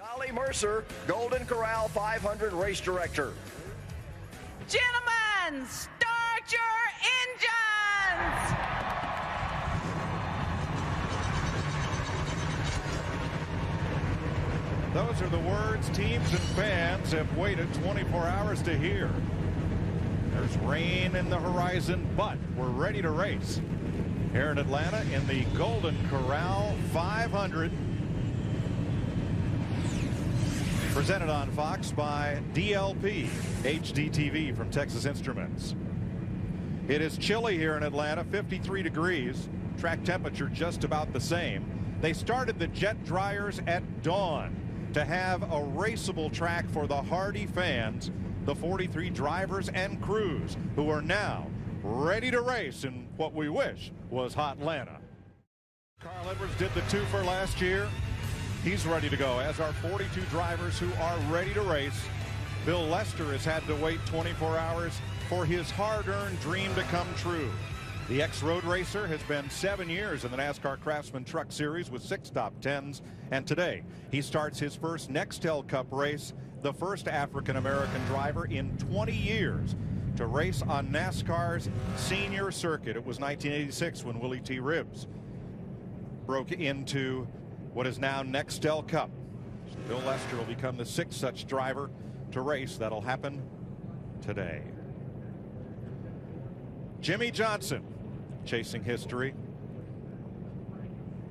Dolly Mercer, Golden Corral 500 race director. Gentlemen, start your engines! Those are the words teams and fans have waited 24 hours to hear. There's rain in the horizon, but we're ready to race here in Atlanta in the Golden Corral 500. Presented on Fox by DLP HDTV from Texas Instruments. It is chilly here in Atlanta, 53 degrees. Track temperature just about the same. They started the jet dryers at dawn to have a raceable track for the hardy fans, the 43 drivers and crews who are now ready to race in what we wish was hot Atlanta. Carl Edwards did the twofer last year. He's ready to go, as are 42 drivers who are ready to race. Bill Lester has had to wait 24 hours for his hard-earned dream to come true. The ex-road racer has been 7 years in the NASCAR Craftsman Truck Series with 6 top 10s, and today he starts his first Nextel Cup race, the first African-American driver in 20 years to race on NASCAR's senior circuit. It was 1986 when Willie T. Ribbs broke into what is now Nextel Cup. So Bill Lester will become the 6th such driver to race. That'll happen today. Jimmy Johnson chasing history.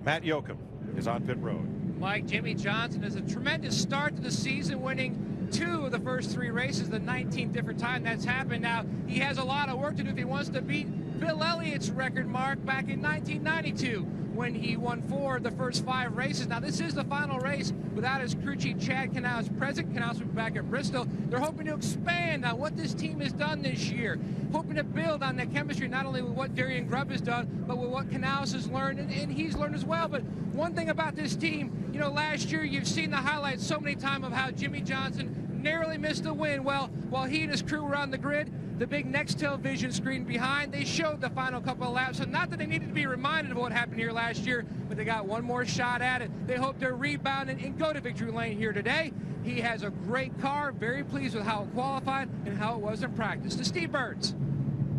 Matt Yoakum is on pit road. Mike, Jimmy Johnson has a tremendous start to the season, winning 2 of the first 3 races, the 19th different time that's happened. Now, he has a lot of work to do if he wants to beat Bill Elliott's record mark back in 1992 when he won 4 of the first 5 races. Now, this is the final race without his crew chief Chad Knaus present. Knaus will be back at Bristol. They're hoping to expand on what this team has done this year, hoping to build on that chemistry, not only with what Darian Grubb has done, but with what Knaus has learned, and he's learned as well. But one thing about this team, you know, last year you've seen the highlights so many times of how Jimmy Johnson narrowly missed the win. Well, while he and his crew were on the grid, the big Nextel vision screen behind, they showed the final couple of laps. So not that they needed to be reminded of what happened here last year, but they got one more shot at it. They hope to rebound and go to victory lane here today. He has a great car, very pleased with how it qualified and how it was in practice. To Steve Burns.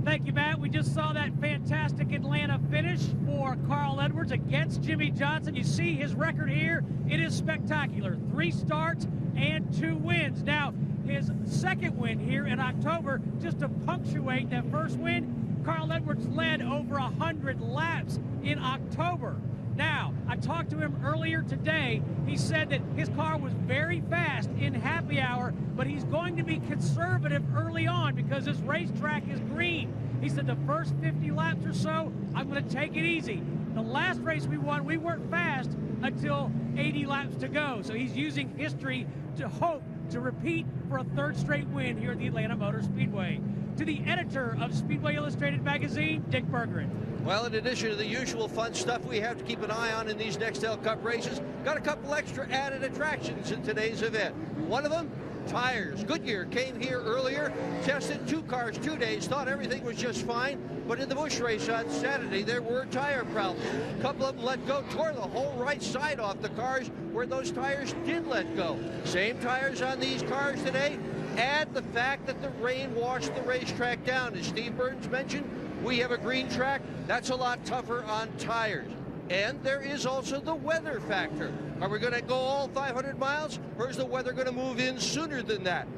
Thank you, Matt. We just saw that fantastic Atlanta finish for Carl Edwards against Jimmy Johnson. You see his record here. It is spectacular. 3 starts and 2 wins. Now, his second win here in October, just to punctuate that first win, Carl Edwards led over 100 laps in October. Now, I talked to him earlier today. He said that his car was very fast in happy hour, but he's going to be conservative early on because this racetrack is green. He said the first 50 laps or so, I'm going to take it easy. The last race we won, we weren't fast until 80 laps to go. So he's using history to hope to repeat for a 3rd straight win here at the Atlanta Motor Speedway. To the editor of Speedway Illustrated magazine, Dick Bergeron. Well, in addition to the usual fun stuff we have to keep an eye on in these Nextel Cup races, got a couple extra added attractions in today's event. One of them, tires. Goodyear came here earlier, tested 2 cars 2 days, thought everything was just fine, but in the Busch race on Saturday, there were tire problems. A couple of them let go, tore the whole right side off the cars where those tires did let go. Same tires on these cars today. Add the fact that the rain washed the racetrack down. As Steve Burns mentioned, we have a green track. That's a lot tougher on tires. And there is also the weather factor. Are we going to go all 500 miles, or is the weather going to move in sooner than that?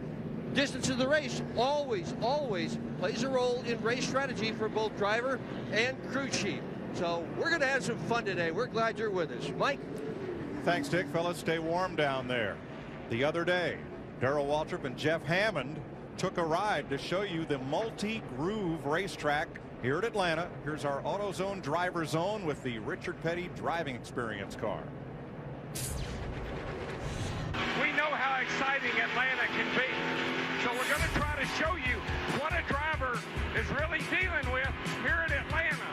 Distance of the race always plays a role in race strategy for both driver and crew chief. So we're going to have some fun today. We're glad you're with us. Mike? Thanks, Dick. Fellas, stay warm down there. The other day, Darrell Waltrip and Jeff Hammond took a ride to show you the multi-groove racetrack here at Atlanta. Here's our AutoZone Driver Zone with the Richard Petty Driving Experience car. We know how exciting Atlanta can be. So we're going to try to show you what a driver is really dealing with here in Atlanta.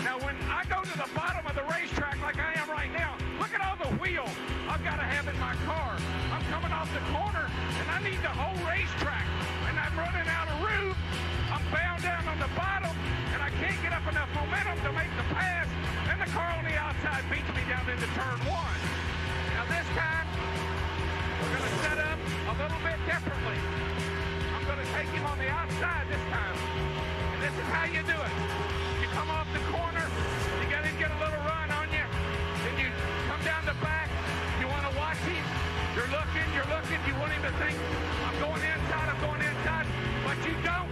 Now, when I go to the bottom of the racetrack like I am right now, look at all the wheels I've got to have in my car. I'm coming off the corner, and I need the whole racetrack. And I'm running out of room. I'm bound down on the bottom, and I can't get up enough momentum to make the pass. And the car on the outside beats me down into turn 1. Now, this time, to think, I'm going inside, but you don't.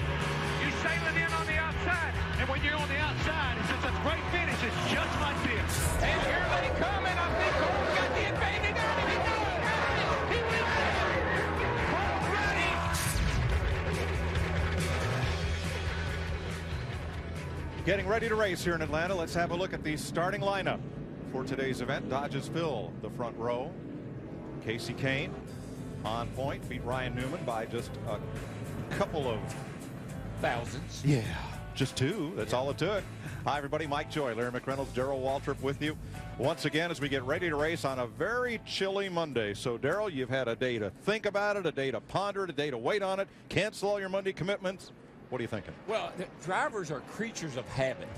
You sail it in on the outside. And when you're on the outside, it's just a great finish. It's just like this. And here they come, and I think Cole's got the advantage. He does. He wins it. Cole ready. Getting ready to race here in Atlanta. Let's have a look at the starting lineup for today's event. Dodges fill the front row. Casey Kane on point, beat Ryan Newman by just a couple of Thousands. Yeah, just two. That's all it took. Hi, everybody. Mike Joy, Larry McReynolds, Darrell Waltrip with you once again as we get ready to race on a very chilly Monday. So, Darrell, you've had a day to think about it, a day to ponder it, a day to wait on it, cancel all your Monday commitments. What are you thinking? Well, the drivers are creatures of habit.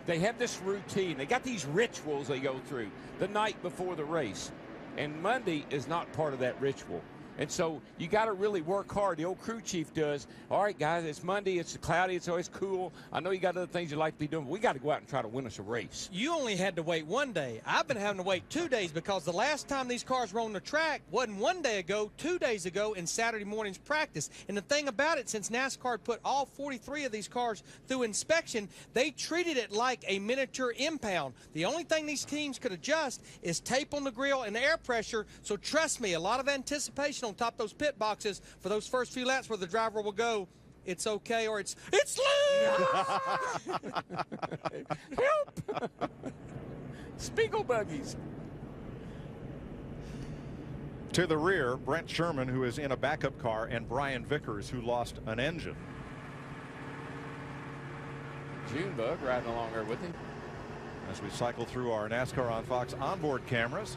They have this routine. They got these rituals they go through the night before the race. And Monday is not part of that ritual. And so you got to really work hard. The old crew chief does. All right, guys, it's Monday. It's cloudy. It's always cool. I know you got other things you like to be doing, but we got to go out and try to win us a race. You only had to wait one day. I've been having to wait 2 days because the last time these cars were on the track wasn't 1 day ago, 2 days ago in Saturday morning's practice. And the thing about it, since NASCAR put all 43 of these cars through inspection, they treated it like a miniature impound. The only thing these teams could adjust is tape on the grill and the air pressure. So trust me, a lot of anticipation on top of those pit boxes for those first few laps where the driver will go, it's okay, or it's loose. Help! Spiegel buggies. To the rear, Brent Sherman, who is in a backup car, and Brian Vickers, who lost an engine. Junebug riding along there with him. As we cycle through our NASCAR on Fox onboard cameras.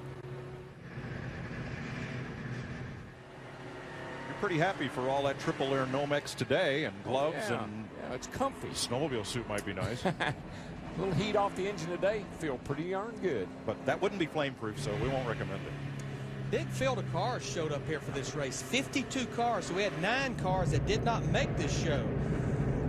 Pretty happy for all that triple air Nomex today and gloves and it's comfy. Snowmobile suit might be nice. A little heat off the engine today. Feel pretty darn good. But that wouldn't be flame proof, so we won't recommend it. Big field of cars showed up here for this race. 52 cars. So we had 9 cars that did not make this show.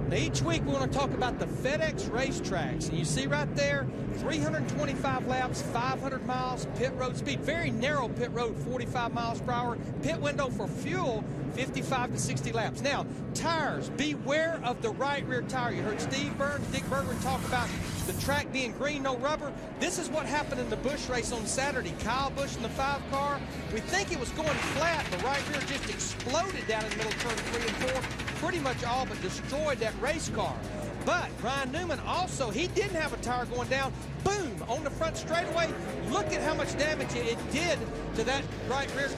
Now, each week we're going to talk about the FedEx racetracks. And you see right there, 325 laps, 500 miles, pit road speed. Very narrow pit road, 45 miles per hour. Pit window for fuel, 55 to 60 laps. Now, tires, beware of the right rear tire. You heard Steve Burns, Dick Berger talk about the track being green, no rubber. This is what happened in the Busch race on Saturday. Kyle Busch in the 5 car. We think it was going flat. The right rear just exploded down in the middle turn 3 and 4. Pretty much all but destroyed that race car. But Ryan Newman also, he didn't have a tire going down. Boom, on the front straightaway. Look at how much damage it did to that right rear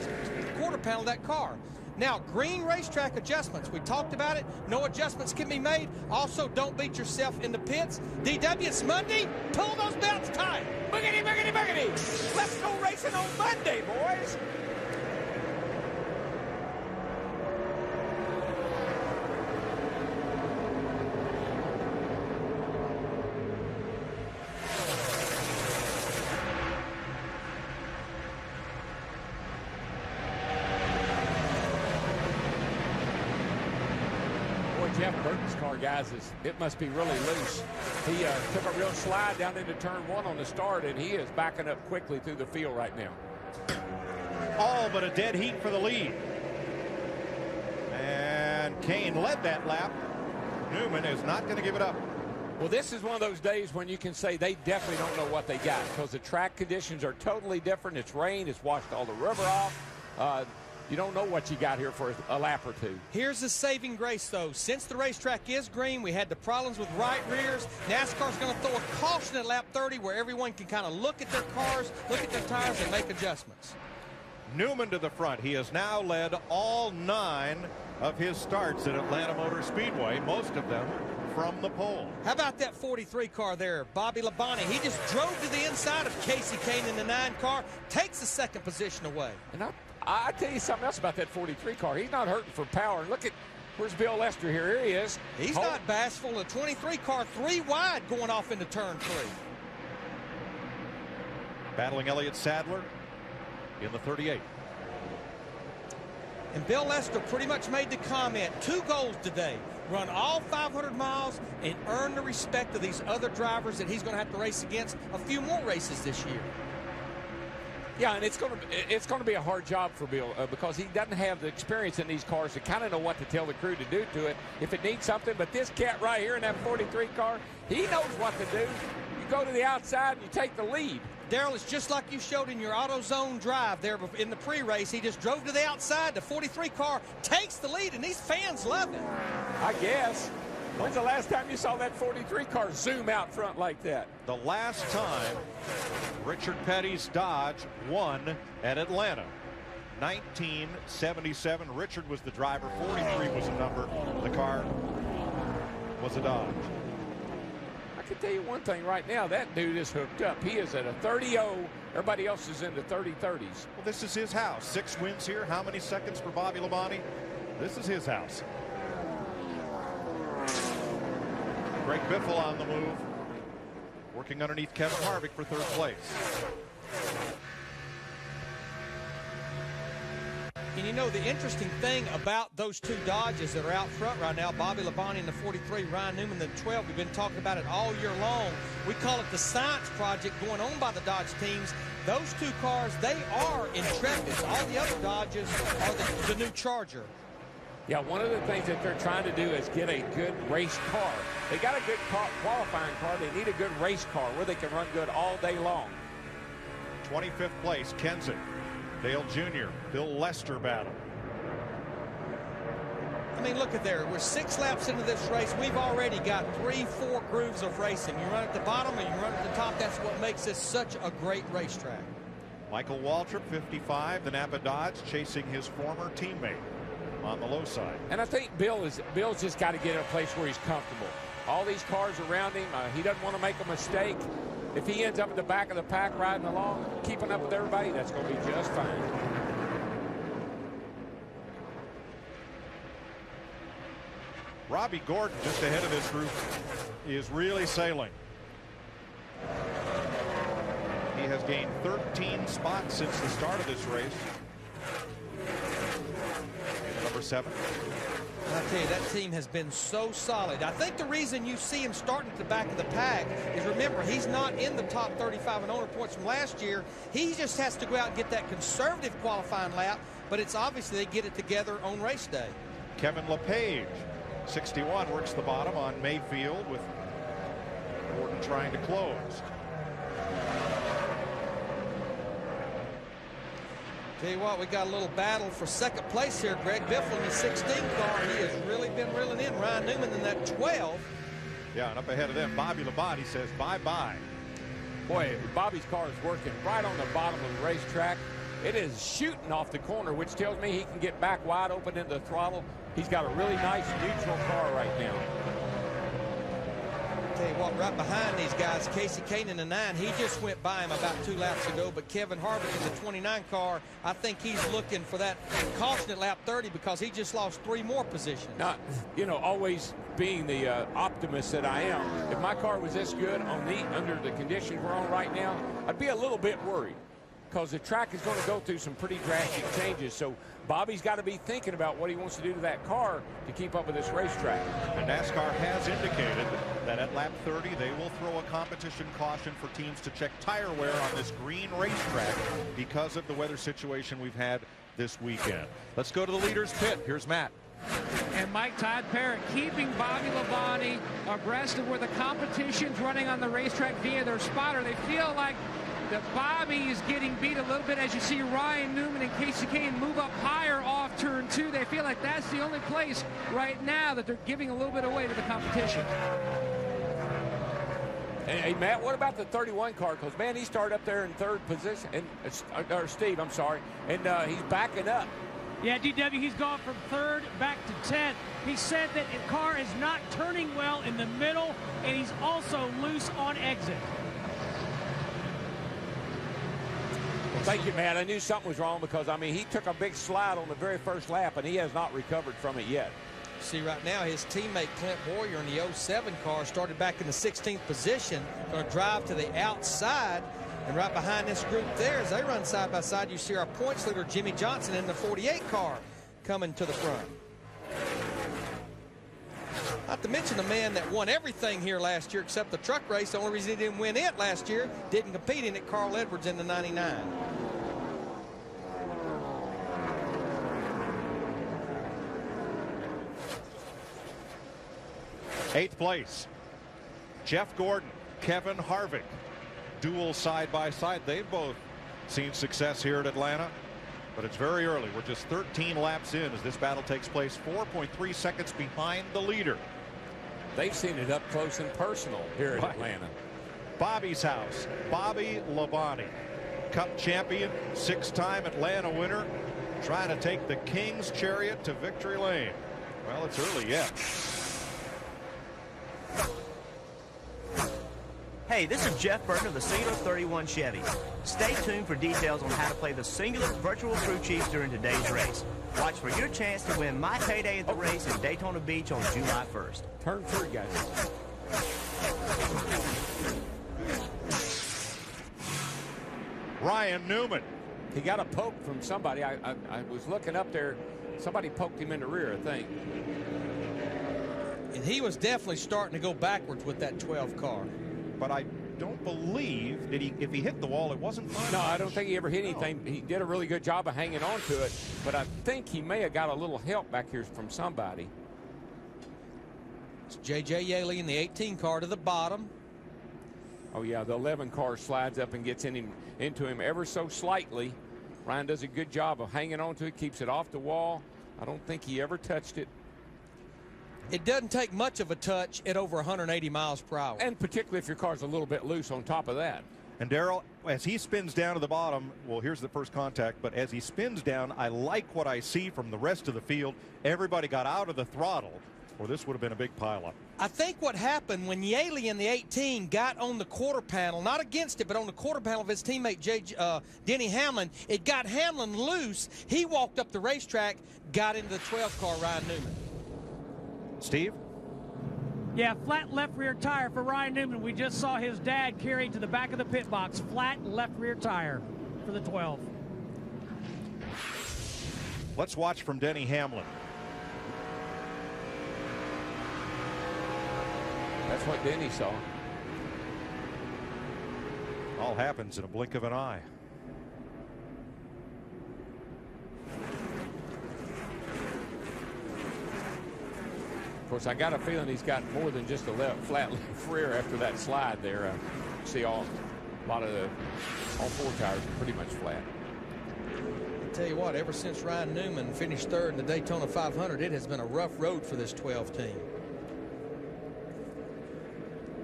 quarter panel of that car. Now, green racetrack adjustments. We talked about it. No adjustments can be made. Also, don't beat yourself in the pits. DW, it's Monday. Pull those belts tight. Boogity, boogity, boogity. Let's go racing on Monday, boys. Jeff Burton's car, guys, it must be really loose. He took a real slide down into turn 1 on the start, and he is backing up quickly through the field right now. All but a dead heat for the lead. And Kane led that lap. Newman is not going to give it up. Well, this is one of those days when you can say they definitely don't know what they got because the track conditions are totally different. It's rained. It's washed all the rubber off. You don't know what you got here for a lap or two. Here's the saving grace, though. Since the racetrack is green, we had the problems with right rears. NASCAR's going to throw a caution at lap 30 where everyone can kind of look at their cars, look at their tires, and make adjustments. Newman to the front. He has now led all 9 of his starts at Atlanta Motor Speedway, most of them from the pole. How about that 43 car there, Bobby Labonte? He just drove to the inside of Casey Kane in the 9 car, takes the 2nd position away. And I tell you something else about that 43 car. He's not hurting for power. Look at, where's Bill Lester here? Here he is. He's not bashful. The 23 car 3 wide going off into turn 3. Battling Elliott Sadler in the 38. And Bill Lester pretty much made the comment, 2 goals today. Run all 500 miles and earn the respect of these other drivers that he's going to have to race against a few more races this year. Yeah, and it's going to be a hard job for Bill because he doesn't have the experience in these cars to kind of know what to tell the crew to do to it if it needs something. But this cat right here in that 43 car, he knows what to do. You go to the outside and you take the lead. Darrell, it's just like you showed in your AutoZone drive there in the pre-race. He just drove to the outside. The 43 car takes the lead, and these fans love it. I guess. When's the last time you saw that 43 car zoom out front like that? The last time Richard Petty's Dodge won at Atlanta. 1977. Richard was the driver. 43 was the number. The car was a Dodge. I can tell you one thing right now. That dude is hooked up. He is at a 30-0. Everybody else is in the 30-30s. Well, this is his house. 6 wins here. How many seconds for Bobby Labonte? This is his house. Greg Biffle on the move, working underneath Kevin Harvick for 3rd place. And you know, the interesting thing about those two Dodges that are out front right now, Bobby Labonte in the 43, Ryan Newman in the 12, we've been talking about it all year long. We call it the science project going on by the Dodge teams. Those two cars, they are Intrepids. All the other Dodges are the new Charger. Yeah, one of the things that they're trying to do is get a good race car. They got a good qualifying car. They need a good race car where they can run good all day long. 25th place, Kenseth, Dale Jr., Bill Lester battle. I mean, look at there. We're 6 laps into this race. We've already got 3-4 grooves of racing. You run at the bottom and you run at the top. That's what makes this such a great racetrack. Michael Waltrip, 55, the Napa Dodge, chasing his former teammate on the low side. And I think Bill's just got to get in a place where he's comfortable. All these cars around him, he doesn't want to make a mistake. If he ends up at the back of the pack riding along, keeping up with everybody, that's going to be just fine. Robbie Gordon, just ahead of this group, is really sailing. He has gained 13 spots since the start of this race. Number 7. I tell you, that team has been so solid. I think the reason you see him starting at the back of the pack is, remember, he's not in the top 35 in owner points from last year. He just has to go out and get that conservative qualifying lap, but it's obviously they get it together on race day. Kevin LePage, 61, works the bottom on Mayfield with Gordon trying to close. Tell you what, we got a little battle for second place here. Greg Biffle in the 16 car. He has really been reeling in. Ryan Newman in that 12. Yeah, and up ahead of them, Bobby Labonte says bye-bye. Boy, Bobby's car is working right on the bottom of the racetrack. It is shooting off the corner, which tells me he can get back wide open into the throttle. He's got a really nice neutral car right now. Tell you what, right behind these guys, Casey Kane in the 9, he just went by him about 2 laps ago, but Kevin Harvick in the 29 car, I think he's looking for that caution at lap 30 because he just lost 3 more positions. Now, you know, always being the optimist that I am, if my car was this good under the conditions we're on right now, I'd be a little bit worried because the track is going to go through some pretty drastic changes. So Bobby's got to be thinking about what he wants to do to that car to keep up with this racetrack. And NASCAR has indicated that at lap 30 they will throw a competition caution for teams to check tire wear on this green racetrack because of the weather situation we've had this weekend. Let's go to the leaders pit. Here's Matt. And Mike Todd Parrott keeping Bobby Labonte abreast of where the competition's running on the racetrack via their spotter. They feel like that Bobby is getting beat a little bit as you see Ryan Newman and Casey Kane move up higher off turn 2. They feel like that's the only place right now that they're giving a little bit away to the competition. Hey, Matt, what about the 31 car? Because, man, he started up there in 3rd position. Or Steve, I'm sorry. And he's backing up. Yeah, DW, he's gone from 3rd back to 10th. He said that the car is not turning well in the middle, and he's also loose on exit. Thank you, Matt. I knew something was wrong because, I mean, he took a big slide on the very first lap, and he has not recovered from it yet. See, right now, his teammate Clint Boyer in the 07 car started back in the 16th position, going to drive to the outside. And right behind this group there, as they run side by side, you see our points leader, Jimmy Johnson, in the 48 car coming to the front. Not to mention the man that won everything here last year except the truck race. The only reason he didn't win it last year, didn't compete in it, Carl Edwards in the 99. 8th place, Jeff Gordon, Kevin Harvick, dual side by side. They've both seen success here at Atlanta, but it's very early. We're just 13 laps in as this battle takes place, 4.3 seconds behind the leader. They've seen it up close and personal here at Atlanta. Bobby's house, Bobby Labonte, Cup champion, 6-time Atlanta winner, trying to take the King's Chariot to victory lane. Well, it's early yet. Hey, this is Jeff Burton of the Singular 31 Chevy. Stay tuned for details on how to play the Singular Virtual Crew Chief during today's race. Watch for your chance to win my payday at the race in Daytona Beach on July 1st. Turn 3, guys. Ryan Newman. He got a poke from somebody. I was looking up there. Somebody poked him in the rear, I think. And he was definitely starting to go backwards with that 12 car. But I don't believe if he hit the wall, it wasn't fine. No, I don't think he ever hit anything. He did a really good job of hanging on to it, but I think he may have got a little help back here from somebody. It's J.J. Yaley in the 18 car to the bottom. Oh yeah, the 11 car slides up and gets into him ever so slightly. Ryan does a good job of hanging on to it, keeps it off the wall. I don't think he ever touched it. It doesn't take much of a touch at over 180 miles per hour. And particularly if your car's a little bit loose on top of that. And Darrell, as he spins down to the bottom, well, here's the first contact, but as he spins down, I like what I see from the rest of the field. Everybody got out of the throttle, or this would have been a big pileup. I think what happened when Yaley in the 18 got on the quarter panel, not against it, but on the quarter panel of his teammate Denny Hamlin, it got Hamlin loose. He walked up the racetrack, got into the 12 car, Ryan Newman. Steve? Yeah, flat left rear tire for Ryan Newman. We just saw his dad carried to the back of the pit box. Flat left rear tire for the 12. Let's watch from Denny Hamlin. That's what Denny saw. All happens in a blink of an eye. Of course, I got a feeling he's got more than just a flat left rear after that slide there. See all 4 tires are pretty much flat. I tell you what, ever since Ryan Newman finished third in the Daytona 500, it has been a rough road for this 12 team.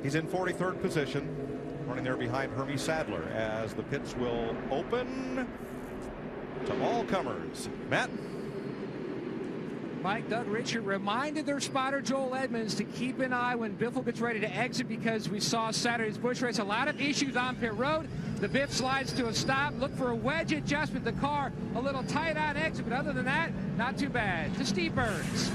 He's in 43rd position, running there behind Hermie Sadler as the pits will open to all comers. Matt? Mike, Doug Richard reminded their spotter Joel Edmonds to keep an eye when Biffle gets ready to exit, because we saw Saturday's Busch race, a lot of issues on pit road. The Biff slides to a stop. Look for a wedge adjustment. The car a little tight on exit, but other than that, not too bad. To Steve Burns.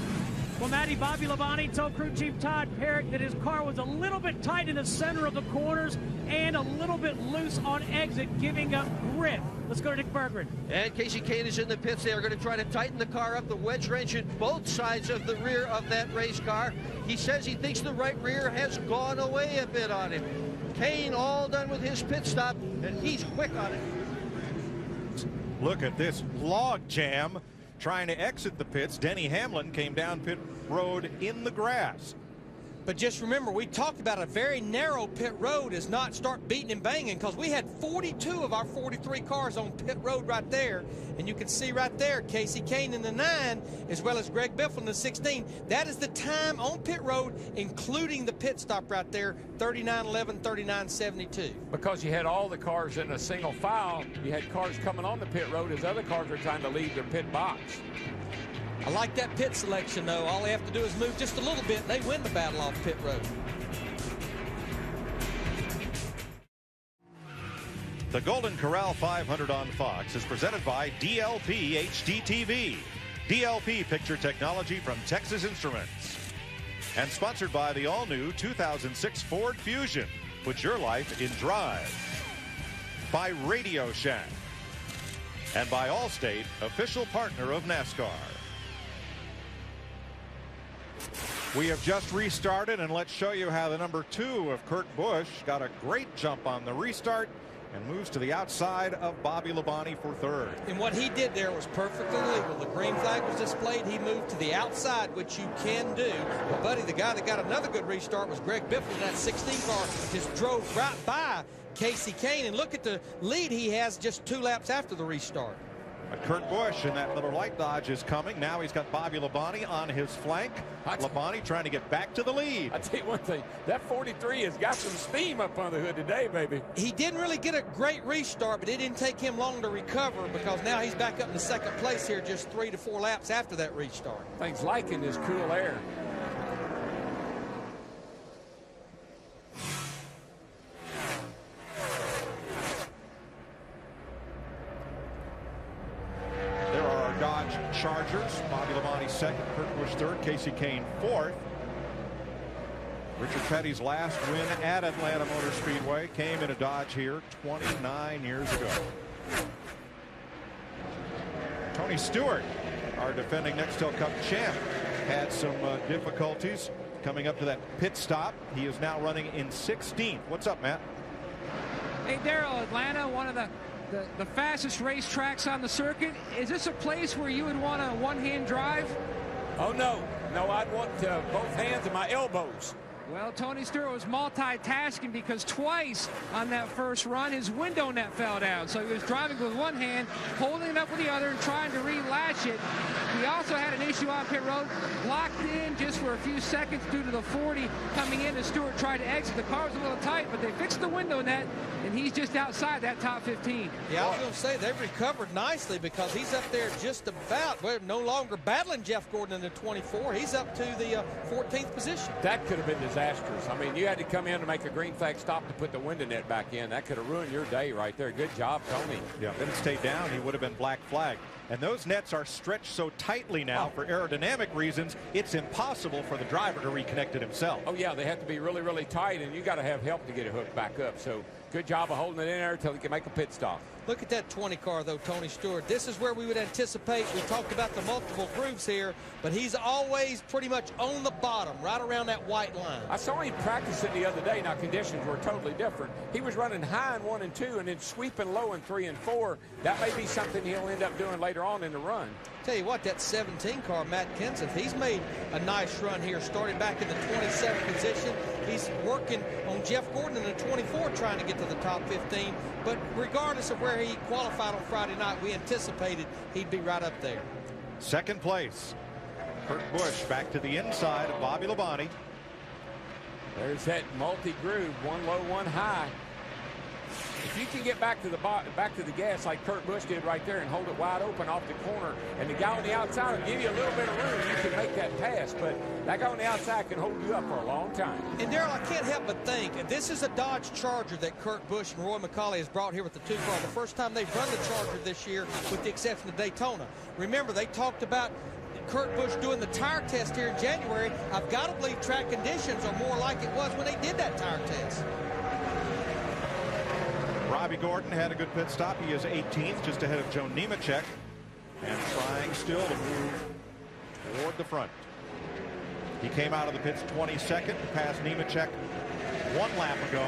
Well, Matty, Bobby Labonte told crew chief Todd Parrott that his car was a little bit tight in the center of the corners and a little bit loose on exit, giving up grip. Let's go to Nick Berggren. And Casey Kane is in the pits. They are going to try to tighten the car up. The wedge wrench in both sides of the rear of that race car. He says he thinks the right rear has gone away a bit on him. Kane all done with his pit stop, and he's quick on it. Look at this log jam trying to exit the pits. Denny Hamlin came down pit road in the grass. But just remember, we talked about a very narrow pit road is not start beating and banging, because we had 42 of our 43 cars on pit road right there. And you can see right there, Casey Kane in the 9, as well as Greg Biffle in the 16. That is the time on pit road, including the pit stop right there, 39.11, 39.72. Because you had all the cars in a single file, you had cars coming on the pit road as other cars are trying to leave their pit box. I like that pit selection, though. All they have to do is move just a little bit, and they win the battle off pit road. The Golden Corral 500 on Fox is presented by DLP HD-TV. DLP picture technology from Texas Instruments. And sponsored by the all-new 2006 Ford Fusion. Put your life in drive. By Radio Shack. And by Allstate, official partner of NASCAR. We have just restarted, and let's show you how the number 2 of Kurt Busch got a great jump on the restart and moves to the outside of Bobby Labonte for third. And what he did there was perfectly legal. The green flag was displayed. He moved to the outside, which you can do. But, buddy, the guy that got another good restart was Greg Biffle in that 16 car. Just drove right by Casey Kane. And look at the lead he has just 2 laps after the restart. But Kurt Busch in that little light Dodge is coming. Now he's got Bobby Labonte on his flank. Labonte trying to get back to the lead. I tell you one thing, that 43 has got some steam up on the hood today, baby. He didn't really get a great restart, but it didn't take him long to recover because now he's back up in the second place here just 3 to 4 laps after that restart. Things liking this cool air. Chargers. Bobby Labonte second, Kurt Busch third, Casey Kane fourth. Richard Petty's last win at Atlanta Motor Speedway came in a Dodge here 29 years ago. Tony Stewart, our defending Nextel Cup champ, had some difficulties coming up to that pit stop. He is now running in 16th. What's up, Matt? Hey, Darrell, Atlanta, one of the fastest racetracks on the circuit. Is this a place where you would want a one-hand drive? Oh, no. No, I'd want both hands and my elbows. Well, Tony Stewart was multitasking because twice on that first run, his window net fell down. So he was driving with one hand, holding it up with the other, and trying to relatch it. He also had an issue on pit road, blocked in just for a few seconds due to the 40 coming in as Stewart tried to exit. The car was a little tight, but they fixed the window net, and he's just outside that top 15. Yeah, I was going to say, they've recovered nicely because he's up there just about, we're no longer battling Jeff Gordon in the 24. He's up to the 14th position. That could have been disastrous. I mean, you had to come in to make a green flag stop to put the window net back in. That could have ruined your day right there. Good job, Tony. Yeah, if it had stayed down, he would have been black flagged. And those nets are stretched so tightly now for aerodynamic reasons, it's impossible for the driver to reconnect it himself. Oh, yeah, they have to be really, really tight, and you got to have help to get it hooked back up. So good job of holding it in there until he can make a pit stop. Look at that 20 car, though, Tony Stewart. This is where we would anticipate. We talked about the multiple grooves here, but he's always pretty much on the bottom, right around that white line. I saw him practicing the other day. Now, conditions were totally different. He was running high in 1 and 2 and then sweeping low in 3 and 4. That may be something he'll end up doing later on in the run. Tell you what, that 17 car, Matt Kenseth, he's made a nice run here, starting back in the 27th position. He's working on Jeff Gordon in the 24, trying to get to the top 15. But regardless of where he qualified on Friday night, we anticipated he'd be right up there. Second place, Kurt Busch back to the inside of Bobby Labonte. There's that multi-groove, one low, one high. If you can get back to the gas like Kurt Busch did right there and hold it wide open off the corner, and the guy on the outside will give you a little bit of room, you can make that pass. But that guy on the outside can hold you up for a long time. And Darrell, I can't help but think, and this is a Dodge Charger that Kurt Busch and Roy McCauley has brought here with the 2 car. The first time they've run the Charger this year, with the exception of Daytona. Remember, they talked about Kurt Busch doing the tire test here in January. I've got to believe track conditions are more like it was when they did that tire test. Robbie Gordon had a good pit stop. He is 18th, just ahead of Joe Nemechek, and trying still to move toward the front. He came out of the pits 22nd to pass Nemechek 1 lap ago.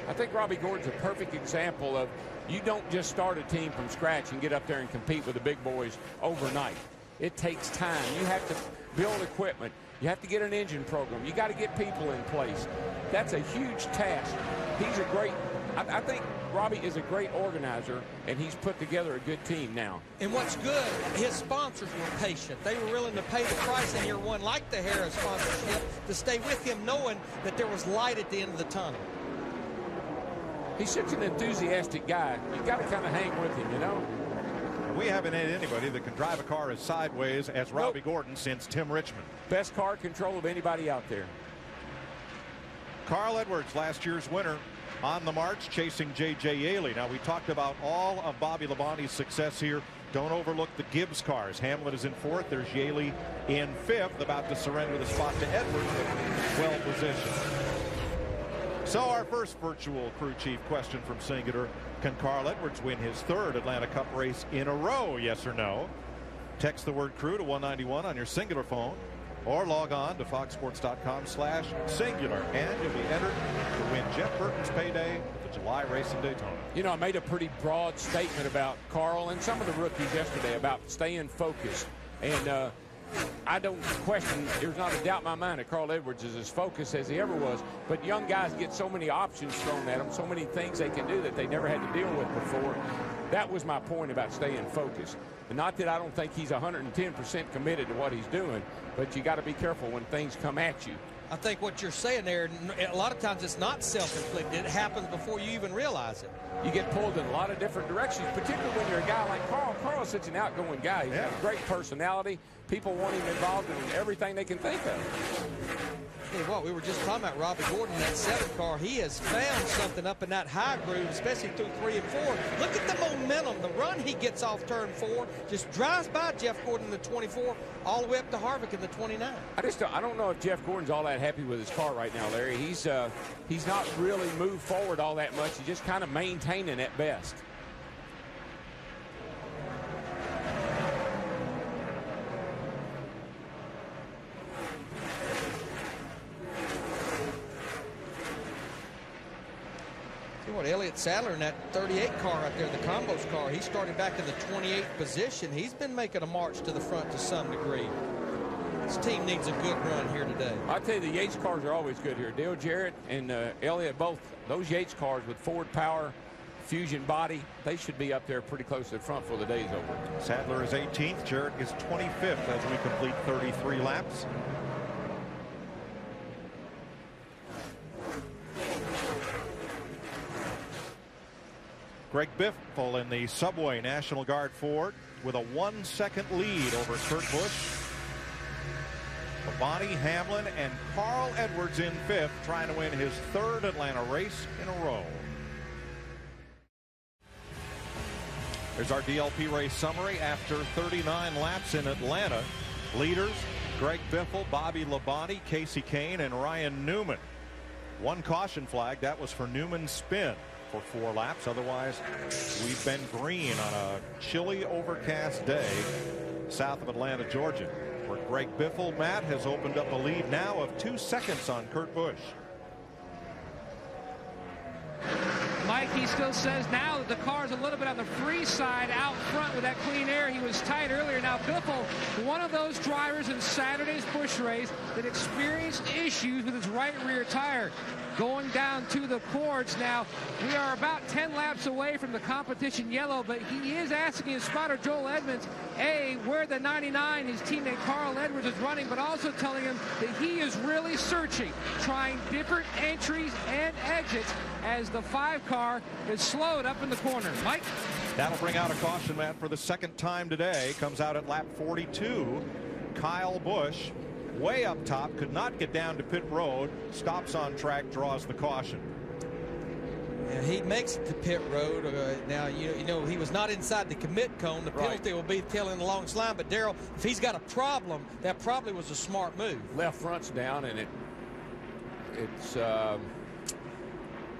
I think Robbie Gordon's a perfect example of you don't just start a team from scratch and get up there and compete with the big boys overnight. It takes time. You have to build equipment. You have to get an engine program. You got to get people in place. That's a huge task. He's a great, I think Robbie is a great organizer, and he's put together a good team now. And what's good, his sponsors were patient. They were willing to pay the price in year 1, like the Harris sponsorship, to stay with him knowing that there was light at the end of the tunnel. He's such an enthusiastic guy. You got to kind of hang with him, you know. We haven't had anybody that can drive a car as sideways as Robbie Gordon since Tim Richmond. Best car control of anybody out there. Carl Edwards, last year's winner, on the march, chasing J.J. Yaley. Now, we talked about all of Bobby Labonte's success here. Don't overlook the Gibbs cars. Hamlin is in 4th. There's Yaley in 5th, about to surrender the spot to Edwards, but well positioned. So our first virtual crew chief question from Singular: can Carl Edwards win his 3rd Atlanta Cup race in a row? Yes or no? Text the word crew to 191 on your Singular phone. or log on to foxsports.com/singular, and you'll be entered to win Jeff Burton's payday at the July race in Daytona. You know, I made a pretty broad statement about Carl and some of the rookies yesterday about staying focused. And I don't question, there's not a doubt in my mind that Carl Edwards is as focused as he ever was. But young guys get so many options thrown at them, so many things they can do that they never had to deal with before. That was my point about staying focused. And not that I don't think he's 110% committed to what he's doing, but you got to be careful when things come at you. I think what you're saying there, a lot of times it's not self-inflicted. It happens before you even realize it. You get pulled in a lot of different directions, particularly when you're a guy like Carl. Carl's such an outgoing guy. He's got a great personality. People want him involved in everything they can think of. Tell you what, we were just talking about Robbie Gordon, that 7 car. He has found something up in that high groove, especially through 3 and 4. Look at the momentum. The run he gets off turn 4 just drives by Jeff Gordon in the 24 all the way up to Harvick in the 29. I don't know if Jeff Gordon's all that happy with his car right now, Larry. He's not really moved forward all that much. He's just kind of maintaining at best. What, Elliott Sadler in that 38 car right there, the combos car, he's starting back in the 28th position. He's been making a march to the front to some degree. This team needs a good run here today. I'll tell you, the Yates cars are always good here. Dale Jarrett and Elliott, both those Yates cars with Ford power, Fusion body, they should be up there pretty close to the front before the day's over. Sadler is 18th. Jarrett is 25th as we complete 33 laps. Greg Biffle in the Subway National Guard Ford with a 1-second lead over Kurt Busch. Bonnie Hamlin and Carl Edwards in 5th, trying to win his 3rd Atlanta race in a row. There's our DLP race summary after 39 laps in Atlanta. Leaders, Greg Biffle, Bobby Labonte, Casey Kane, and Ryan Newman. 1 caution flag, that was for Newman's spin for 4 laps. Otherwise, we've been green on a chilly, overcast day south of Atlanta, Georgia, where Greg Biffle, Matt, has opened up a lead now of 2 seconds on Kurt Busch. Mike, he still says now that the car is a little bit on the free side out front with that clean air. He was tight earlier. Now Biffle, one of those drivers in Saturday's Busch race that experienced issues with his right rear tire going down to the cords. Now we are about 10 laps away from the competition yellow, but he is asking his spotter Joel Edmonds where the 99 his teammate Carl Edwards is running, but also telling him that he is really searching, trying different entries and exits as the 5 car is slowed up in the corner. Mike? That'll bring out a caution, Matt, for the 2nd time today. Comes out at lap 42. Kyle Busch, way up top, could not get down to pit road, stops on track, draws the caution. Yeah, he makes it to pit road. Now, you know, he was not inside the commit cone. The penalty will be tailing the longest line. But, Darrell, if he's got a problem, that probably was a smart move. Left front's down, and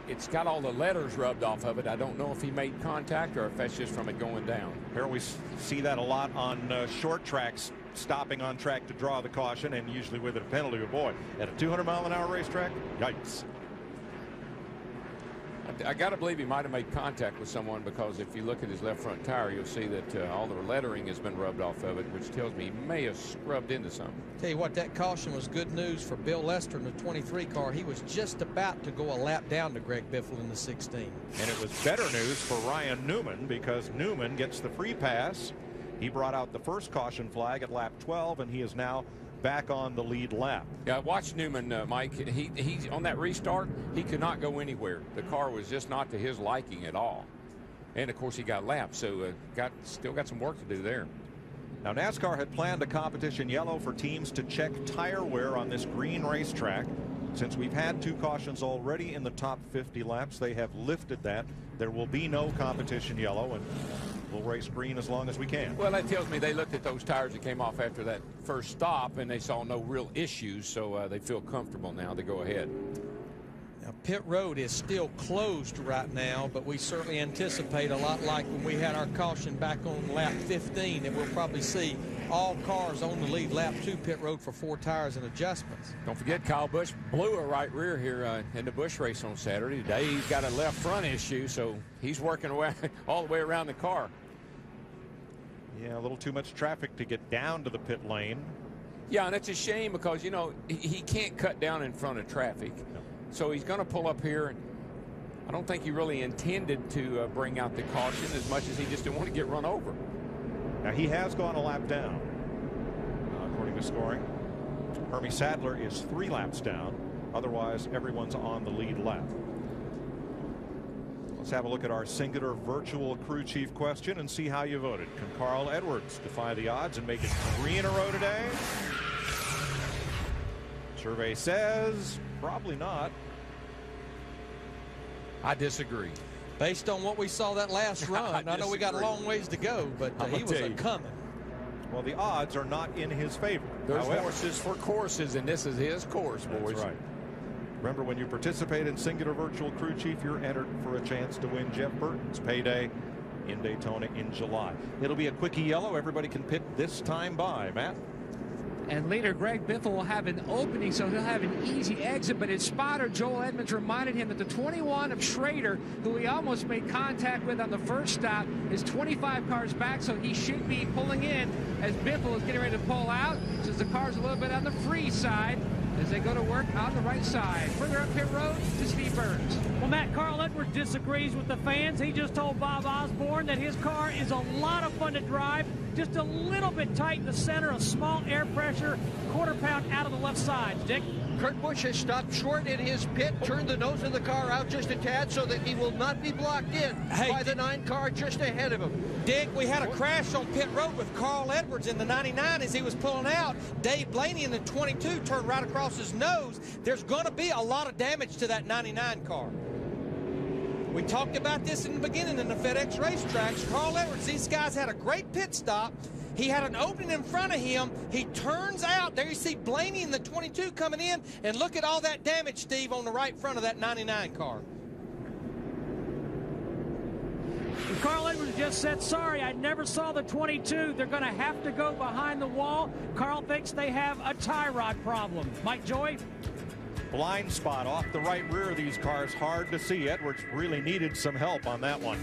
it's got all the letters rubbed off of it. I don't know if he made contact or if that's just from it going down. Here we see that a lot on short tracks, stopping on track to draw the caution, and usually with it a penalty. But boy, at a 200-mile-an-hour racetrack, yikes. I got to believe he might have made contact with someone, because if you look at his left front tire, you'll see that all the lettering has been rubbed off of it, which tells me he may have scrubbed into something. Tell you what, that caution was good news for Bill Lester in the 23 car. He was just about to go a lap down to Greg Biffle in the 16. And it was better news for Ryan Newman, because Newman gets the free pass. He brought out the first caution flag at lap 12, and he is now back on the lead lap. Yeah, watch Newman, Mike. He's on that restart, he could not go anywhere. The car was just not to his liking at all. And of course he got lapped, so still got some work to do there. Now NASCAR had planned a competition yellow for teams to check tire wear on this green racetrack. Since we've had 2 cautions already in the top 50 laps, they have lifted that. There will be no competition yellow, and we'll race green as long as we can. Well, that tells me they looked at those tires that came off after that first stop, and they saw no real issues, so they feel comfortable now to go ahead. Now, pit road is still closed right now, but we certainly anticipate, a lot like when we had our caution back on lap 15, that we'll probably see all cars on the lead lap to pit road for 4 tires and adjustments. Don't forget, Kyle Busch blew a right rear here in the Busch race on Saturday. Today he's got a left front issue, so he's working away all the way around the car. Yeah, a little too much traffic to get down to the pit lane. Yeah, and it's a shame because, you know, he can't cut down in front of traffic. No. So he's going to pull up here. And I don't think he really intended to bring out the caution as much as he just didn't want to get run over. Now, he has gone a lap down, according to scoring. Hermie Sadler is 3 laps down. Otherwise, everyone's on the lead lap. Let's have a look at our singular virtual crew chief question and see how you voted. Can Carl Edwards defy the odds and make it 3 in a row today? Survey says probably not. I disagree. Based on what we saw that last run, I know we got a long ways to go, but he was coming. Well, the odds are not in his favor. There's horses for courses, and this is his course, boys. That's right. Remember, when you participate in Singular Virtual Crew Chief, you're entered for a chance to win Jeff Burton's payday in Daytona in July. It'll be a quickie yellow. Everybody can pit this time by. Matt? And later, Greg Biffle will have an opening, so he'll have an easy exit. But his spotter, Joel Edmonds, reminded him that the 21 of Schrader, who he almost made contact with on the first stop, is 25 cars back, so he should be pulling in as Biffle is getting ready to pull out, since the car's a little bit on the free side as they go to work on the right side. Further up pit road to Steve Burns. Well, Matt, Carl Edwards disagrees with the fans. He just told Bob Osborne that his car is a lot of fun to drive, just a little bit tight in the center, a small air pressure, quarter pound out of the left side. Dick? Kurt Busch has stopped short in his pit, turned the nose of the car out just a tad so that he will not be blocked in by the 9 car just ahead of him. Dick, we had a crash on pit road with Carl Edwards in the 99 as he was pulling out. Dave Blaney in the 22 turned right across his nose. There's going to be a lot of damage to that 99 car. We talked about this in the beginning in the FedEx racetracks. Carl Edwards, these guys had a great pit stop. He had an opening in front of him. He turns out. There you see Blaney in the 22 coming in. And look at all that damage, Steve, on the right front of that 99 car. And Carl Edwards just said, sorry, I never saw the 22. They're going to have to go behind the wall. Carl thinks they have a tie rod problem. Mike Joy? Blind spot off the right rear of these cars. Hard to see. Edwards really needed some help on that one.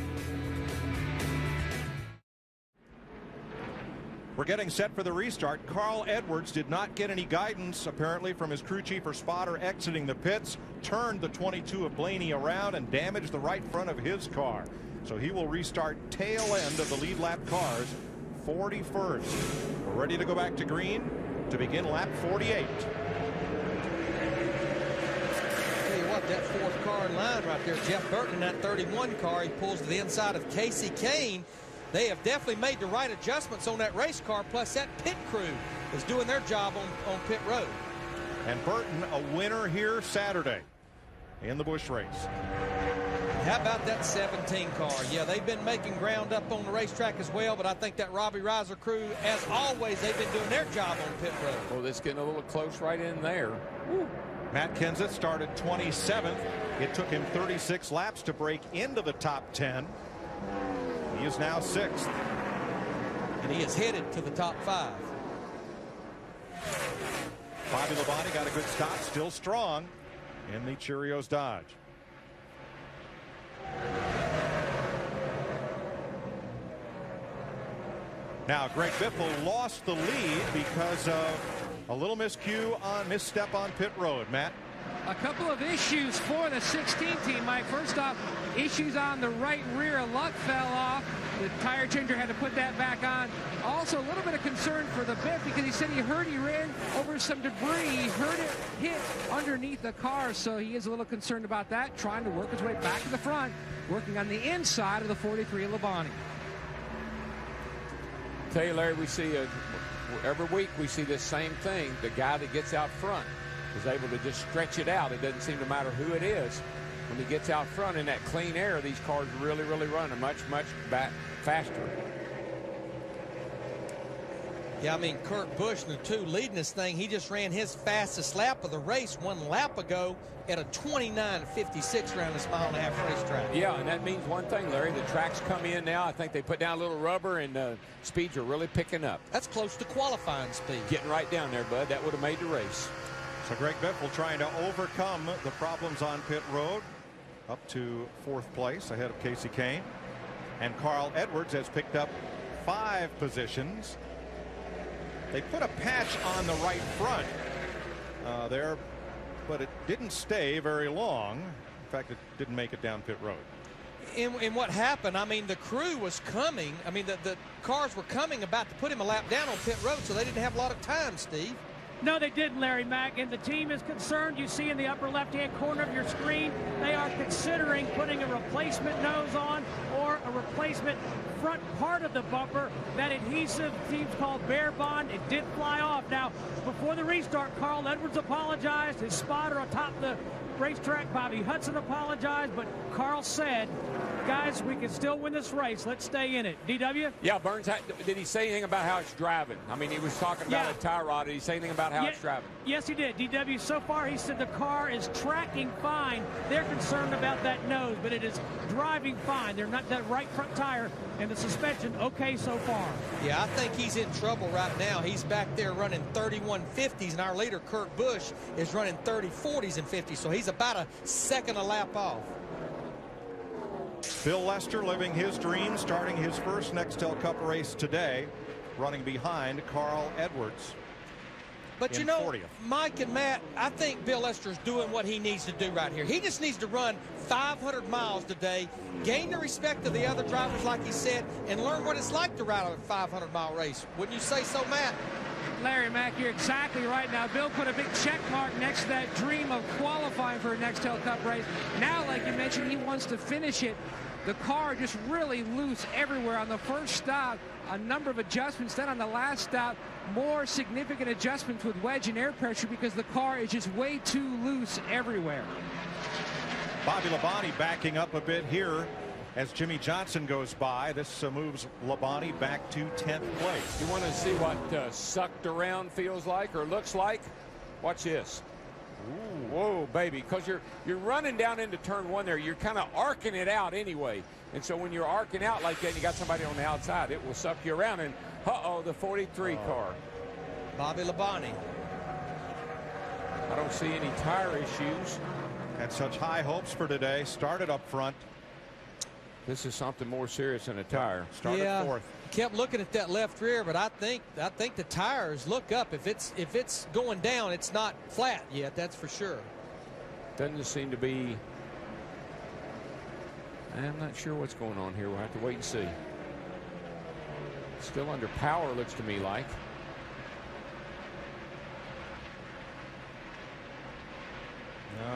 We're getting set for the restart. Carl Edwards did not get any guidance, apparently, from his crew chief or spotter exiting the pits, turned the 22 of Blaney around and damaged the right front of his car. So he will restart tail end of the lead lap cars, 41st. We're ready to go back to green to begin lap 48. Tell you what, that 4th car in line right there, Jeff Burton in that 31 car, he pulls to the inside of Casey Kane. They have definitely made the right adjustments on that race car, plus that pit crew is doing their job on pit road. And Burton, a winner here Saturday in the Busch race. How about that 17 car? Yeah, they've been making ground up on the racetrack as well, but I think that Robbie Reiser crew, as always, they've been doing their job on pit road. Well, it's getting a little close right in there. Woo. Matt Kenseth started 27th. It took him 36 laps to break into the top 10. He is now 6th. And he is headed to the top 5. Bobby Labonte got a good stop, still strong in the Cheerios Dodge. Now, Greg Biffle lost the lead because of a little misstep on pit road. Matt? A couple of issues for the 16 team, Mike. First off, issues on the right rear. A lug fell off. The tire changer had to put that back on. Also, a little bit of concern for the Biff because he said he ran over some debris. He heard it hit underneath the car, so he is a little concerned about that, trying to work his way back to the front, working on the inside of the 43 of Labonte. Tell you, Larry, we see every week we see this same thing. The guy that gets out front is able to just stretch it out. It doesn't seem to matter who it is. When he gets out front in that clean air, these cars really run much faster. Yeah, I mean, Kurt Busch, the two leading this thing, he just ran his fastest lap of the race 1 lap ago at a 29.56 around this mile-and-a-half racetrack. Yeah, and that means one thing, Larry. The tracks come in now. I think they put down a little rubber, and speeds are really picking up. That's close to qualifying speed. Getting right down there, bud. That would have made the race. So Greg Biffle trying to overcome the problems on pit road, up to 4th place ahead of Casey Kane. And Carl Edwards has picked up 5 positions. They put a patch on the right front there, but it didn't stay very long. In fact, it didn't make it down pit road. And what happened, I mean, the crew was coming. I mean, the cars were coming about to put him a lap down on pit road, so they didn't have a lot of time, Steve. No, they didn't, Larry Mack, and the team is concerned. You see in the upper left-hand corner of your screen, they are considering putting a replacement nose on or a replacement front part of the bumper. That adhesive team's called Bear Bond. It did fly off. Now, before the restart, Carl Edwards apologized. His spotter on top of the racetrack, Bobby Hudson, apologized, but Carl said, guys, we can still win this race. Let's stay in it. DW? Yeah, Burns, did he say anything about how it's driving? I mean, he was talking about a tie rod. Did he say anything about how it's driving? Yes, he did. DW, so far, he said the car is tracking fine. They're concerned about that nose, but it is driving fine. They're not that right front tire and the suspension okay so far. Yeah, I think he's in trouble right now. He's back there running 31.50s, and our leader, Kurt Busch, is running 30.40s and 50s, so he's about a second a lap off. Bill Lester living his dream, starting his first Nextel Cup race today, running behind Carl Edwards. But you know, 40th. Mike and Matt, I think Bill Lester's doing what he needs to do right here. He just needs to run 500 miles today, gain the respect of the other drivers, like he said, and learn what it's like to ride a 500-mile race. Wouldn't you say so, Matt? Larry Mack, you're exactly right. Now, Bill put a big check mark next to that dream of qualifying for a Nextel Cup race. Now, like you mentioned, he wants to finish it. The car just really loose everywhere. On the first stop, a number of adjustments. Then on the last stop, more significant adjustments with wedge and air pressure because the car is just way too loose everywhere. Bobby Labonte backing up a bit here as Jimmy Johnson goes by. This moves Labonte back to 10th place. You want to see what sucked around feels like or looks like? Watch this. Ooh, whoa, baby, because you're running down into turn 1 there. You're kind of arcing it out anyway. And so when you're arcing out like that and you got somebody on the outside, it will suck you around. And, uh-oh, the 43 car. Bobby Labonte. I don't see any tire issues. Had such high hopes for today. Started up front. This is something more serious than a tire. Started 4th. Kept looking at that left rear, but I think the tires look up. If it's going down, it's not flat yet. That's for sure. Doesn't seem to be. I'm not sure what's going on here. We'll have to wait and see. Still under power, looks to me like.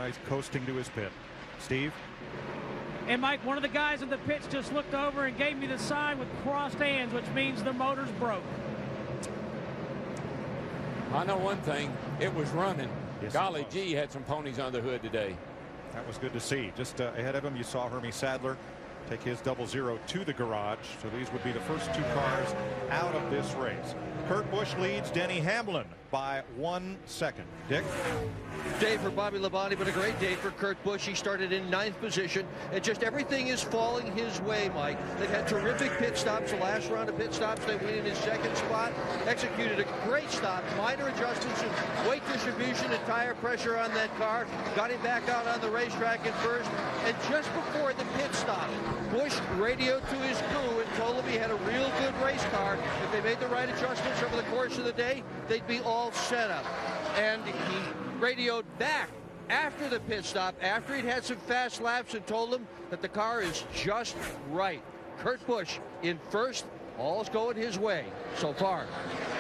He's coasting to his pit. Steve? And Mike, one of the guys in the pits just looked over and gave me the sign with crossed hands, which means the motor's broke. I know one thing. It was running. Yes, Golly gee, had some ponies on the hood today. That was good to see. Just ahead of him, you saw Hermie Sadler take his 00 to the garage. So these would be the first 2 cars out of this race. Kurt Busch leads Denny Hamlin by 1 second. Dick? Day for Bobby Labonte, but a great day for Kurt Busch. He started in 9th position, and just everything is falling his way, Mike. They've had terrific pit stops. The last round of pit stops, they win in his 2nd spot. Executed a great stop. Minor adjustments in weight distribution and tire pressure on that car. Got him back out on the racetrack at first. And just before the pit stop, Busch radioed to his crew and told him he had a real good race car. If they made the right adjustments over the course of the day, they'd be all set up. And he radioed back after the pit stop, after he'd had some fast laps, and told him that the car is just right. Kurt Busch in first. All's going his way so far.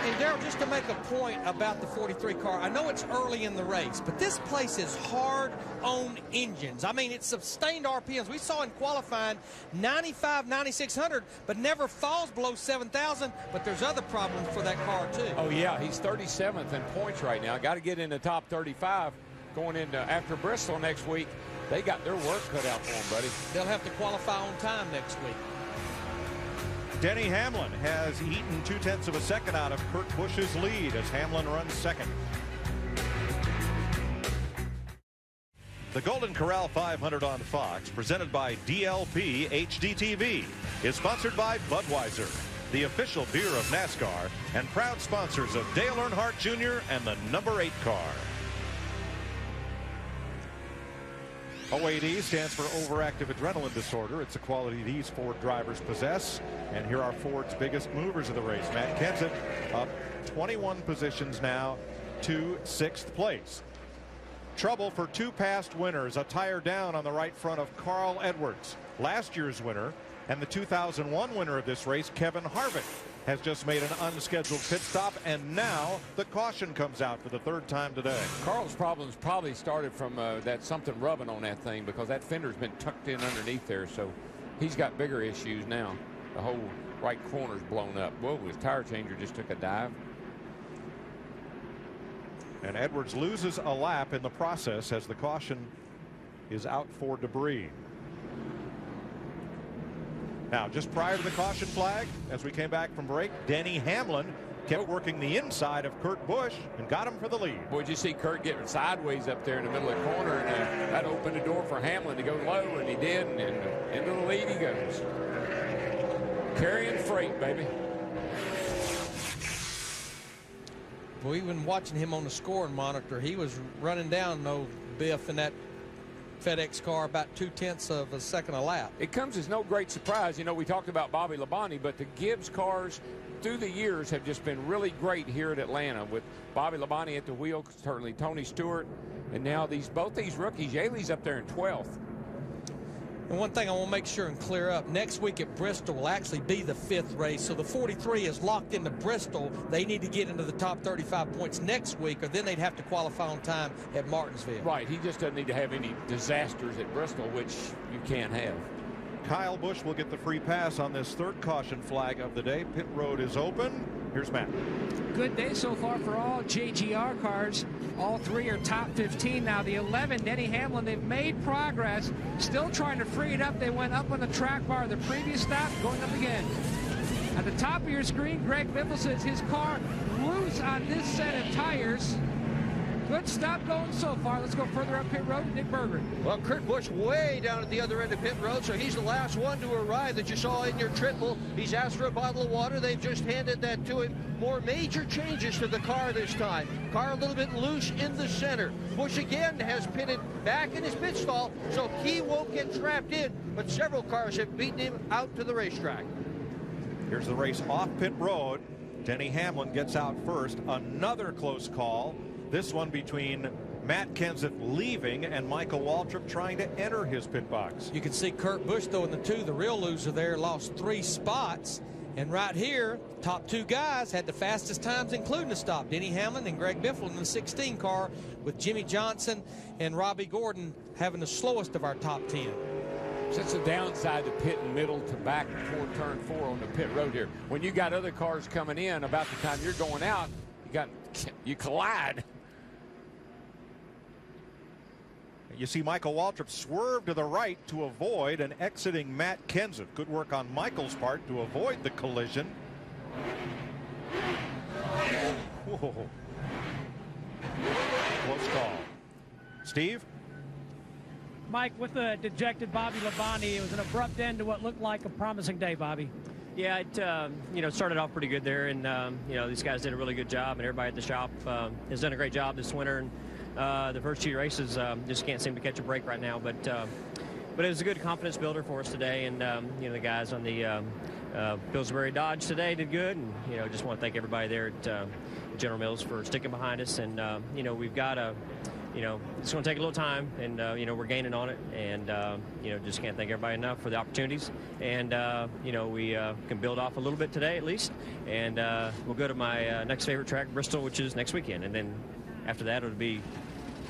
And Darrell, just to make a point about the 43 car, I know it's early in the race, but this place is hard on engines. I mean, it's sustained RPMs. We saw in qualifying 95, 9600, but never falls below 7,000. But there's other problems for that car, too. Oh, yeah, he's 37th in points right now. Got to get in the top 35 going into after Bristol next week. They got their work cut out for them, buddy. They'll have to qualify on time next week. Denny Hamlin has eaten 0.2 of a second out of Kurt Busch's lead as Hamlin runs second. The Golden Corral 500 on Fox, presented by DLP HDTV, is sponsored by Budweiser, the official beer of NASCAR, and proud sponsors of Dale Earnhardt Jr. and the number 8 car. OAD stands for overactive adrenaline disorder. It's a quality these Ford drivers possess. And here are Ford's biggest movers of the race. Matt Kenseth up 21 positions now to 6th place. Trouble for 2 past winners. A tire down on the right front of Carl Edwards. Last year's winner and the 2001 winner of this race, Kevin Harvick, has just made an unscheduled pit stop, and now the caution comes out for the 3rd time today. Carl's problems probably started from that something rubbing on that thing, because that fender's been tucked in underneath there, so he's got bigger issues now. The whole right corner's blown up. Whoa, his tire changer just took a dive. And Edwards loses a lap in the process as the caution is out for debris. Now, just prior to the caution flag, as we came back from break, Denny Hamlin kept working the inside of Kurt Busch and got him for the lead. Boy, did you see Kurt getting sideways up there in the middle of the corner, and that opened the door for Hamlin to go low, and he did, and into the lead he goes. Carrying freight, baby. Well, even watching him on the scoring monitor, he was running down no Biff in that FedEx car about 0.2 of a second a lap. It comes as no great surprise. You know, we talked about Bobby Labonte, but the Gibbs cars through the years have just been really great here at Atlanta, with Bobby Labonte at the wheel, certainly Tony Stewart, and now both these rookies. Yaley's up there in 12th. And one thing I want to make sure and clear up, next week at Bristol will actually be the 5th race. So the 43 is locked into Bristol. They need to get into the top 35 points next week, or then they'd have to qualify on time at Martinsville. Right. He just doesn't need to have any disasters at Bristol, which you can't have. Kyle Busch will get the free pass on this 3rd caution flag of the day. Pit road is open. Here's Matt. Good day so far for all JGR cars. All 3 are top 15 now. The 11, Denny Hamlin, they've made progress. Still trying to free it up. They went up on the track bar the previous stop, going up again. At the top of your screen, Greg Biffle says his car loose on this set of tires. Good stop going so far. Let's go further up pit road. Nick Berger. Well, Kurt Busch way down at the other end of pit road, so he's the last one to arrive that you saw in your triple. He's asked for a bottle of water. They've just handed that to him. More major changes to the car this time. Car a little bit loose in the center. Busch again has pitted back in his pit stall, so he won't get trapped in, but several cars have beaten him out to the racetrack. Here's the race off pit road. Denny Hamlin gets out first. Another close call. This one between Matt Kenseth leaving and Michael Waltrip trying to enter his pit box. You can see Kurt Busch, though, in the 2, the real loser there, lost 3 spots. And right here, top 2 guys had the fastest times, including the stop. Denny Hamlin and Greg Biffle in the 16 car, with Jimmy Johnson and Robbie Gordon having the slowest of our top 10. That's the downside to pitting middle to back before turn 4 on the pit road here. When you got other cars coming in about the time you're going out, you collide. You see Michael Waltrip swerve to the right to avoid an exiting Matt Kenseth. Good work on Michael's part to avoid the collision. Whoa. Close call. Steve? Mike, with the dejected Bobby Labonte, it was an abrupt end to what looked like a promising day, Bobby. Yeah, it started off pretty good there, and these guys did a really good job, and everybody at the shop has done a great job this winter. And the first 2 races just can't seem to catch a break right now, but it was a good confidence builder for us today, and the guys on the Pillsbury Dodge today did good, and just want to thank everybody there at General Mills for sticking behind us, and we've got a. It's going to take a little time, and, we're gaining on it, and, just can't thank everybody enough for the opportunities. And, we can build off a little bit today at least, and we'll go to my next favorite track, Bristol, which is next weekend. And then after that, it'll be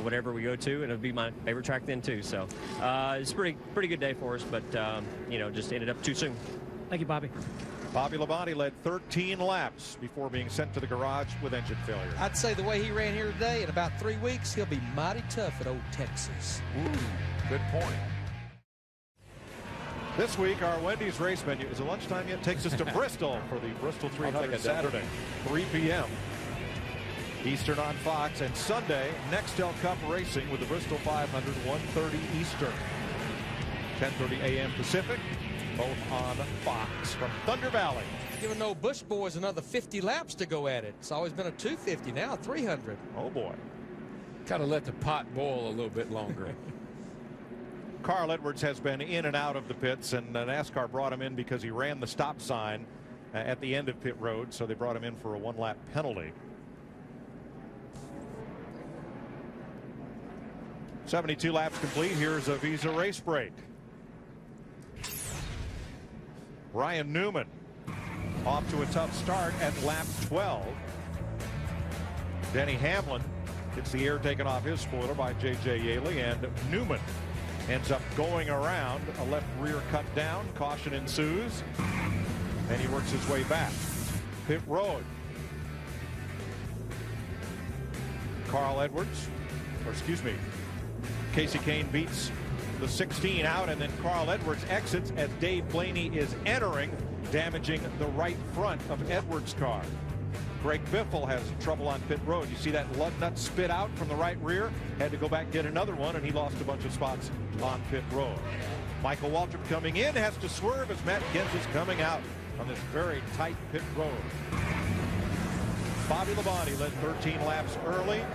whatever we go to, and it'll be my favorite track then too. So it's a pretty good day for us, but, just ended up too soon. Thank you, Bobby. Bobby Labonte led 13 laps before being sent to the garage with engine failure. I'd say the way he ran here today, in about 3 weeks, he'll be mighty tough at Old Texas. Ooh, good point. This week, our Wendy's race menu, is it lunchtime yet? Takes us to Bristol for the Bristol 300 Saturday, 3 p.m. Eastern on Fox. And Sunday, Nextel Cup Racing with the Bristol 500, 1:30 Eastern, 10:30 a.m. Pacific, both on Fox from Thunder Valley. Giving no Bush boys another 50 laps to go at it. It's always been a 250, now 300. Oh, boy. Got to let the pot boil a little bit longer. Carl Edwards has been in and out of the pits, and NASCAR brought him in because he ran the stop sign at the end of pit road, so they brought him in for a 1-lap penalty. 72 laps complete. Here's a Visa race break. Ryan Newman off to a tough start at lap 12. Denny Hamlin gets the air taken off his spoiler by J.J. Yaley, and Newman ends up going around a left rear cut down. Caution ensues, and he works his way back. Pit road. Carl Edwards, or excuse me, Casey Kane beats the 16 out, and then Carl Edwards exits as Dave Blaney is entering, damaging the right front of Edwards' car. Greg Biffle has trouble on pit road. You see that lug nut spit out from the right rear. Had to go back, get another one, and he lost a bunch of spots on pit road. Michael Waltrip coming in has to swerve as Matt Kenseth is coming out on this very tight pit road. Bobby Labonte led 13 laps early,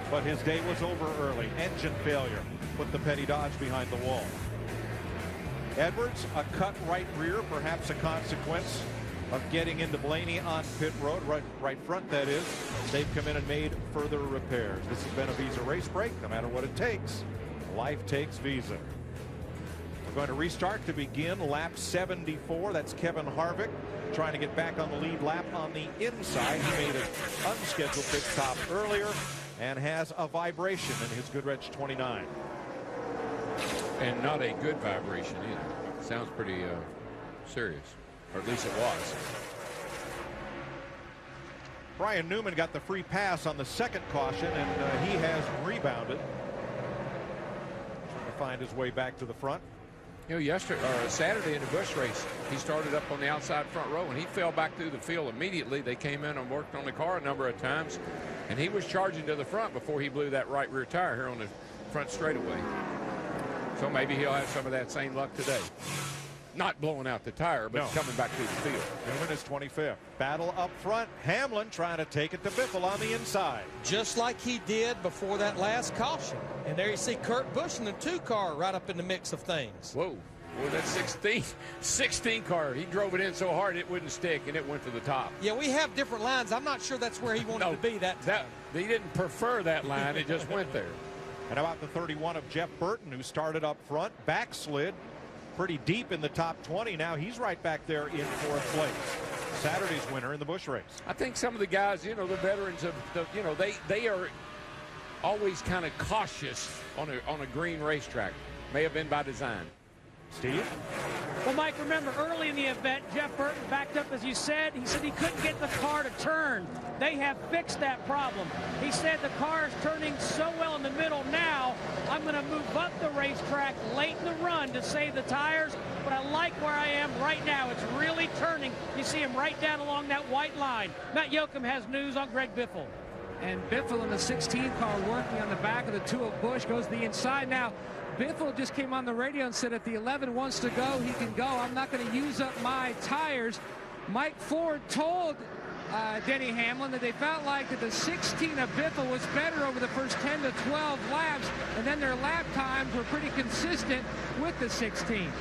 but his day was over early. Engine failure put the Petty Dodge behind the wall. Edwards, a cut right rear, perhaps a consequence of getting into Blaney on pit road, right front that is. They've come in and made further repairs. This has been a Visa race break. No matter what it takes, life takes Visa. We're going to restart to begin lap 74. That's Kevin Harvick trying to get back on the lead lap on the inside. He made an unscheduled pit stop earlier and has a vibration in his Goodrich 29. And not a good vibration either. Sounds pretty serious. Or at least it was. Brian Newman got the free pass on the second caution, and he has rebounded. Trying to find his way back to the front. You know, Saturday in the Busch race, he started up on the outside front row, and he fell back through the field immediately. They came in and worked on the car a number of times, and he was charging to the front before he blew that right rear tire here on the front straightaway. So maybe he'll have some of that same luck today. Not blowing out the tire, but coming back to the field. Newman is 25th. Battle up front. Hamlin trying to take it to Biffle on the inside. Just like he did before that last caution. And there you see Kurt Busch in the 2 car right up in the mix of things. Whoa. Boy, that 16 car, he drove it in so hard it wouldn't stick, and it went to the top. Yeah, we have different lines. I'm not sure that's where he wanted to be that time. He didn't prefer that line. It just went there. And about the 31 of Jeff Burton, who started up front, backslid pretty deep in the top 20. Now he's right back there in 4th place. Saturday's winner in the Busch race. I think some of the guys, you know, the veterans of the, you know, they are always kind of cautious on a green racetrack. May have been by design. Steve? Well, Mike, remember early in the event, Jeff Burton backed up, as you said. He said he couldn't get the car to turn. They have fixed that problem. He said the car is turning so well in the middle now, I'm going to move up the racetrack late in the run to save the tires, but I like where I am right now. It's really turning. You see him right down along that white line. Matt Yoakum has news on Greg Biffle. And Biffle in the 16 car working on the back of the 2 of Busch goes to the inside now. Biffle just came on the radio and said if the 11 wants to go, he can go. I'm not going to use up my tires. Mike Ford told Denny Hamlin that they felt like that the 16 of Biffle was better over the first 10 to 12 laps, and then their lap times were pretty consistent with the 16.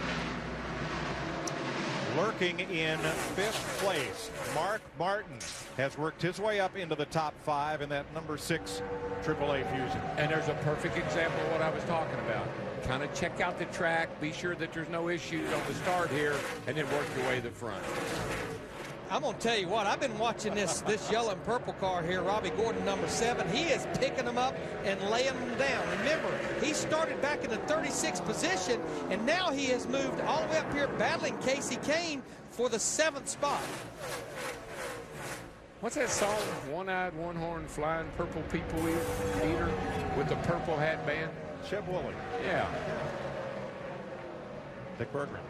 Lurking in 5th place, Mark Martin has worked his way up into the top 5 in that number 6 AAA Fusion. And there's a perfect example of what I was talking about. Kind of check out the track, be sure that there's no issues on the start here, and then work your way to the front. I'm going to tell you what, I've been watching this yellow and purple car here, Robbie Gordon, number 7. He is picking them up and laying them down. Remember, he started back in the 36th position, and now he has moved all the way up here battling Casey Kane for the 7th spot. What's that song? One-eyed, one-horn, flying purple people eater with the purple hat band? Cheb Woolley. Yeah. Dick Bergman.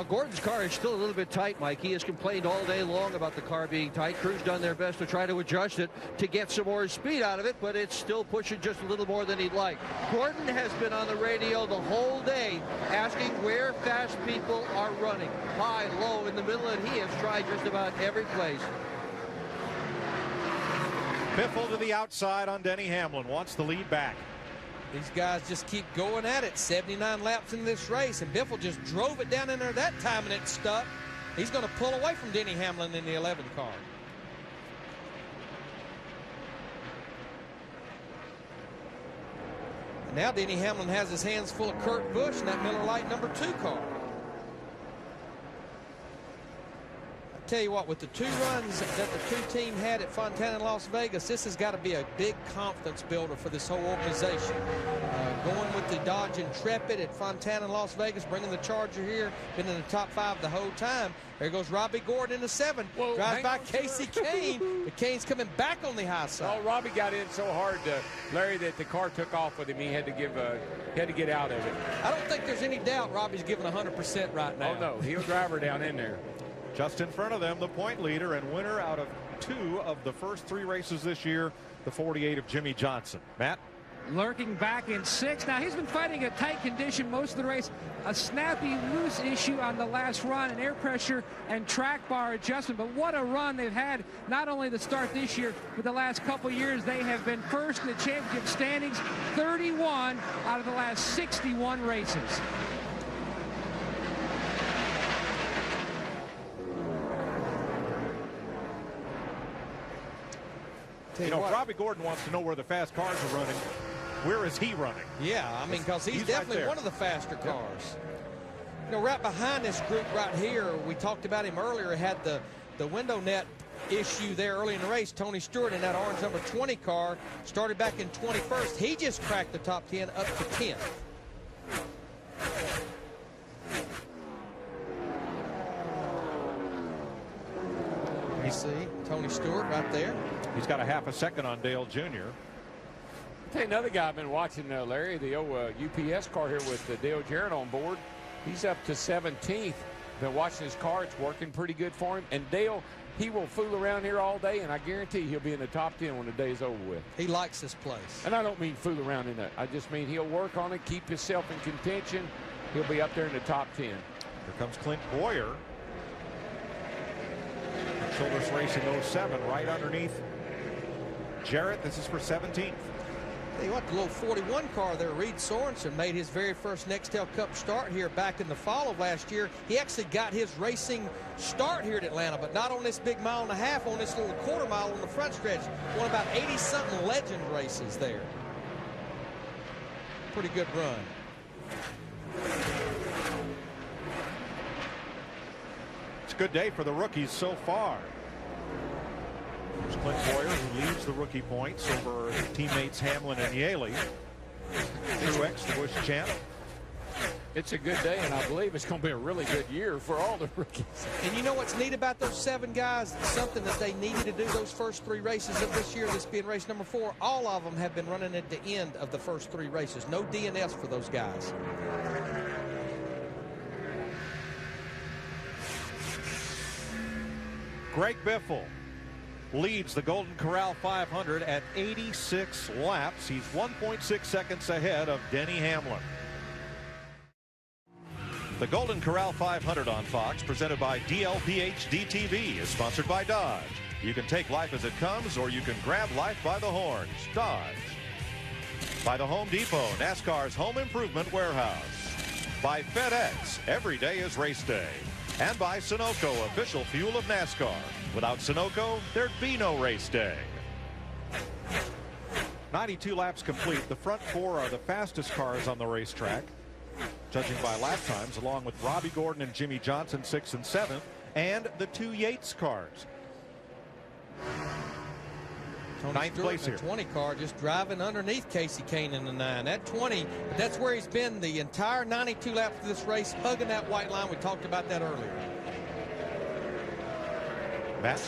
Gordon's car is still a little bit tight, Mike. He has complained all day long about the car being tight. Crew's done their best to try to adjust it to get some more speed out of it, but it's still pushing just a little more than he'd like. Gordon has been on the radio the whole day asking where fast people are running. High, low, in the middle, and he has tried just about every place. Biffle to the outside on Denny Hamlin. Wants the lead back. These guys just keep going at it. 79 laps in this race, and Biffle just drove it down in there that time, and it stuck. He's going to pull away from Denny Hamlin in the 11 car. And now Denny Hamlin has his hands full of Kurt Busch in that Miller Lite number 2 car. Tell you what, with the 2 runs that the 2 team had at Fontana and Las Vegas, this has got to be a big confidence builder for this whole organization. Going with the Dodge Intrepid at Fontana and Las Vegas, bringing the Charger here, been in the top 5 the whole time. There goes Robbie Gordon in the 7. Whoa, drives by Casey Kane, but Kane's coming back on the high side. Oh, Robbie got in so hard, Larry, that the car took off with him. He had to get out of it. I don't think there's any doubt Robbie's giving 100% right now. Oh no, he'll drive her down in there. Just in front of them, the point leader and winner out of 2 of the first 3 races this year, the 48 of Jimmy Johnson. Matt? Lurking back in 6th. Now, he's been fighting a tight condition most of the race. A snappy loose issue on the last run, and air pressure and track bar adjustment. But what a run they've had, not only the start this year, but the last couple years. They have been first in the championship standings, 31 out of the last 61 races. You know, Robbie Gordon wants to know where the fast cars are running. Where is he running? Yeah, I mean, because he's definitely right one of the faster cars. You know, right behind this group right here, we talked about him earlier, had the window net issue there early in the race. Tony Stewart in that orange number 20 car started back in 21st. He just cracked the top 10 up to 10th. You see Tony Stewart right there. He's got a half a second on Dale Jr. I'll tell you another guy I've been watching, Larry, the old UPS car here with Dale Jarrett on board. He's up to 17th. Been watching his car. It's working pretty good for him. And Dale, he will fool around here all day, and I guarantee he'll be in the top 10 when the day's over with. He likes this place. And I don't mean fool around in that. I just mean he'll work on it, keep himself in contention. He'll be up there in the top 10. Here comes Clint Boyer. Childress Racing 07 right underneath Jarrett. This is for 17th. Tell you what, the little 41 car there, Reed Sorensen, made his very first Nextel Cup start here back in the fall of last year. He actually got his racing start here at Atlanta, but not on this big 1.5 miles, on this little quarter mile on the front stretch. Won about 80-something legend races there. Pretty good run. It's a good day for the rookies so far. There's Clint Boyer, who leads the rookie points over teammates Hamlin and Yaley. Truex, the Busch champ. It's a good day, and I believe it's going to be a really good year for all the rookies. And you know what's neat about those 7 guys? Something that they needed to do those first 3 races of this year, this being race number 4, all of them have been running at the end of the first 3 races. No DNS for those guys. Greg Biffle leads the Golden Corral 500 at 86 laps. He's 1.6 seconds ahead of Denny Hamlin. The Golden Corral 500 on Fox, presented by DLPHD TV, is sponsored by Dodge. You can take life as it comes, or you can grab life by the horns. Dodge. By the Home Depot, NASCAR's home improvement warehouse. By FedEx, every day is race day. And by Sunoco, official fuel of NASCAR. Without Sunoco, there'd be no race day. 92 laps complete. The front 4 are the fastest cars on the racetrack, judging by lap times, along with Robbie Gordon and Jimmy Johnson, 6th and 7th, and the 2 Yates cars. Tony 9th Stewart place in here. the 20 car just driving underneath Casey Kane in the 9. That 20, but that's where he's been the entire 92 laps of this race, hugging that white line. We talked about that earlier. Matt?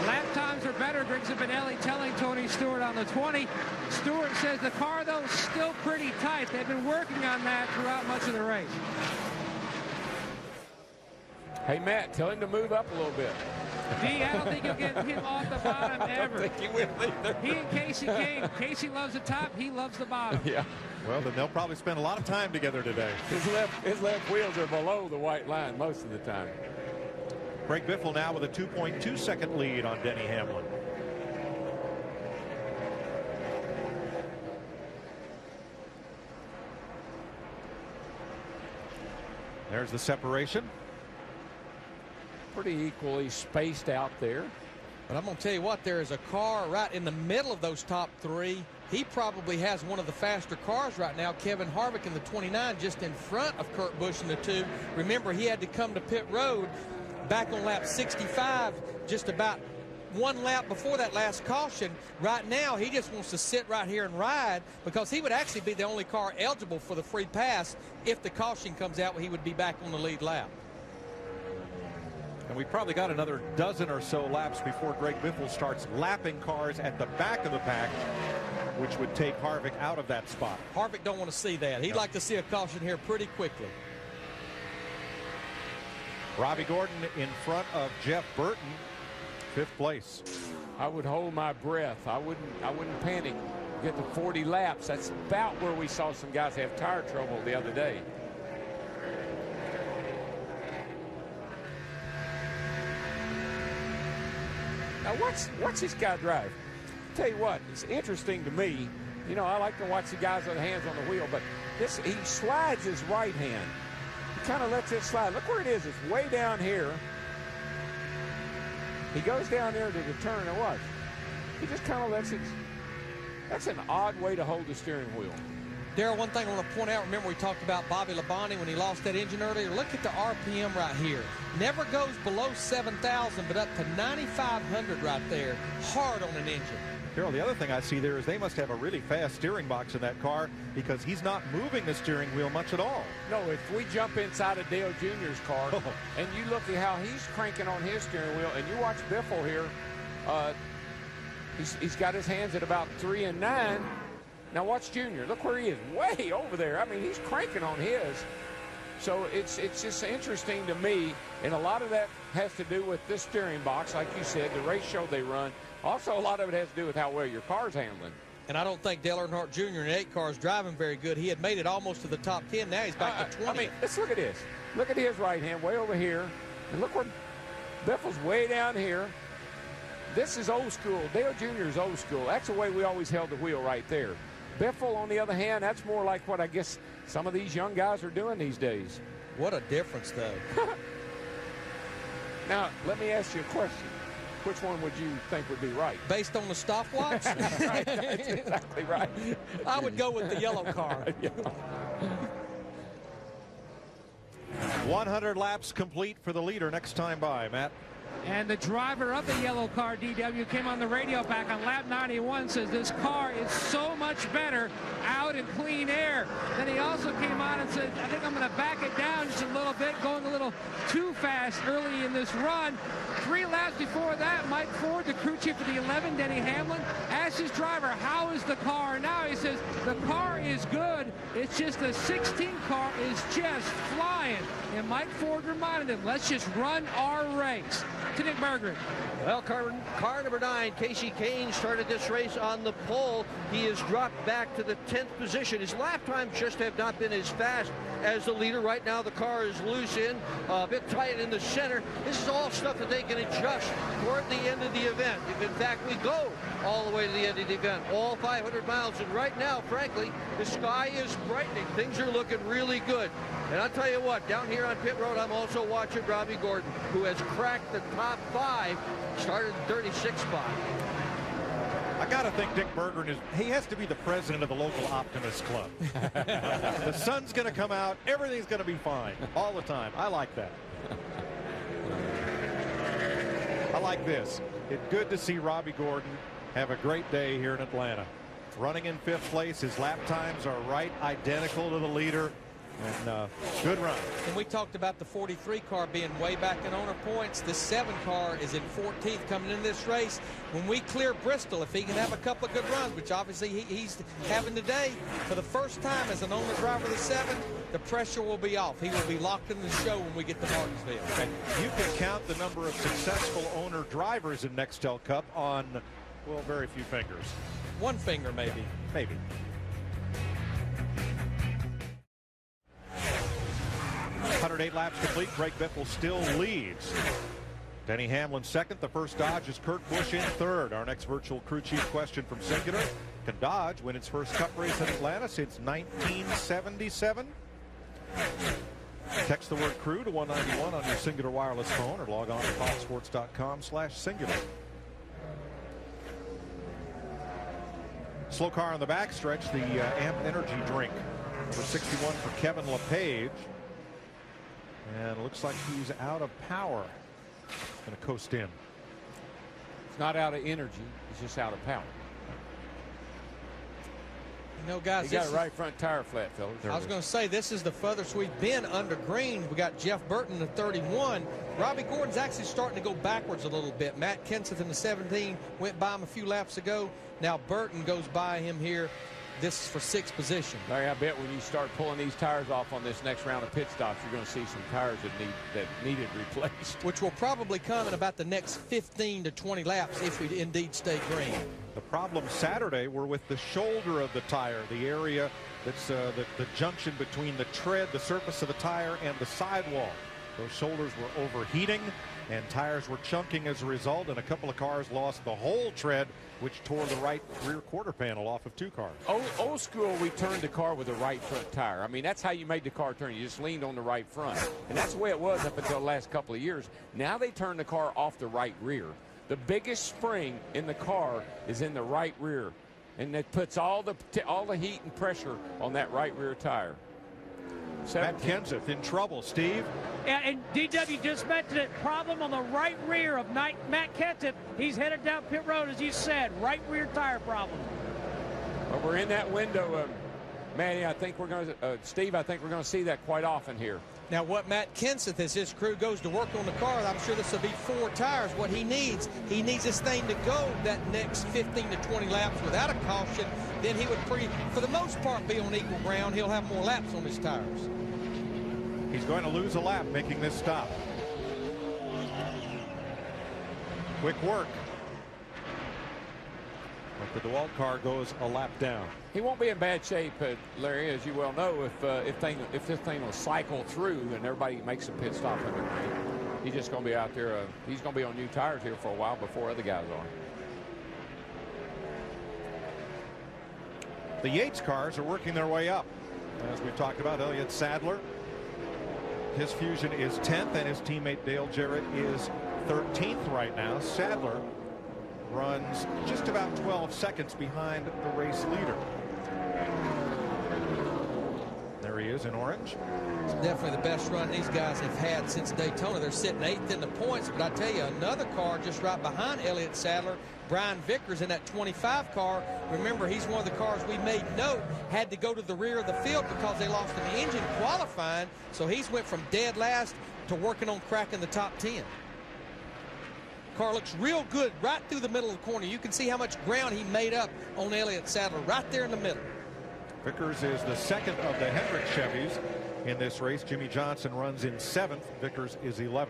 Lap times are better, Griggs Benelli telling Tony Stewart on the 20. Stewart says the car, though, is still pretty tight. They've been working on that throughout much of the race. Hey, Matt, tell him to move up a little bit. D, I don't think he'll get him off the bottom ever. I don't think he will either. He and Casey came. Casey loves the top. He loves the bottom. Yeah. Well, then they'll probably spend a lot of time together today. His left wheels are below the white line most of the time. Greg Biffle now with a 2.2-second lead on Denny Hamlin. There's the separation. Pretty equally spaced out there. But I'm going to tell you what, there is a car right in the middle of those top three. He probably has one of the faster cars right now. Kevin Harvick in the 29 just in front of Kurt Busch in the 2. Remember, he had to come to pit road back on lap 65 just about one lap before that last caution. Right now, he just wants to sit right here and ride because he would actually be the only car eligible for the free pass. If the caution comes out, he would be back on the lead lap. And we've probably got another dozen or so laps before Greg Biffle starts lapping cars at the back of the pack, which would take Harvick out of that spot. Harvick don't want to see that. He'd like to see a caution here pretty quickly. Robbie Gordon in front of Jeff Burton, 5th place. I would hold my breath. I wouldn't panic. Get to 40 laps. That's about where we saw some guys have tire trouble the other day. Now watch this guy drive. Tell you what, it's interesting to me. You know, I like to watch the guys with their hands on the wheel, but he slides his right hand. He kind of lets it slide. Look where it is. It's way down here. He goes down there to the turn and watch. He just kind of lets it. That's an odd way to hold the steering wheel. Darryl, one thing I want to point out, remember we talked about Bobby Labonte when he lost that engine earlier? Look at the RPM right here. Never goes below 7,000, but up to 9,500 right there. Hard on an engine. Darryl, the other thing I see there is they must have a really fast steering box in that car because he's not moving the steering wheel much at all. No, if we jump inside of Dale Jr.'s car and you look at how he's cranking on his steering wheel and you watch Biffle here, he's got his hands at about 3 and 9. Now watch Junior. Look where he is, way over there. I mean, he's cranking on his. So it's just interesting to me, and a lot of that has to do with this steering box, like you said, the race show they run. Also, a lot of it has to do with how well your car's handling. And I don't think Dale Earnhardt Jr. in 8 car is driving very good. He had made it almost to the top 10. Now he's back to 20. I mean, let's look at this. Look at his right hand way over here. And look where Biffle's way down here. This is old school. Dale Jr. is old school. That's the way we always held the wheel right there. Biffle, on the other hand, that's more like what I guess some of these young guys are doing these days. What a difference, though. Now, let me ask you a question. Which one would you think would be right? Based on the stopwatch? Right, that's exactly right. I would go with the yellow car. Yeah. 100 laps complete for the leader next time by, Matt. And the driver of the yellow car, DW, came on the radio back on lap 91, says this car is so much better out in clean air. Then he also came on and said, I think I'm going to back it down just a little bit, going a little too fast early in this run. 3 laps before that, Mike Ford, the crew chief for the 11, Denny Hamlin, asked his driver, how is the car now? He says, the car is good. It's just the 16 car is just flying. And Mike Ford reminded him, let's just run our race. To Nick Berggren. Well, car number 9, Casey Kane, started this race on the pole. He has dropped back to the 10th position. His lap times just have not been as fast as the leader. Right now, the car is loose a bit tight in the center. This is all stuff that they can adjust toward the end of the event. If, in fact, we go all the way to the end of the event, all 500 miles. And right now, frankly, the sky is brightening. Things are looking really good. And I'll tell you what, down here on pit road, I'm also watching Robbie Gordon, who has cracked the top 5, started in 36th spot. I got to think Dick Berggren he has to be the president of the local Optimist Club. The sun's going to come out. Everything's going to be fine all the time. I like that. I like this. It's good to see Robbie Gordon have a great day here in Atlanta. Running in 5th place. His lap times are right identical to the leader. And good run. And we talked about the 43 car being way back in owner points. This 7 car is in 14th coming into this race. When we clear Bristol, if he can have a couple of good runs, which obviously he's having today, for the first time as an owner driver of the 7, the pressure will be off. He will be locked in the show when we get to Martinsville. And you can count the number of successful owner drivers in Nextel Cup on, well, very few fingers. One finger, maybe. Yeah, maybe. .108 laps complete. Greg Biffle still leads. Denny Hamlin second. The first Dodge is Kurt Busch in third. Our next virtual crew chief question from Singular. Can Dodge win its first Cup race in Atlanta since 1977? Text the word crew to 191 on your Singular wireless phone or log on to foxsports.com/Singular. Slow car on the backstretch. The Amp Energy drink for 61 for Kevin LePage. And it looks like he's out of power. Going to coast in. It's not out of energy. It's just out of power. You know, guys, he got a right front tire flat, fellas. I was going to say, this is the furthest we've been under green. We got Jeff Burton in the 31. Robbie Gordon's actually starting to go backwards a little bit. Matt Kenseth in the 17 went by him a few laps ago. Now Burton goes by him here. This is for 6th position. Larry, I bet when you start pulling these tires off on this next round of pit stops, you're going to see some tires that needed replaced. Which will probably come in about the next 15 to 20 laps if we indeed stay green. The problem Saturday were with the shoulder of the tire, the area that's the junction between the tread, the surface of the tire, and the sidewall. Those shoulders were overheating, and tires were chunking as a result, and a couple of cars lost the whole tread, which tore the right rear quarter panel off of 2 cars. Old school, we turned the car with the right front tire. I mean, that's how you made the car turn. You just leaned on the right front. And that's the way it was up until the last couple of years. Now they turn the car off the right rear. The biggest spring in the car is in the right rear. And that puts all the heat and pressure on that right rear tire. Matt Kenseth in trouble, Steve. And DW just mentioned it. Problem on the right rear of Matt Kenseth. He's headed down pit road, as you said. Right rear tire problem. Well, we're in that window, Manny. I think we're going to, Steve. I think we're going to see that quite often here. Now, what Matt Kenseth, as his crew goes to work on the car, I'm sure this will be 4 tires. What he needs this thing to go that next 15 to 20 laps without a caution. Then he would, for the most part, be on equal ground. He'll have more laps on his tires. He's going to lose a lap making this stop. Quick work. But the DeWalt car goes a lap down. He won't be in bad shape, Larry, as you well know, if this thing will cycle through and everybody makes a pit stop under green. He's just going to be out there. He's going to be on new tires here for a while before other guys are. The Yates cars are working their way up. As we talked about, Elliott Sadler, his Fusion is 10th, and his teammate Dale Jarrett is 13th right now. Sadler runs just about 12 seconds behind the race leader. There he is in orange. It's definitely the best run these guys have had since Daytona. They're sitting 8th in the points, but I tell you, another car just right behind Elliott Sadler, Brian Vickers in that 25 car. Remember, he's one of the cars we made note had to go to the rear of the field because they lost an engine qualifying, so he's went from dead last to working on cracking the top 10. Car looks real good right through the middle of the corner. You can see how much ground he made up on Elliott Sadler right there in the middle. Vickers is the second of the Hendrick Chevys in this race. Jimmy Johnson runs in 7th. Vickers is 11th.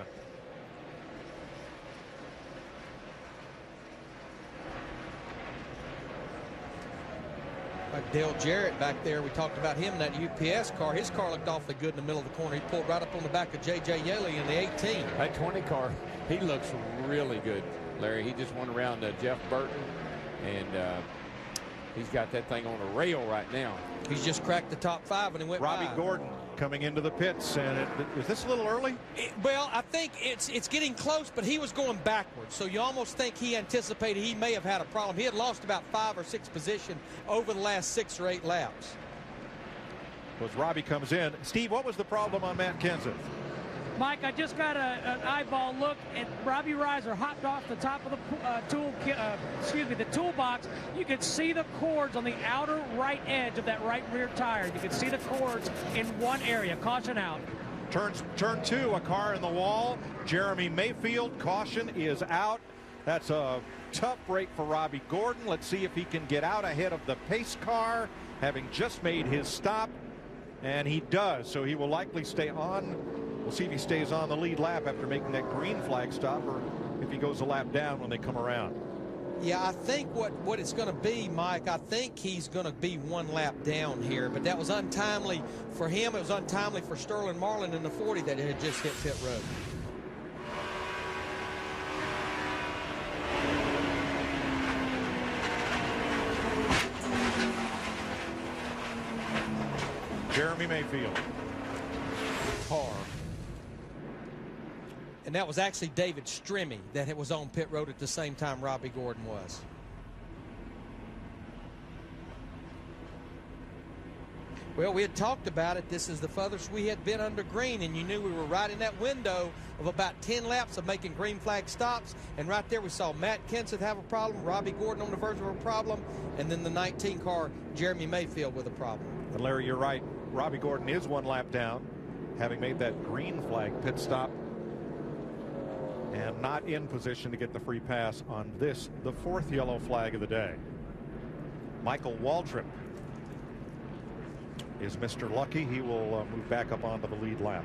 Like Dale Jarrett back there, we talked about him in that UPS car. His car looked awfully good in the middle of the corner. He pulled right up on the back of J.J. Yeley in the 18. That 20 car, he looks really good, Larry. He just went around Jeff Burton, and he's got that thing on a rail right now. He's just cracked the top 5 when he went Robbie by. Gordon coming into the pits, and is this a little early? Well, I think it's getting close, but he was going backwards, so you almost think he anticipated he may have had a problem. He had lost about 5 or 6 position over the last 6 or 8 laps. As Robbie comes in, Steve, what was the problem on Matt Kenseth? Mike, I just got an eyeball look, and Robbie Reiser hopped off the top of the the toolbox. You could see the cords on the outer right edge of that right rear tire. You could see the cords in one area. Caution out. Turn 2, a car in the wall. Jeremy Mayfield, caution is out. That's a tough break for Robbie Gordon. Let's see if he can get out ahead of the pace car, having just made his stop. And he does, so he will likely stay on. We'll see if he stays on the lead lap after making that green flag stop, or if he goes a lap down when they come around. Yeah, I think what it's going to be, Mike, I think he's going to be one lap down here, but that was untimely for him. It was untimely for Sterling Marlin in the 40 that had just hit pit road. Jeremy Mayfield. Car. And that was actually David Strimmy that was on pit road at the same time Robbie Gordon was. Well, we had talked about it. This is the furthest we had been under green, and you knew we were right in that window of about 10 laps of making green flag stops. And right there we saw Matt Kenseth have a problem, Robbie Gordon on the verge of a problem, and then the 19 car Jeremy Mayfield with a problem. And Larry, you're right. Robbie Gordon is one lap down, having made that green flag pit stop and not in position to get the free pass on this, the 4th yellow flag of the day. Michael Waltrip is Mr. Lucky. He will move back up onto the lead lap.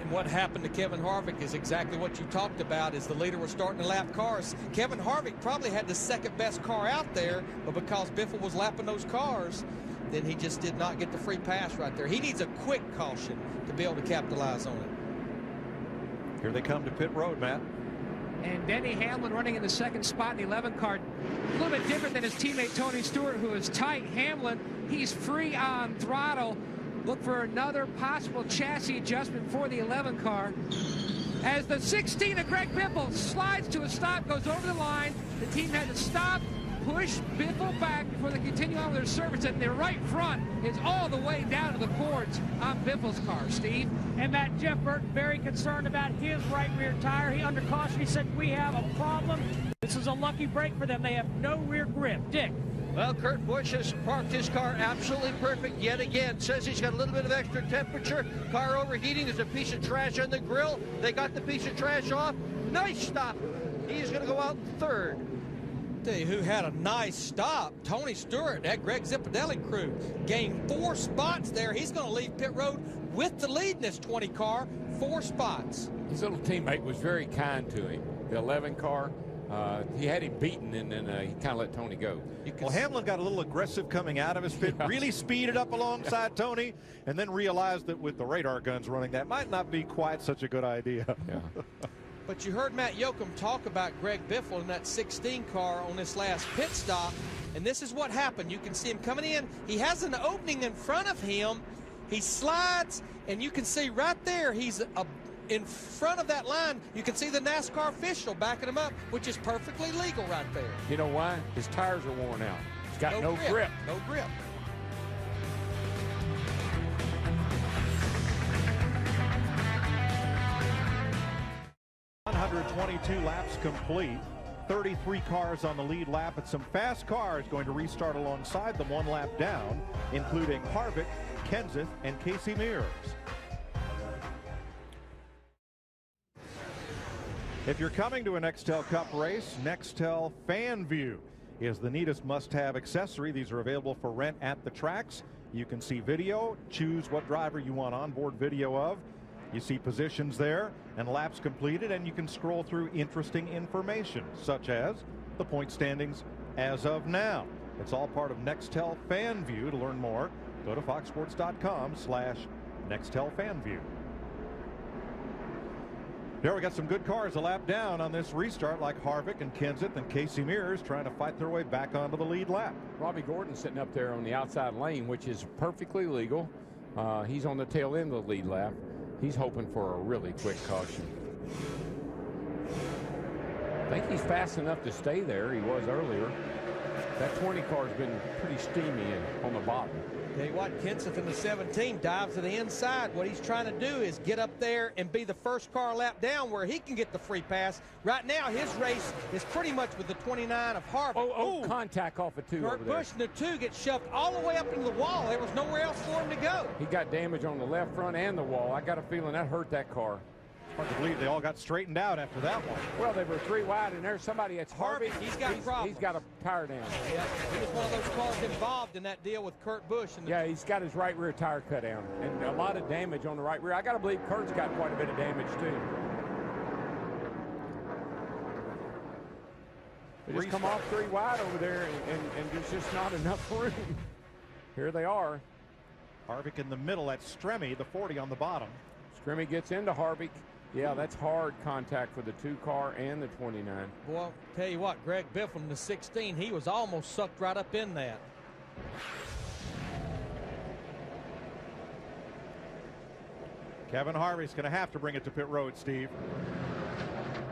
And what happened to Kevin Harvick is exactly what you talked about, is the leader was starting to lap cars. Kevin Harvick probably had the second best car out there, but because Biffle was lapping those cars, then he just did not get the free pass right there. He needs a quick caution to be able to capitalize on it. Here they come to pit road, Matt. And Denny Hamlin running in the second spot in the 11 car. A little bit different than his teammate Tony Stewart, who is tight. Hamlin, he's free on throttle. Look for another possible chassis adjustment for the 11 car. As the 16 of Greg Biffle slides to a stop, goes over the line. The team had to stop, push Biffle back before they continue on with their service, and their right front is all the way down to the cords on Biffle's car, Steve. And Matt, Jeff Burton very concerned about his right rear tire. He under caution, he said, we have a problem. This is a lucky break for them. They have no rear grip. Dick. Well, Kurt Busch has parked his car absolutely perfect yet again. Says he's got a little bit of extra temperature. Car overheating. There's a piece of trash on the grill. They got the piece of trash off. Nice stop. He's going to go out in 3rd. Tell you who had a nice stop. Tony Stewart, that Greg Zipadelli crew, gained 4 spots there. He's going to leave pit road with the lead in this 20 car, 4 spots. His little teammate was very kind to him. The 11 car, he had him beaten, and then he kind of let Tony go. Well, Hamlin got a little aggressive coming out of his pit, really speeded up alongside Tony, and then realized that with the radar guns running, that might not be quite such a good idea. Yeah. But you heard Matt Yoakum talk about Greg Biffle in that 16 car on this last pit stop, and this is what happened. You can see him coming in. He has an opening in front of him. He slides, and you can see right there he's in front of that line. You can see the NASCAR official backing him up, which is perfectly legal right there. You know why? His tires are worn out. He's got no grip. No grip. .122 laps complete. 33 cars on the lead lap, and some fast cars going to restart alongside them one lap down, including Harvick, Kenseth, and Casey Mears. If you're coming to a Nextel Cup race, Nextel Fan View is the neatest must-have accessory. These are available for rent at the tracks. You can see video, choose what driver you want onboard video of. You see positions there and laps completed, and you can scroll through interesting information, such as the point standings as of now. It's all part of Nextel Fan View. To learn more, go to foxsports.com/Nextel Fan View. There we got some good cars a lap down on this restart, like Harvick and Kenseth and Casey Mears trying to fight their way back onto the lead lap. Robbie Gordon sitting up there on the outside lane, which is perfectly legal. He's on the tail end of the lead lap. He's hoping for a really quick caution. I think he's fast enough to stay there. He was earlier. That 20 car's been pretty steamy on the bottom. Tell you what, Kenseth in the 17 dives to the inside. What he's trying to do is get up there and be the first car lap down where he can get the free pass. Right now, his race is pretty much with the 29 of Harvick. Contact off of 2 over Kurt there. Busch in the 2 gets shoved all the way up into the wall. There was nowhere else for him to go. He got damage on the left front and the wall. I got a feeling that hurt that car. Hard to believe they all got straightened out after that one. Well, they were 3 wide, and there's somebody that's Harvick. He's got problems. He's got a tire down. Yeah, he was one of those cars involved in that deal with Kurt Busch. Yeah, he's got his right rear tire cut down, and a lot of damage on the right rear. I got to believe Kurt's got quite a bit of damage, too. They just come off 3 wide over there, and there's just not enough room. Here they are. Harvick in the middle. That's Stremme, the 40 on the bottom. Stremme gets into Harvick. Yeah, that's hard contact for the 2 car and the 29. Well, tell you what, Greg Biffle in the 16, he was almost sucked right up in that. Kevin Harvick's going to have to bring it to pit road, Steve.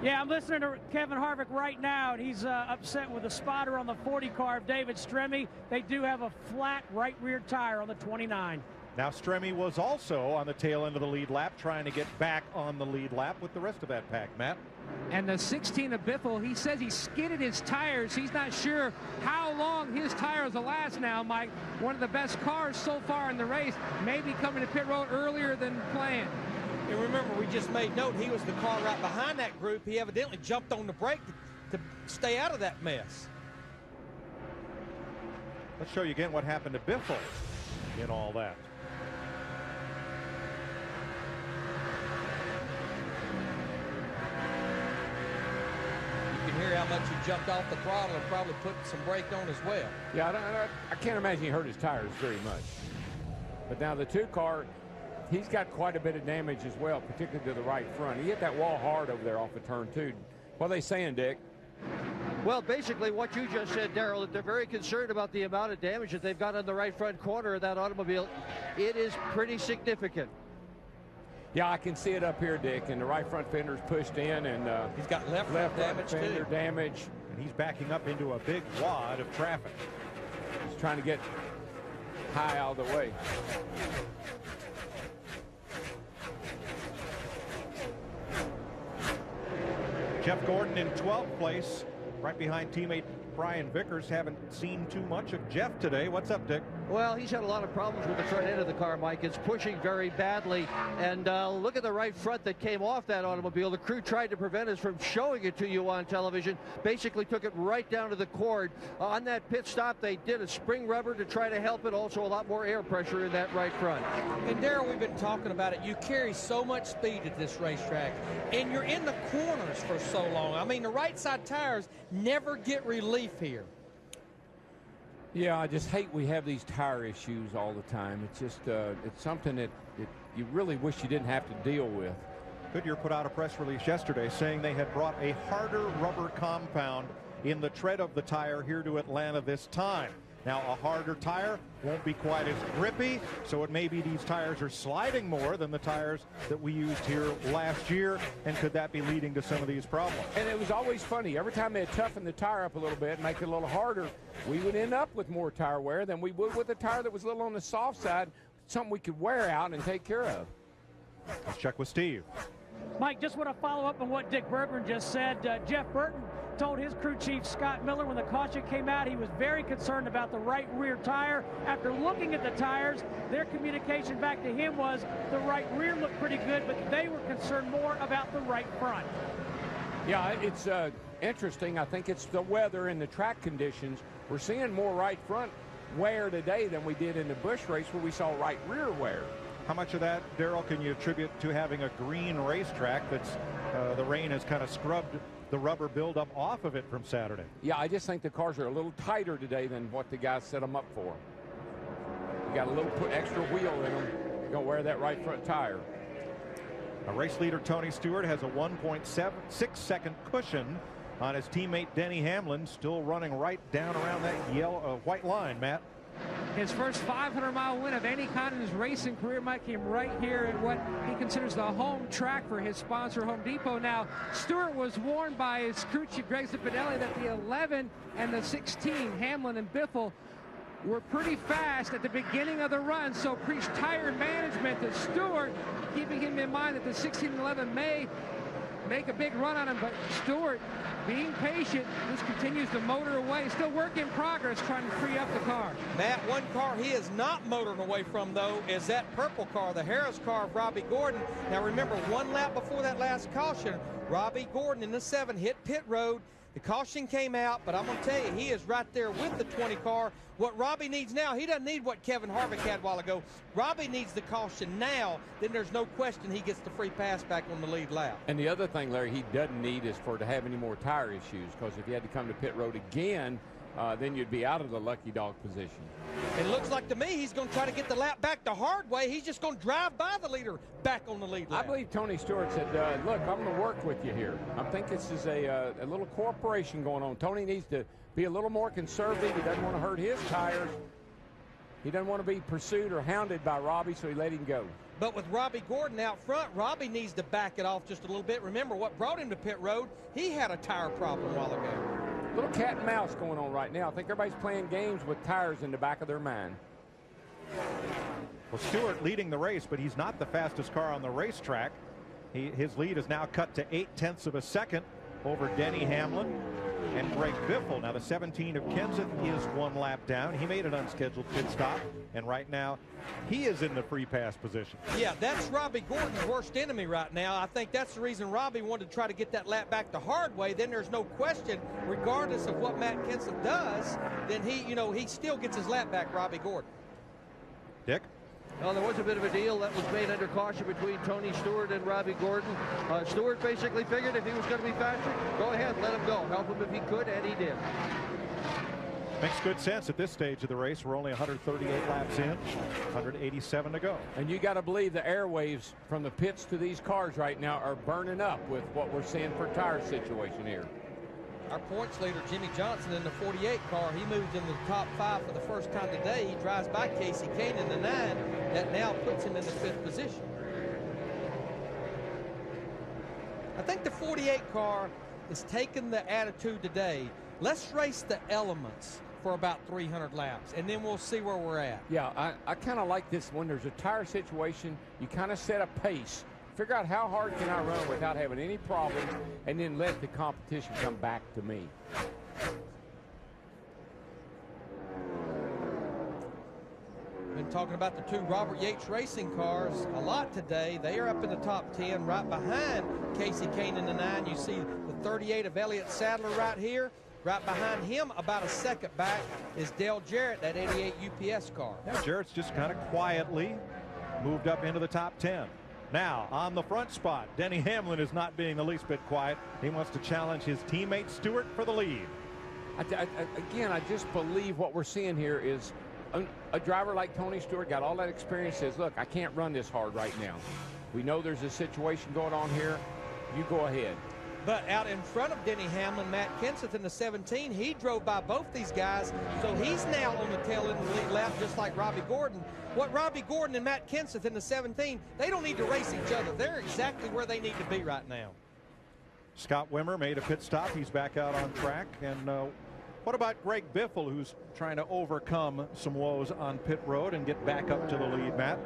Yeah, I'm listening to Kevin Harvick right now, and he's upset with the spotter on the 40 car of David Stremme. They do have a flat right rear tire on the 29. Now Stremme was also on the tail end of the lead lap, trying to get back on the lead lap with the rest of that pack, Matt. And the 16 of Biffle, he says he skidded his tires. He's not sure how long his tires will last now, Mike. One of the best cars so far in the race, maybe coming to pit road earlier than planned. And remember, we just made note he was the car right behind that group. He evidently jumped on the brake to stay out of that mess. Let's show you again what happened to Biffle in all that. You can hear how much he jumped off the throttle and probably put some brake on as well. Yeah, I can't imagine he hurt his tires very much. But now the 2 car, he's got quite a bit of damage as well, particularly to the right front. He hit that wall hard over there off of turn 2. What are they saying, Dick? Well, basically what you just said, Darrell, that they're very concerned about the amount of damage that they've got on the right front corner of that automobile. It is pretty significant. Yeah, I can see it up here, Dick, and the right front fender's pushed in, and he's got left front damage fender too. damage. And he's backing up into a big wad of traffic. He's trying to get high out of the way. Jeff Gordon in 12th place, right behind teammate Brian Vickers. Haven't seen too much of Jeff today. What's up, Dick? Well, he's had a lot of problems with the front end of the car, Mike. It's pushing very badly. And look at the right front that came off that automobile. The crew tried to prevent us from showing it to you on television. Basically took it right down to the cord. On that pit stop, they did a spring rubber to try to help it. Also, a lot more air pressure in that right front. And Darrell, we've been talking about it. You carry so much speed at this racetrack, and you're in the corners for so long. I mean, the right side tires never get relief here. Yeah, I just hate we have these tire issues all the time. It's just it's something that you really wish you didn't have to deal with. Goodyear put out a press release yesterday saying they had brought a harder rubber compound in the tread of the tire here to Atlanta this time. Now, a harder tire won't be quite as grippy, so it may be these tires are sliding more than the tires that we used here last year, and could that be leading to some of these problems? And it was always funny. Every time they toughen the tire up a little bit, make it a little harder, we would end up with more tire wear than we would with a tire that was a little on the soft side, something we could wear out and take care of. Let's check with Steve. Mike, just want to follow up on what Dick Berggren just said. Jeff Burton told his crew chief, Scott Miller, when the caution came out, he was very concerned about the right rear tire. After looking at the tires, their communication back to him was the right rear looked pretty good, but they were concerned more about the right front. Yeah, it's interesting. I think it's the weather and the track conditions. We're seeing more right front wear today than we did in the Busch race where we saw right rear wear. How much of that, Darrell, can you attribute to having a green racetrack that's the rain has kind of scrubbed the rubber buildup off of it from Saturday? Yeah, I just think the cars are a little tighter today than what the guys set them up for. You got a little extra wheel in them. You're going to wear that right front tire. A race leader, Tony Stewart, has a 1.6 second cushion on his teammate Denny Hamlin, still running right down around that white line, Matt. His first 500-mile win of any kind in his racing career, Mike, came right here at what he considers the home track for his sponsor, Home Depot. Now, Stewart was warned by his crew chief, Greg Zipadelli, that the 11 and the 16, Hamlin and Biffle, were pretty fast at the beginning of the run, so preach tire management to Stewart, keeping him in mind that the 1611 may make a big run on him, but Stewart, being patient, just continues to motor away. Still work in progress, trying to free up the car. Matt, one car he is not motoring away from, though, is that purple car, the Harris car of Robbie Gordon. Now, remember, one lap before that last caution, Robbie Gordon in the 7 hit pit road. The caution came out, but I'm going to tell you, he is right there with the 20 car. What Robbie needs now, he doesn't need what Kevin Harvick had a while ago. Robbie needs the caution now. Then there's no question he gets the free pass back on the lead lap. And the other thing, Larry, he doesn't need is to have any more tire issues, because if he had to come to pit road again, then you'd be out of the lucky dog position. It looks like to me he's going to try to get the lap back the hard way. He's just going to drive by the leader back on the lead lap. I believe Tony Stewart said, look, I'm going to work with you here. I think this is a little cooperation going on. Tony needs to be a little more conservative. He doesn't want to hurt his tires. He doesn't want to be pursued or hounded by Robbie, so he let him go. But with Robbie Gordon out front, Robbie needs to back it off just a little bit. Remember what brought him to pit road? He had a tire problem a while ago. Little cat and mouse going on right now. I think everybody's playing games with tires in the back of their mind. Well, Stewart leading the race, but he's not the fastest car on the racetrack. His lead is now cut to 0.8 of a second over Denny Hamlin and Greg Biffle. Now the 17 of Kenseth is 1 lap down. He made an unscheduled pit stop, and right now he is in the free pass position. Yeah, that's Robbie Gordon's worst enemy right now. I think that's the reason Robbie wanted to try to get that lap back the hard way. Then there's no question, regardless of what Matt Kenseth does, then he still gets his lap back, Robbie Gordon. Dick? Well, there was a bit of a deal that was made under caution between Tony Stewart and Robbie Gordon. Stewart basically figured if he was going to be faster, go ahead, let him go. Help him if he could, and he did. Makes good sense at this stage of the race. We're only 138 laps in, 187 to go. And you got to believe the airwaves from the pits to these cars right now are burning up with what we're seeing for tire situation here. Our points leader, Jimmy Johnson, in the 48 car, he moved into the top 5 for the first time today. He drives by Casey Kane in the 9. That now puts him in the 5th position. I think the 48 car is taking the attitude today. Let's race the elements for about 300 laps, and then we'll see where we're at. Yeah, I kind of like this. When there's a tire situation, you kind of set a pace. Figure out how hard can I run without having any problems, and then let the competition come back to me. Been talking about the 2 Robert Yates Racing cars a lot today. They are up in the top 10 right behind Casey Kane in the 9. You see the 38 of Elliott Sadler right here. Right behind him, about a second back, is Dale Jarrett, that 88 UPS car. Yeah, Jarrett's just kind of quietly moved up into the top 10. Now, on the front spot, Denny Hamlin is not being the least bit quiet. He wants to challenge his teammate Stewart for the lead. Again, I just believe what we're seeing here is a driver like Tony Stewart got all that experience, says, look, I can't run this hard right now. We know there's a situation going on here. You go ahead. But out in front of Denny Hamlin, Matt Kenseth in the 17, he drove by both these guys, so he's now on the tail end of the lead lap, just like Robbie Gordon. What Robbie Gordon and Matt Kenseth in the 17, they don't need to race each other. They're exactly where they need to be right now. Scott Wimmer made a pit stop. He's back out on track. And what about Greg Biffle, who's trying to overcome some woes on pit road and get back up to the lead, Matt?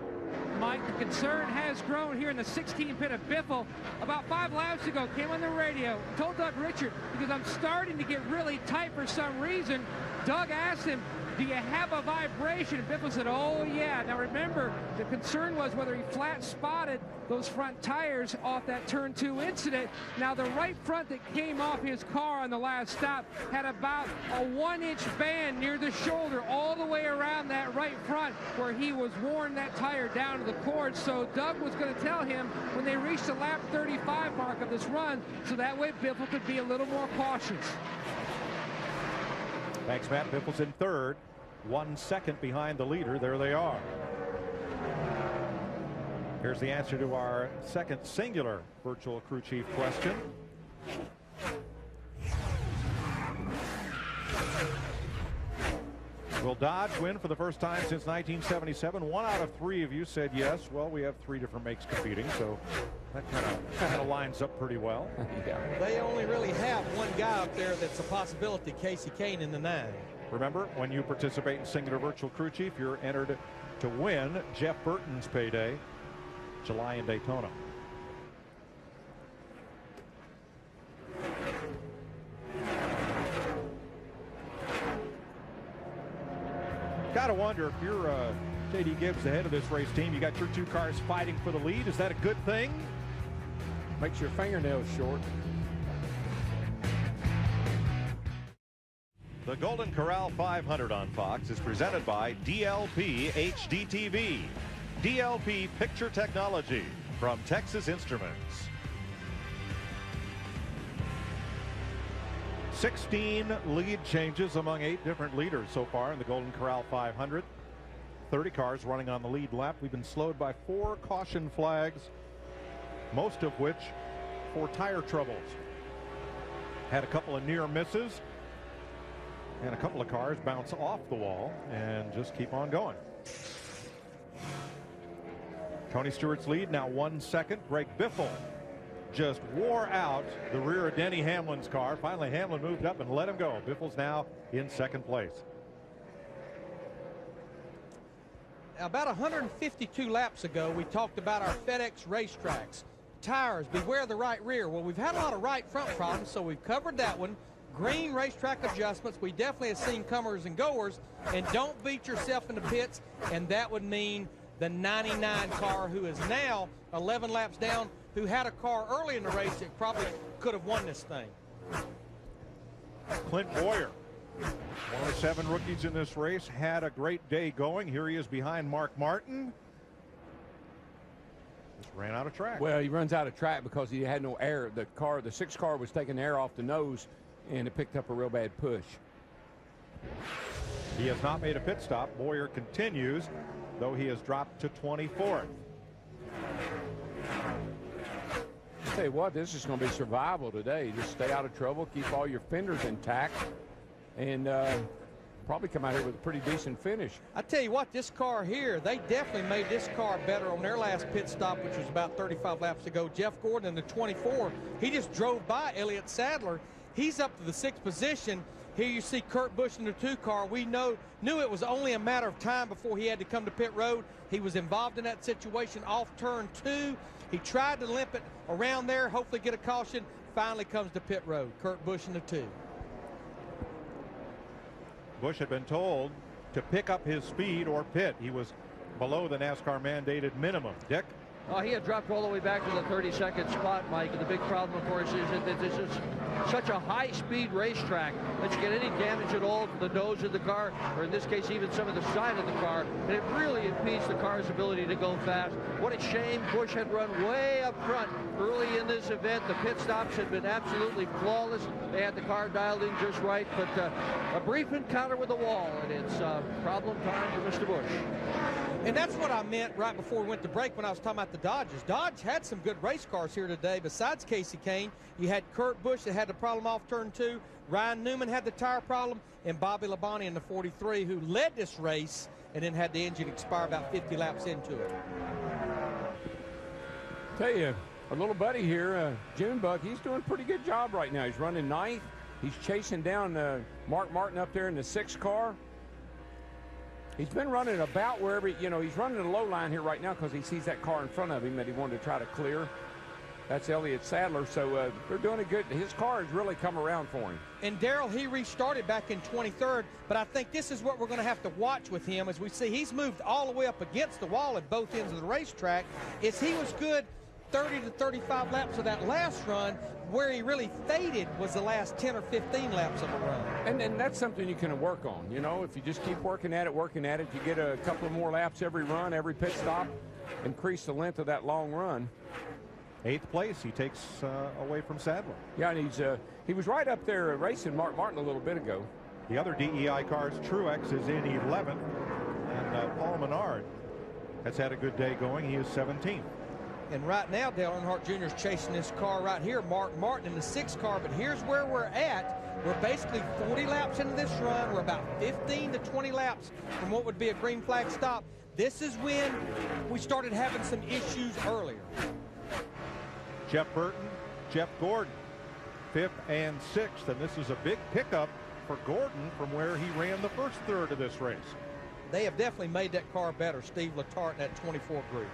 Mike, the concern has grown here in the 16 pit of Biffle. About 5 laps ago, came on the radio, told Doug Richard, because I'm starting to get really tight for some reason. Doug asked him, do you have a vibration? And Biffle said, oh yeah. Now remember, the concern was whether he flat spotted those front tires off that turn 2 incident. Now the right front that came off his car on the last stop had about a 1-inch band near the shoulder all the way around that right front where he was worn that tire down to the cord. So Doug was going to tell him when they reached the lap 35 mark of this run, so that way Biffle could be a little more cautious. Thanks, Matt. Biffle's in 3rd, 1 second behind the leader. There they are. Here's the answer to our second singular virtual crew chief question. Will Dodge win for the first time since 1977? 1 out of 3 of you said yes. Well, we have 3 different makes competing, so that kind of lines up pretty well. Yeah. They only really have one guy up there that's a possibility, Casey Kane in the 9. Remember, when you participate in Singular Virtual Crew Chief, you're entered to win Jeff Burton's payday, July in Daytona. Gotta wonder if you're J.D. Gibbs, the head of this race team, you got your two cars fighting for the lead. Is that a good thing? Makes your fingernails short. The Golden Corral 500 on Fox is presented by DLP HDTV. DLP Picture Technology from Texas Instruments. 16 lead changes among 8 different leaders so far in the Golden Corral 500. 30 cars running on the lead lap. We've been slowed by 4 caution flags, most of which for tire troubles. Had a couple of near misses, and a couple of cars bounce off the wall and just keep on going. Tony Stewart's lead now 1 second. Greg Biffle just wore out the rear of Denny Hamlin's car. Finally, Hamlin moved up and let him go. Biffle's now in second place. About 152 laps ago, we talked about our FedEx racetracks. Tires, beware the right rear. Well, we've had a lot of right front problems, so we've covered that one. Green racetrack adjustments. We definitely have seen comers and goers. And don't beat yourself in the pits, and that would mean the 99 car, who is now 11 laps down, who had a car early in the race that probably could have won this thing. Clint Boyer, one of the 7 rookies in this race, had a great day going. Here he is behind Mark Martin. Just ran out of track. Well, he runs out of track because he had no air. The 6 car was taking air off the nose, and it picked up a real bad push. He has not made a pit stop. Boyer continues, though he has dropped to 24th. I'll tell you what, this is going to be survival today. Just stay out of trouble, keep all your fenders intact, and probably come out here with a pretty decent finish. I tell you what, this car here, they definitely made this car better on their last pit stop, which was about 35 laps ago. Jeff Gordon in the 24, he just drove by Elliott Sadler. He's up to the 6th position. Here you see Kurt Busch in the 2 car. We knew it was only a matter of time before he had to come to pit road. He was involved in that situation off turn 2. He tried to limp it around there, hopefully get a caution. Finally comes to pit road. Kurt Busch in the 2. Busch had been told to pick up his speed or pit. He was below the NASCAR mandated minimum. Dick? He had dropped all the way back to the 32nd spot, Mike. And the big problem, of course, is that this is such a high-speed racetrack that you get any damage at all to the nose of the car, or in this case, even some of the side of the car, and it really impedes the car's ability to go fast. What a shame. Busch had run way up front early in this event. The pit stops had been absolutely flawless. They had the car dialed in just right, but a brief encounter with the wall, and it's problem time for Mr. Busch. And that's what I meant right before we went to break when I was talking about the Dodgers. Dodge had some good race cars here today. Besides Casey Kane, you had Kurt Busch that had the problem off turn 2. Ryan Newman had the tire problem, and Bobby Labonte in the 43, who led this race and then had the engine expire about 50 laps into it. Tell you, our little buddy here, June Buck, he's doing a pretty good job right now. He's running 9th. He's chasing down Mark Martin up there in the 6th car. He's been running about wherever, he's running a low line here right now because he sees that car in front of him that he wanted to try to clear. That's Elliott Sadler, so they're doing it good. His car has really come around for him. And Darrell, he restarted back in 23rd, but I think this is what we're going to have to watch with him as we see he's moved all the way up against the wall at both ends of the racetrack. Is he was good 30 to 35 laps of that last run. Where he really faded was the last 10 or 15 laps of a run. And that's something you can work on. If you just keep working at it, you get a couple more laps every run, every pit stop, increase the length of that long run. 8th place he takes away from Sadler. Yeah, and he was right up there racing Mark Martin a little bit ago. The other DEI cars, Truex is in 11th, and Paul Menard has had a good day going. He is 17th. And right now, Dale Earnhardt Jr. is chasing this car right here, Mark Martin in the 6th car. But here's where we're at. We're basically 40 laps into this run. We're about 15 to 20 laps from what would be a green flag stop. This is when we started having some issues earlier. Jeff Burton, Jeff Gordon, 5th and 6th. And this is a big pickup for Gordon from where he ran the first third of this race. They have definitely made that car better, Steve Letarte, in that 24 group.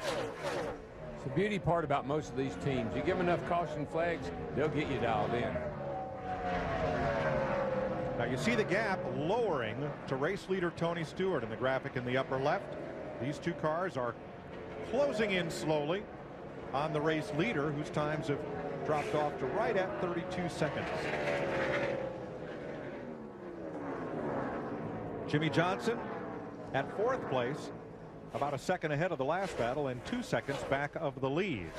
It's the beauty part about most of these teams. You give them enough caution flags, they'll get you dialed in. Now you see the gap lowering to race leader Tony Stewart in the graphic in the upper left. These two cars are closing in slowly on the race leader, whose times have dropped off to right at 32 seconds. Jimmy Johnson at fourth place, about a second ahead of the last battle and 2 seconds back of the lead.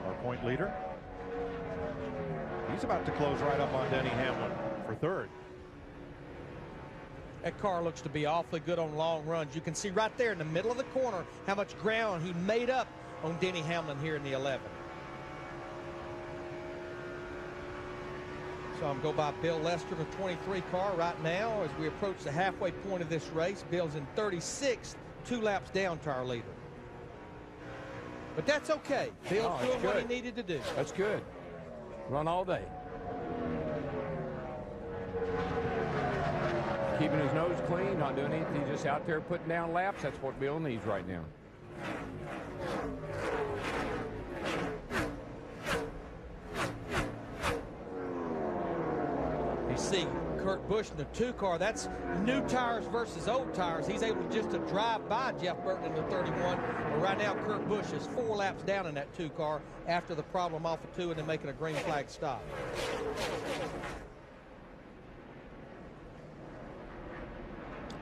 Our point leader, he's about to close right up on Denny Hamlin for third. That car looks to be awfully good on long runs. You can see right there in the middle of the corner how much ground he made up on Denny Hamlin here in the 11. So I'm going to go by Bill Lester, the 23 car right now as we approach the halfway point of this race. Bill's in 36th, 2 laps down to our leader. But that's okay. Bill's doing what he needed to do. That's good. Run all day. Keeping his nose clean, not doing anything, just out there putting down laps. That's what Bill needs right now. You see Kurt Busch in the 2 car. That's new tires versus old tires. He's able just to drive by Jeff Burton in the 31. But right now, Kurt Busch is 4 laps down in that 2 car after the problem off of 2 and then making a green flag stop.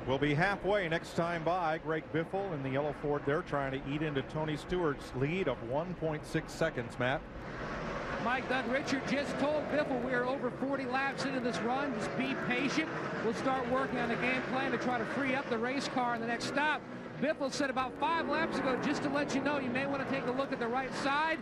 We'll be halfway next time by. Greg Biffle in the yellow Ford there trying to eat into Tony Stewart's lead of 1.6 seconds, Matt. Mike Doug Richard just told Biffle we are over 40 laps into this run. Just be patient. We'll start working on a game plan to try to free up the race car in the next stop. Biffle said about 5 laps ago, just to let you know, you may want to take a look at the right side.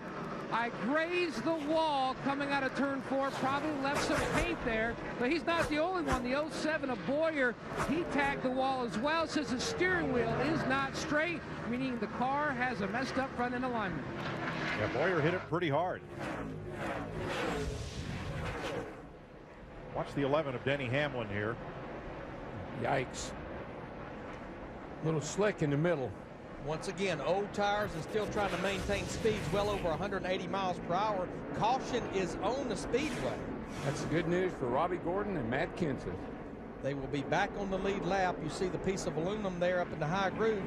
I grazed the wall coming out of turn 4, probably left some paint there, but he's not the only one. The 07 of Boyer, he tagged the wall as well, says the steering wheel is not straight, meaning the car has a messed up front end alignment. Yeah, Boyer hit it pretty hard. Watch the 11 of Denny Hamlin here. Yikes. Little slick in the middle. Once again, old tires and still trying to maintain speeds well over 180 miles per hour. Caution is on the speedway. That's good news for Robbie Gordon and Matt Kenseth. They will be back on the lead lap. You see the piece of aluminum there up in the high groove.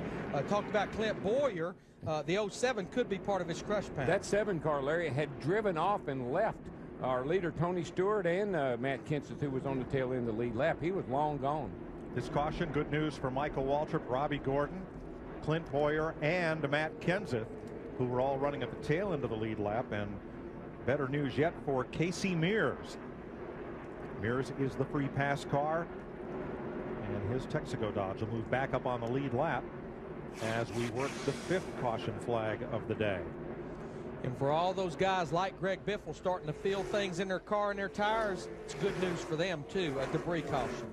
Talked about Clint Boyer. The 07 could be part of his crush panel. That 7 car, Larry, had driven off and left our leader Tony Stewart and Matt Kenseth, who was on the tail end of the lead lap. He was long gone. This caution, good news for Michael Waltrip, Robbie Gordon, Clint Boyer, and Matt Kenseth, who were all running at the tail end of the lead lap, and better news yet for Casey Mears. Mears is the free pass car, and his Texaco Dodge will move back up on the lead lap as we work the 5th caution flag of the day. And for all those guys like Greg Biffle starting to feel things in their car and their tires, it's good news for them too, a debris caution.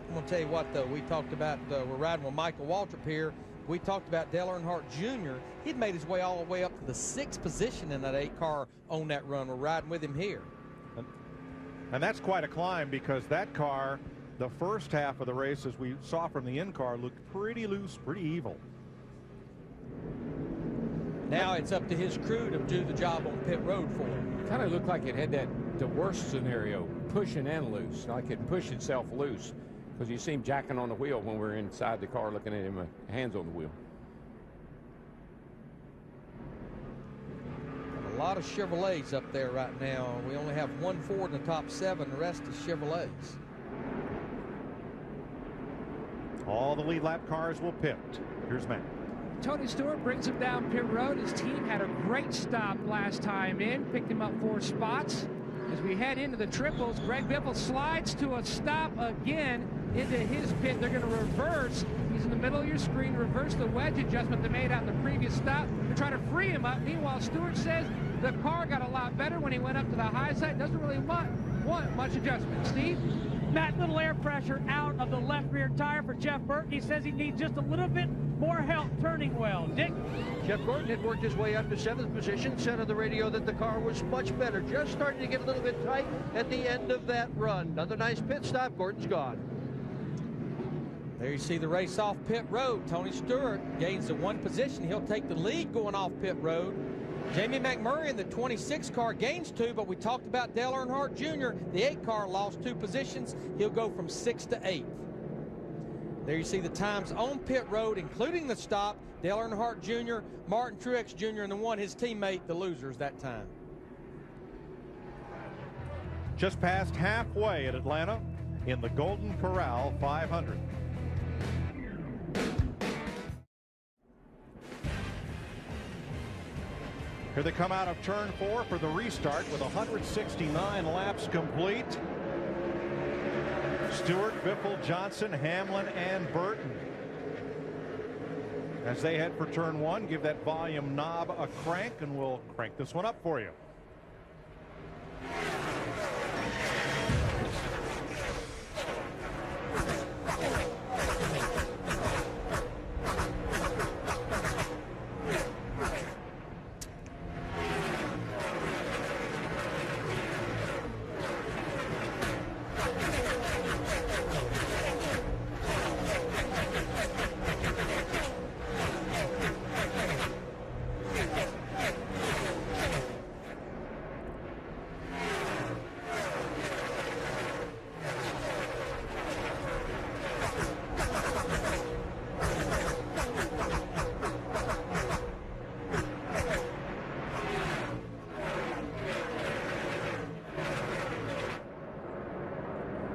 I'm going to tell you what, though, we talked about, we're riding with Michael Waltrip here. We talked about Dale Earnhardt Jr. He'd made his way all the way up to the 6th position in that 8 car on that run. We're riding with him here. And that's quite a climb, because that car, the first half of the race, as we saw from the in-car, looked pretty loose, pretty evil. Now it's up to his crew to do the job on pit road for him. Kind of looked like it had the worst scenario, pushing and loose, like it pushed itself loose, because you see him jacking on the wheel when we're inside the car looking at him, hands on the wheel. A lot of Chevrolets up there right now. We only have 1 Ford in the top 7. The rest is Chevrolets. All the lead lap cars will pit. Here's Matt. Tony Stewart brings him down pit road. His team had a great stop last time in, picked him up 4 spots. As we head into the triples, Greg Biffle slides to a stop again into his pit. They're going to reverse. He's in the middle of your screen. Reverse the wedge adjustment they made out in the previous stop to try to free him up. Meanwhile, Stewart says the car got a lot better when he went up to the high side. Doesn't really want much adjustment. Steve? Matt, little air pressure out of the left rear tire for Jeff Burton. He says he needs just a little bit more help turning well. Dick? Jeff Burton had worked his way up to 7th position, said on the radio that the car was much better, just starting to get a little bit tight at the end of that run. Another nice pit stop. Gordon's gone. There you see the race off pit road. Tony Stewart gains the 1 position. He'll take the lead going off pit road. Jamie McMurray in the 26 car gains 2, but we talked about Dale Earnhardt Jr. The 8 car lost 2 positions. He'll go from 6th to 8th. There you see the times on pit road, including the stop. Dale Earnhardt Jr., Martin Truex Jr., and the one his teammate, the losers that time. Just past halfway at Atlanta in the Golden Corral 500. Here they come out of turn 4 for the restart with 169 laps complete. Stewart, Biffle, Johnson, Hamlin, and Burton. As they head for turn 1, give that volume knob a crank, and we'll crank this one up for you.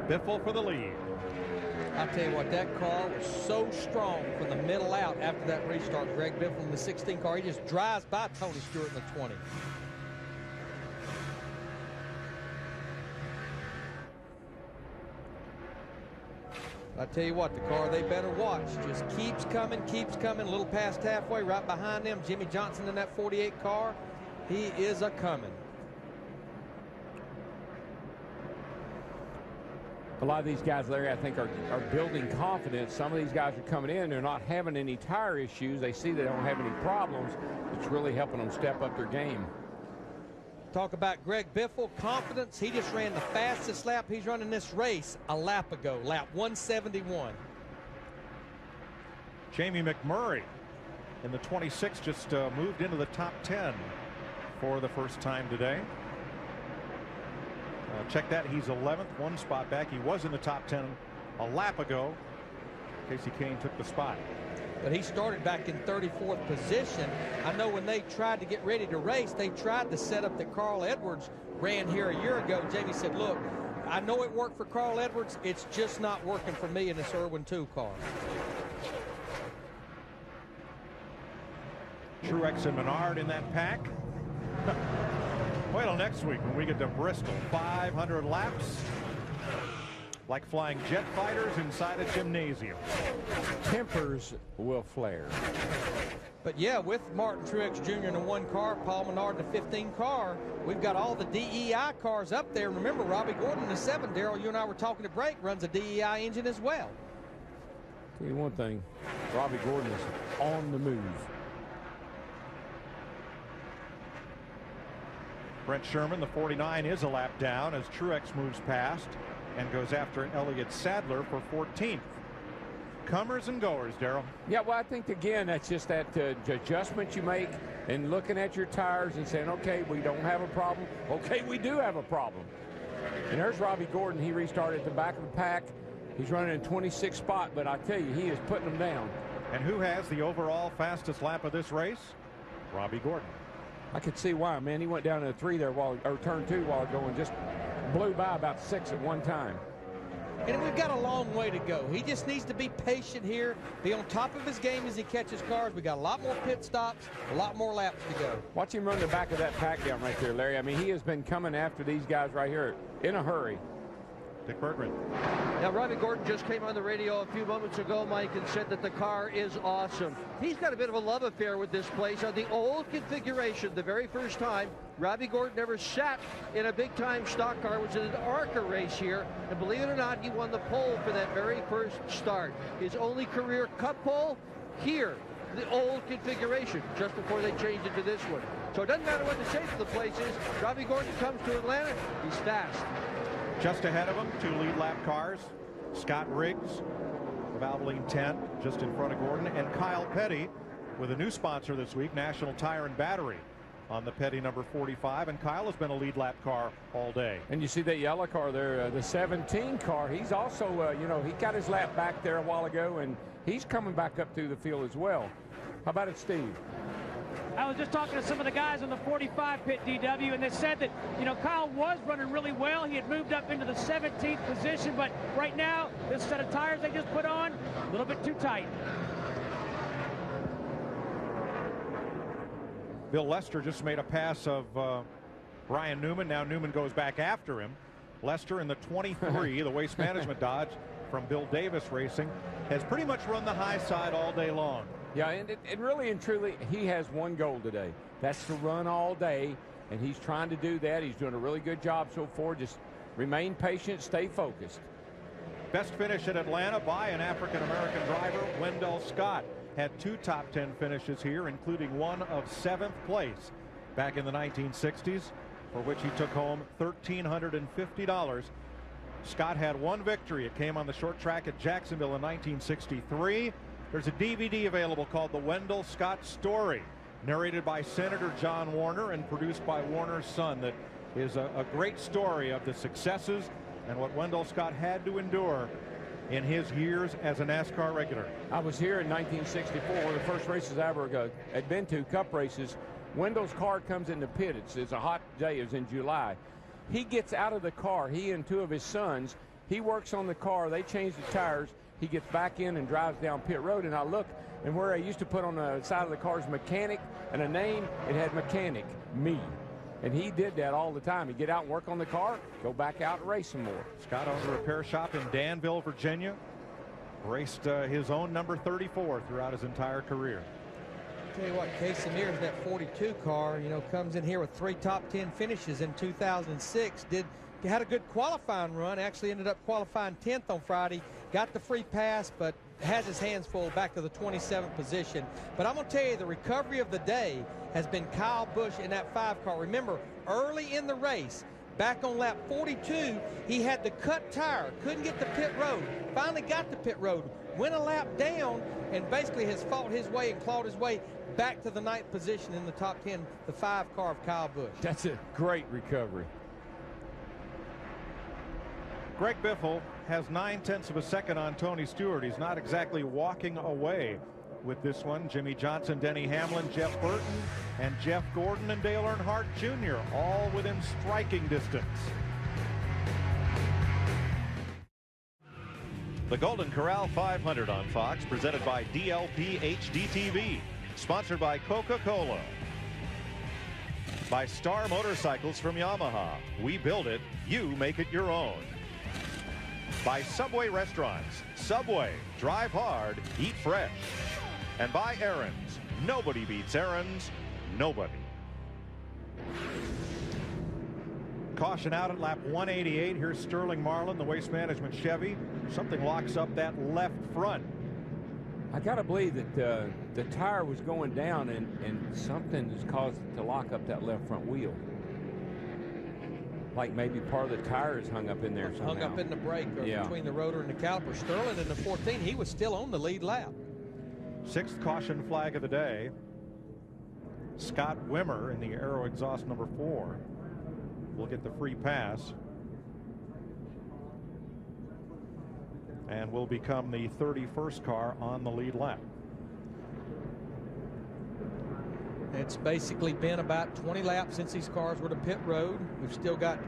Biffle for the lead. I'll tell you what, that car was so strong from the middle out after that restart. Greg Biffle in the 16 car, he just drives by Tony Stewart in the 20. I tell you what, the car they better watch just keeps coming, a little past halfway, right behind them. Jimmy Johnson in that 48 car, he is a coming. A lot of these guys, Larry, I think are building confidence. Some of these guys are coming in, they're not having any tire issues. They see they don't have any problems. It's really helping them step up their game. Talk about Greg Biffle, confidence. He just ran the fastest lap he's running this race a lap ago, lap 171. Jamie McMurray in the 26 just moved into the top 10 for the first time today. Check that, he's 11th, 1 spot back. He was in the top 10 a lap ago. Casey Kane took the spot. But he started back in 34th position. I know when they tried to get ready to race, they tried to set up that Carl Edwards ran here a year ago. Jamie said, look, I know it worked for Carl Edwards. It's just not working for me in this Irwin 2 car. Truex and Menard in that pack. Wait till next week when we get to Bristol. 500 laps. Like flying jet fighters inside a gymnasium. Tempers will flare. But yeah, with Martin Truex Jr. in the 1 car, Paul Menard in the 15 car, we've got all the DEI cars up there. Remember, Robbie Gordon in the 7, Darrell, you and I were talking to break, runs a DEI engine as well. Tell you one thing, Robbie Gordon is on the move. Brent Sherman, the 49, is a lap down as Truex moves past and goes after Elliott Sadler for 14th. Comers and goers, Darrell. Yeah, well, I think, again, that's just that adjustment you make and looking at your tires and saying, okay, we don't have a problem. Okay, we do have a problem. And there's Robbie Gordon. He restarted at the back of the pack. He's running in 26th spot, but I tell you, he is putting them down. And who has the overall fastest lap of this race? Robbie Gordon. I could see why, man. He went down to 3 there or turn 2 while ago and just blew by about 6 at one time. And we've got a long way to go. He just needs to be patient here, be on top of his game as he catches cars. We got a lot more pit stops, a lot more laps to go. Watch him run the back of that pack down right there, Larry. I mean, he has been coming after these guys right here in a hurry. Dick Berggren. Now, Robbie Gordon just came on the radio a few moments ago, Mike, and said that the car is awesome. He's got a bit of a love affair with this place. On the old configuration, the very first time, Robbie Gordon ever sat in a big-time stock car, which is an ARCA race here. And believe it or not, he won the pole for that very first start. His only career Cup pole here, the old configuration, just before they changed it to this one. So it doesn't matter what the shape of the place is. Robbie Gordon comes to Atlanta, he's fast. Just ahead of him, 2 lead lap cars. Scott Riggs, Valvoline 10, just in front of Gordon, and Kyle Petty with a new sponsor this week, National Tire and Battery, on the Petty number 45. And Kyle has been a lead lap car all day. And you see that yellow car there, the 17 car. He's also, you know, he got his lap back there a while ago, and he's coming back up through the field as well. How about it, Steve? I was just talking to some of the guys on the 45 pit, DW, and they said that, you know, Kyle was running really well. He had moved up into the 17th position, but right now, this set of tires they just put on, a little bit too tight. Bill Lester just made a pass of Brian Newman. Now Newman goes back after him. Lester in the 23, the Waste Management Dodge from Bill Davis Racing, has pretty much run the high side all day long. Yeah, and really and truly, he has one goal today. That's to run all day, and he's trying to do that. He's doing a really good job so far. Just remain patient, stay focused. Best finish at Atlanta by an African-American driver, Wendell Scott. Had 2 top 10 finishes here, including one of 7th place back in the 1960s, for which he took home $1,350. Scott had 1 victory. It came on the short track at Jacksonville in 1963. There's a DVD available called The Wendell Scott Story, narrated by Senator John Warner and produced by Warner's son, that is a great story of the successes and what Wendell Scott had to endure in his years as a NASCAR regular. I was here in 1964, one of the first races I ever had been to, Cup races. Wendell's car comes in the pit. It's a hot day. It was in July. He gets out of the car, he and 2 of his sons. He works on the car. They change the tires. He gets back in and drives down pit road, and I look, and where I used to put on the side of the car's mechanic and a name, it had mechanic, me. And he did that all the time. He'd get out and work on the car, go back out and race some more. Scott owns a repair shop in Danville, Virginia. Raced his own number 34 throughout his entire career. Tell you what, Casey Mears, that 42 car, you know, comes in here with 3 top 10 finishes in 2006. Had a good qualifying run, actually ended up qualifying 10th on Friday, got the free pass, but has his hands full back to the 27th position. But I'm going to tell you, the recovery of the day has been Kyle Busch in that 5 car. Remember, early in the race, back on lap 42, he had the cut tire, couldn't get the pit road, finally got the pit road, went a lap down, and basically has fought his way and clawed his way back to the 9th position in the top 10, the 5 car of Kyle Busch. That's a great recovery. Greg Biffle has 9/10 of a second on Tony Stewart. He's not exactly walking away with this one. Jimmy Johnson, Denny Hamlin, Jeff Burton, and Jeff Gordon and Dale Earnhardt Jr. all within striking distance. The Golden Corral 500 on Fox, presented by DLP HD-TV, sponsored by Coca-Cola, by Star Motorcycles from Yamaha. We build it, you make it your own. By Subway Restaurants. Subway, drive hard, eat fresh. And by Aaron's. Nobody beats Aaron's. Nobody. Caution out at lap 188. Here's Sterling Marlin, the Waste Management Chevy. Something locks up that left front. I got to believe that the tire was going down, and something has caused it to lock up that left front wheel. Like maybe part of the tire is hung up in there somehow. Hung up in the brake or between the rotor and the caliper. Sterling in the 14, he was still on the lead lap. 6th caution flag of the day. Scott Wimmer in the Aero exhaust number 4 will get the free pass and will become the 31st car on the lead lap. It's basically been about 20 laps since these cars were to pit road. We've still got,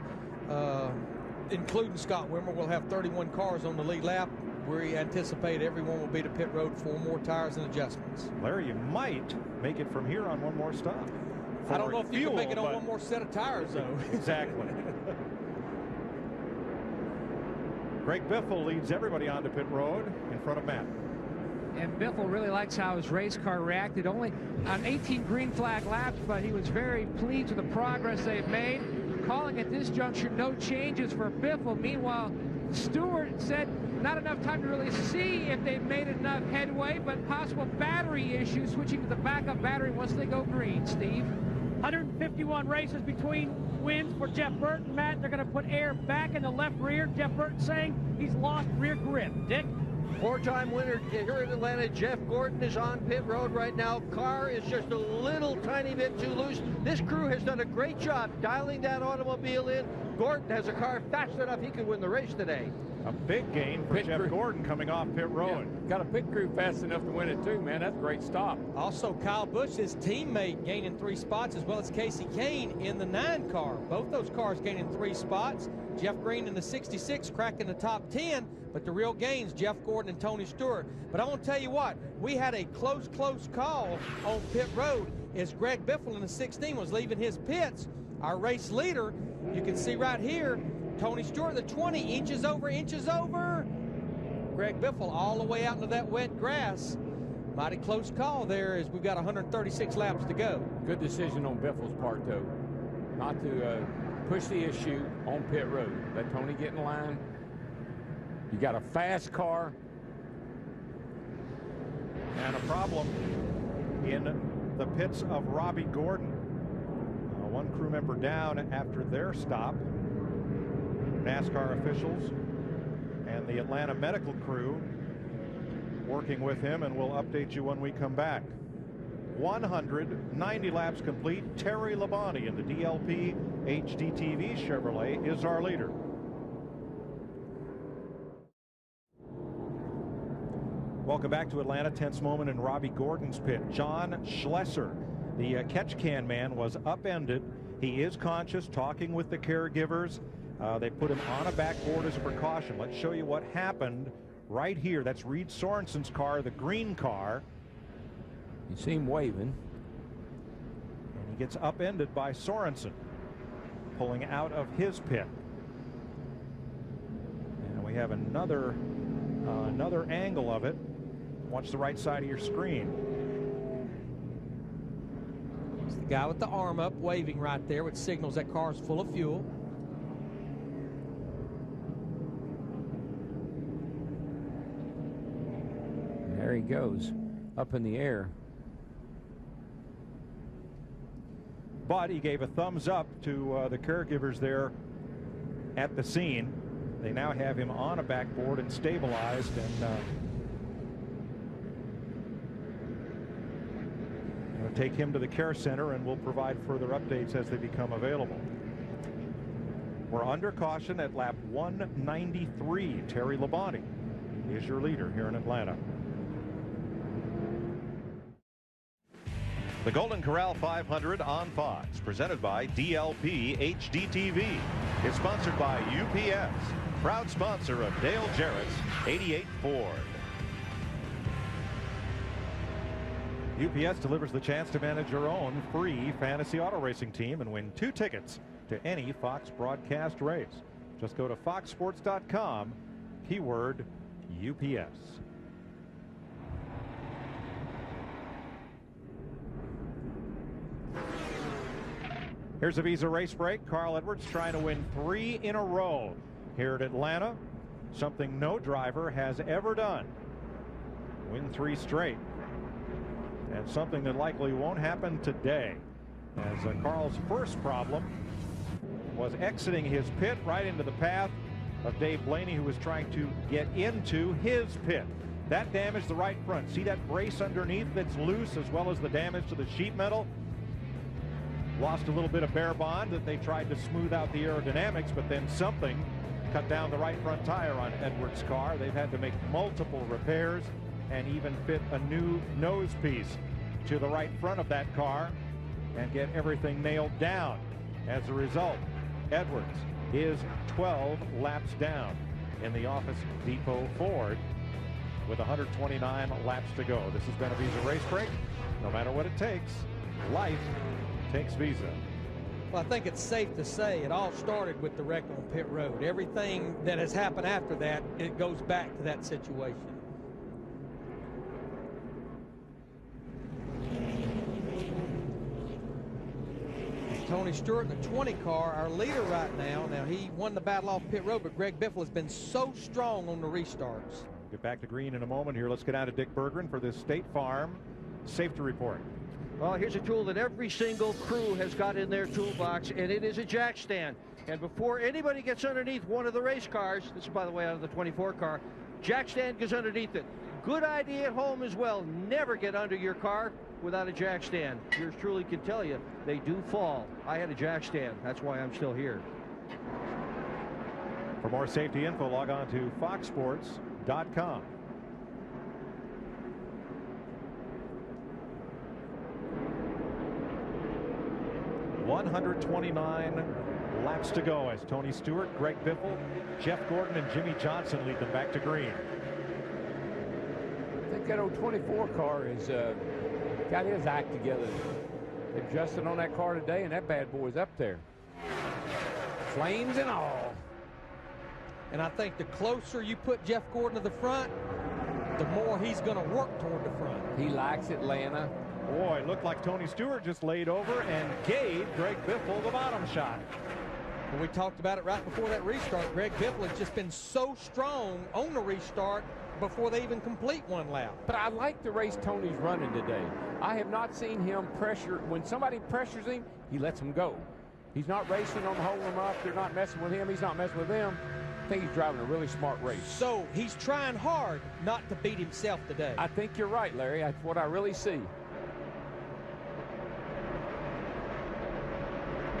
including Scott Wimmer, we'll have 31 cars on the lead lap. We anticipate everyone will be to pit road for more tires and adjustments. Larry, you might make it from here on one more stop. I don't know if you can make it on one more set of tires, though. Exactly. Greg Biffle leads everybody onto pit road in front of Matt. And Biffle really likes how his race car reacted. Only on 18 green flag laps, but he was very pleased with the progress they've made. Calling at this juncture no changes for Biffle. Meanwhile, Stewart said not enough time to really see if they've made enough headway, but possible battery issues, switching to the backup battery once they go green. Steve? 151 races between wins for Jeff Burton. Matt, they're going to put air back in the left rear. Jeff Burton saying he's lost rear grip. Dick? Four-time winner here in Atlanta, Jeff Gordon, is on pit road right now. Car is just a little tiny bit too loose. This crew has done a great job dialing that automobile in. Gordon has a car fast enough he could win the race today. A big gain for Jeff Gordon coming off pit road. Yeah, got a pit crew fast enough to win it too, man. That's a great stop. Also, Kyle Busch, his teammate, gaining 3 spots, as well as Casey Kane in the 9 car. Both those cars gaining 3 spots. Jeff Green in the 66 cracking the top 10, but the real gains, Jeff Gordon and Tony Stewart. But I want to tell you what, we had a close call on pit road as Greg Biffle in the 16 was leaving his pits. Our race leader, you can see right here, Tony Stewart, the 20, inches over. Greg Biffle all the way out into that wet grass. Mighty close call there as we've got 136 laps to go. Good decision on Biffle's part, though, not to push the issue on pit road. Let Tony get in line. You got a fast car. And a problem in the pits of Robbie Gordon. One crew member down after their stop. NASCAR officials and the Atlanta medical crew working with him, and we'll update you when we come back. 190 laps complete. Terry Labonte in the DLP HDTV Chevrolet is our leader. Welcome back to Atlanta. Tense moment in Robbie Gordon's pit. John Schlesser, the catch can man, was upended. He is conscious, talking with the caregivers. They put him on a backboard as a precaution. Let's show you what happened right here. That's Reed Sorensen's car, the green car. You see him waving. And he gets upended by Sorensen, pulling out of his pit. And we have another angle of it. Watch the right side of your screen. It's the guy with the arm up waving right there, which signals that car's full of fuel. There he goes, up in the air. But he gave a thumbs up to the caregivers there at the scene. They now have him on a backboard and stabilized, and we'll take him to the care center, and we'll provide further updates as they become available. We're under caution at lap 193. Terry Labonte is your leader here in Atlanta. The Golden Corral 500 on Fox, presented by DLP HDTV, is sponsored by UPS, proud sponsor of Dale Jarrett's 88 Ford. UPS delivers the chance to manage your own free fantasy auto racing team and win 2 tickets to any Fox broadcast race. Just go to foxsports.com, keyword UPS. Here's a Visa race break. Carl Edwards trying to win 3 in a row here at Atlanta, something no driver has ever done. Win 3 straight, and something that likely won't happen today, as Carl's first problem was exiting his pit right into the path of Dave Blaney, who was trying to get into his pit. That damaged the right front. See that brace underneath that's loose, as well as the damage to the sheet metal? Lost a little bit of bare bond that they tried to smooth out the aerodynamics, but then something cut down the right front tire on Edwards' car. They've had to make multiple repairs and even fit a new nose piece to the right front of that car and get everything nailed down. As a result, Edwards is 12 laps down in the Office Depot Ford with 129 laps to go. This has been a Visa race break. No matter what it takes, life takes Visa. Well, I think it's safe to say it all started with the wreck on pit road. Everything that has happened after that, it goes back to that situation. Tony Stewart in the 20 car, our leader right now. Now, he won the battle off pit road, but Greg Biffle has been so strong on the restarts. Get back to green in a moment here. Let's get out to Dick Berggren for this State Farm safety report. Well, here's a tool that every single crew has got in their toolbox, and it is a jack stand. And before anybody gets underneath one of the race cars, this is, by the way, out of the 24 car, jack stand goes underneath it. Good idea at home as well. Never get under your car without a jack stand. Yours truly can tell you, they do fall. I had a jack stand. That's why I'm still here. For more safety info, log on to foxsports.com. .129 laps to go as Tony Stewart, Greg Biffle, Jeff Gordon, and Jimmy Johnson lead them back to green. I think that old 24 car has got his act together. Adjusted on that car today, and that bad boy's up there. Flames and all. And I think the closer you put Jeff Gordon to the front, the more he's going to work toward the front. He likes Atlanta. Boy, it looked like Tony Stewart just laid over and gave Greg Biffle the bottom shot. Well, we talked about it right before that restart. Greg Biffle has just been so strong on the restart before they even complete one lap. But I like the race Tony's running today. I have not seen him pressure. When somebody pressures him, he lets them go. He's not racing on holding them up. They're not messing with him. He's not messing with them. I think he's driving a really smart race. So he's trying hard not to beat himself today. I think you're right, Larry. That's what I really see.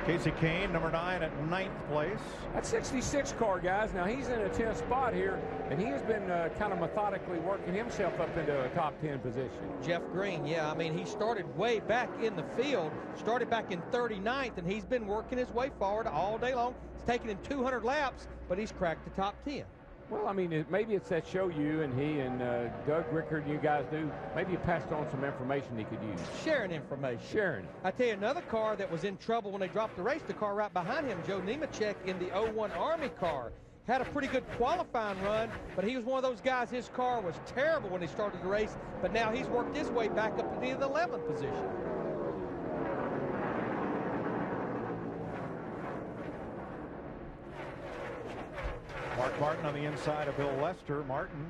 Casey Kane, number 9 at 9th place. That 66 car, guys. Now, he's in a 10th spot here, and he has been kind of methodically working himself up into a top 10 position. Jeff Green, yeah, I mean, he started way back in the field, started back in 39th, and he's been working his way forward all day long. It's taken him 200 laps, but he's cracked the top 10. Well, I mean, maybe it's that show you and he and Doug Rickard and you guys do. Maybe you passed on some information he could use. Sharing information. Sharing. I tell you, another car that was in trouble when they dropped the race, the car right behind him, Joe Nemechek in the 01 Army car. Had a pretty good qualifying run, but he was one of those guys, his car was terrible when he started the race, but now he's worked his way back up to the 11th position. Mark Martin on the inside of Bill Lester. Martin,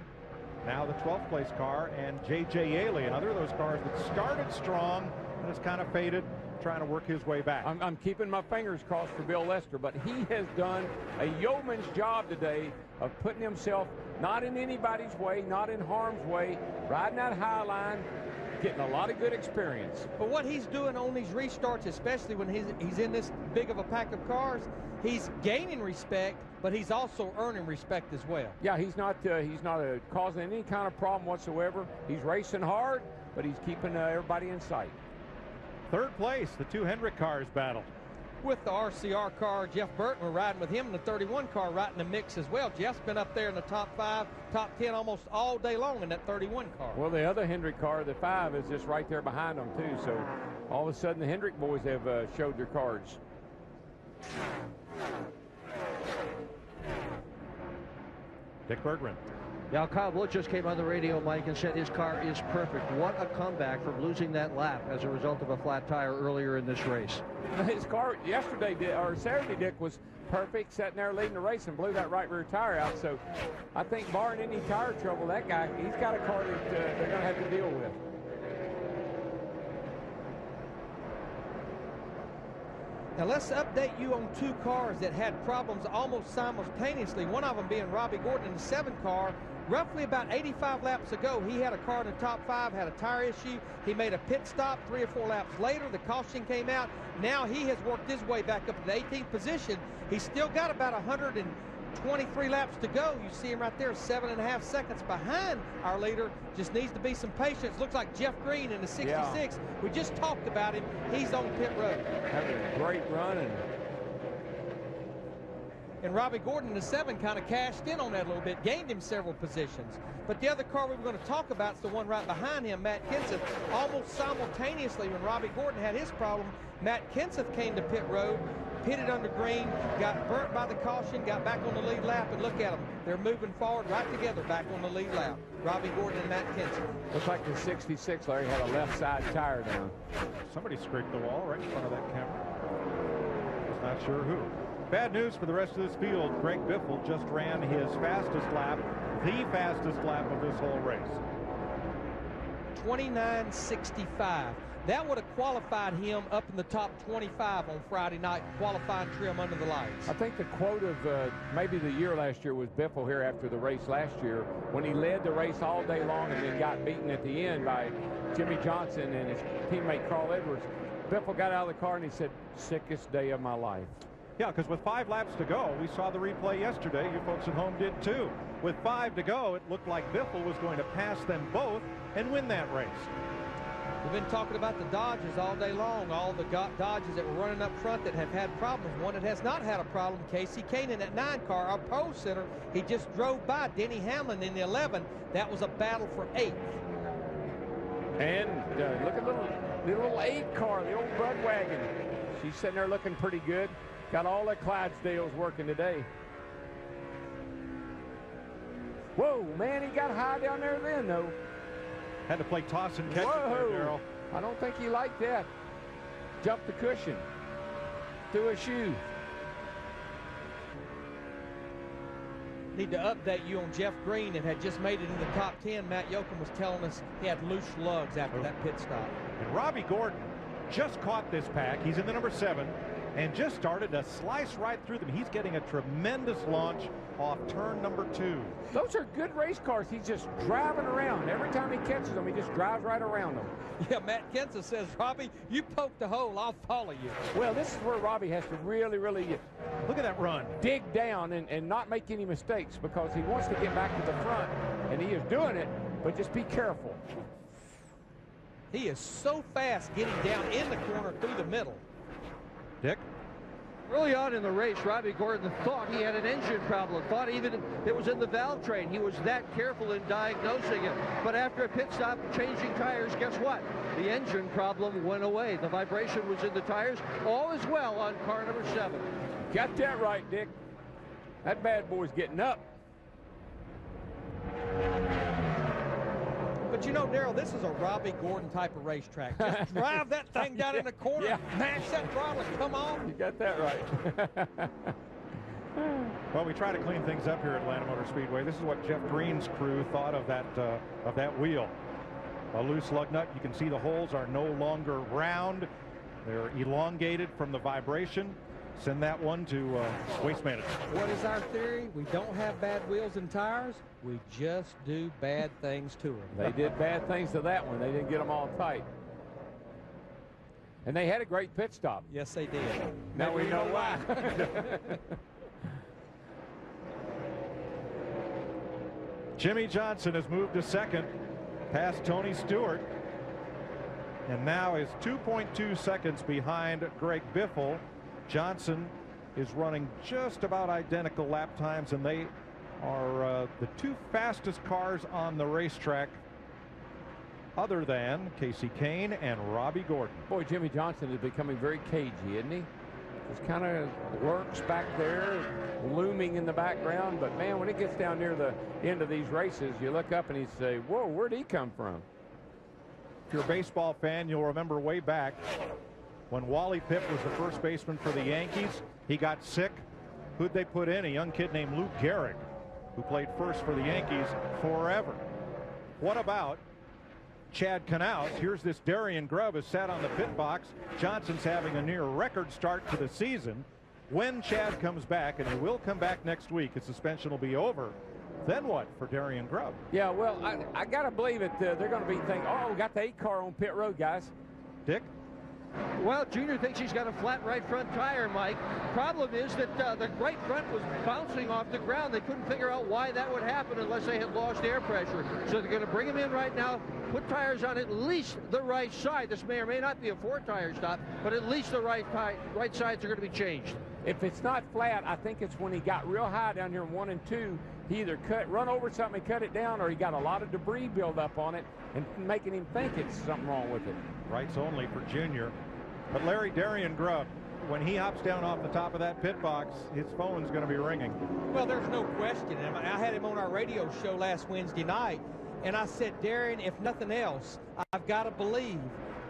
now the 12th place car, and J.J. Yaley, another of those cars that started strong and has kind of faded, trying to work his way back. I'm keeping my fingers crossed for Bill Lester, but he has done a yeoman's job today of putting himself not in anybody's way, not in harm's way, riding that high line, getting a lot of good experience. But what he's doing on these restarts, especially when he's in this big of a pack of cars, he's gaining respect, but he's also earning respect as well. Yeah, he's not causing any kind of problem whatsoever. He's racing hard, but he's keeping everybody in sight. Third place, the two Hendrick cars battle. With the RCR car, Jeff Burton, we're riding with him in the 31 car right in the mix as well. Jeff's been up there in the top 5, top 10 almost all day long in that 31 car. Well, the other Hendrick car, the 5, is just right there behind them too. So all of a sudden the Hendrick boys have showed their cards. Dick Berggren. Now, Kyle Busch just came on the radio, Mike, and said his car is perfect. What a comeback from losing that lap as a result of a flat tire earlier in this race. His car yesterday, or Saturday, Dick, was perfect, sitting there leading the race and blew that right rear tire out. So I think barring any tire trouble, that guy, he's got a car that they're going to have to deal with. Now let's update you on two cars that had problems almost simultaneously. One of them being Robbie Gordon in the 7 car. Roughly about 85 laps ago, he had a car in the top 5, had a tire issue. He made a pit stop 3 or 4 laps later. The caution came out. Now he has worked his way back up to the 18th position. He's still got about 123 laps to go. You see him right there, 7.5 seconds behind our leader. Just needs to be some patience. Looks like Jeff Green in the 66. Yeah. We just talked about him. He's on pit road. Having a great run. And And Robbie Gordon in the 7 kind of cashed in on that a little bit, gained him several positions. But the other car we were going to talk about is the one right behind him, Matt Kenseth. Almost simultaneously when Robbie Gordon had his problem, Matt Kenseth came to pit road, pitted under green, got burnt by the caution, got back on the lead lap, and look at them. They're moving forward right together back on the lead lap. Robbie Gordon and Matt Kenseth. Looks like the 66, Larry, had a left side tire down. Somebody scraped the wall right in front of that camera. Just not sure who. Bad news for the rest of this field. Greg Biffle just ran his fastest lap, the fastest lap of this whole race. 29.65. That would have qualified him up in the top 25 on Friday night, qualifying trim under the lights. I think the quote of maybe the year last year was Biffle here after the race last year, when he led the race all day long and then got beaten at the end by Jimmy Johnson and his teammate Carl Edwards. Biffle got out of the car and he said, sickest day of my life. Yeah, because with 5 laps to go, we saw the replay yesterday. You folks at home did too. With 5 to go, it looked like Biffle was going to pass them both and win that race. We've been talking about the Dodges all day long, all the Dodges that were running up front that have had problems. One that has not had a problem, Casey Kane in that 9 car, our pole center. He just drove by Denny Hamlin in the 11. That was a battle for 8th. And look at the little 8 car, the old Bud wagon. She's sitting there looking pretty good. Got all the Clydesdales working today. Whoa, man, he got high down there then, though. Had to play toss and catch Whoa. it there, Darrell. I don't think he liked that. Jumped the cushion. Threw a shoe. Need to update you on Jeff Green that had just made it in the top 10. Matt Yoakum was telling us he had loose lugs after that pit stop. And Robbie Gordon just caught this pack. He's in the number 7 and just started to slice right through them. He's getting a tremendous launch off turn number 2. Those are good race cars. He's just driving around. Every time he catches them, he just drives right around them. Yeah, Matt Kenseth says, Robbie, you poke the hole, I'll follow you. Well, this is where Robbie has to really look at that run. Dig down and not make any mistakes, because he wants to get back to the front, and he is doing it, but just be careful. He is so fast getting down in the corner through the middle. Dick? Early on in the race, Robbie Gordon thought he had an engine problem, thought even it was in the valve train. He was that careful in diagnosing it. But after a pit stop, changing tires, guess what? The engine problem went away. The vibration was in the tires. All is well on car number 7. Got that right, Dick. That bad boy's getting up. But you know, Darrell, this is a Robbie Gordon type of racetrack. Just drive that thing down in the corner, mash that throttle, come on. You got that right. Well, we try to clean things up here at Atlanta Motor Speedway. This is what Jeff Green's crew thought of that wheel. A loose lug nut. You can see the holes are no longer round. They're elongated from the vibration. Send that one to Waste Management. What is our theory? We don't have bad wheels and tires. We just do bad things to them. They did bad things to that one. They didn't get them all tight. And they had a great pit stop. Yes, they did. Now we know why. Jimmy Johnson has moved to 2nd, past Tony Stewart, and now is 2.2 seconds behind Greg Biffle. Johnson is running just about identical lap times, and they are the 2 fastest cars on the racetrack, other than Casey Kane and Robbie Gordon. Boy, Jimmy Johnson is becoming very cagey, isn't he? Just kind of lurks back there, looming in the background. But, man, when it gets down near the end of these races, you look up and you say, whoa, where'd he come from? If you're a baseball fan, you'll remember way back when Wally Pipp was the first baseman for the Yankees. He got sick. Who'd they put in? A young kid named Lou Gehrig, who played first for the Yankees forever. What about Chad Knaus? Here's this Darian Grubb has sat on the pit box. Johnson's having a near record start to the season. When Chad comes back, and he will come back next week, his suspension will be over. Then what for Darian Grubb? Yeah, well, I got to believe it. They're going to be thinking, oh, we got the 8 car on pit road, guys. Dick? Well, Junior thinks he's got a flat right front tire, Mike. Problem is that the right front was bouncing off the ground. They couldn't figure out why that would happen unless they had lost air pressure. So they're going to bring him in right now, put tires on at least the right side. This may or may not be a 4-tire stop, but at least the right sides are going to be changed. If it's not flat, I think it's when he got real high down here in 1 and 2. He either run over something, cut it down, or he got a lot of debris build up on it and making him think it's something wrong with it. Rights only for Junior. But Larry Darian Grubb, when he hops down off the top of that pit box, his phone's going to be ringing. Well, there's no question. I had him on our radio show last Wednesday night, and I said, Darian, if nothing else, I've got to believe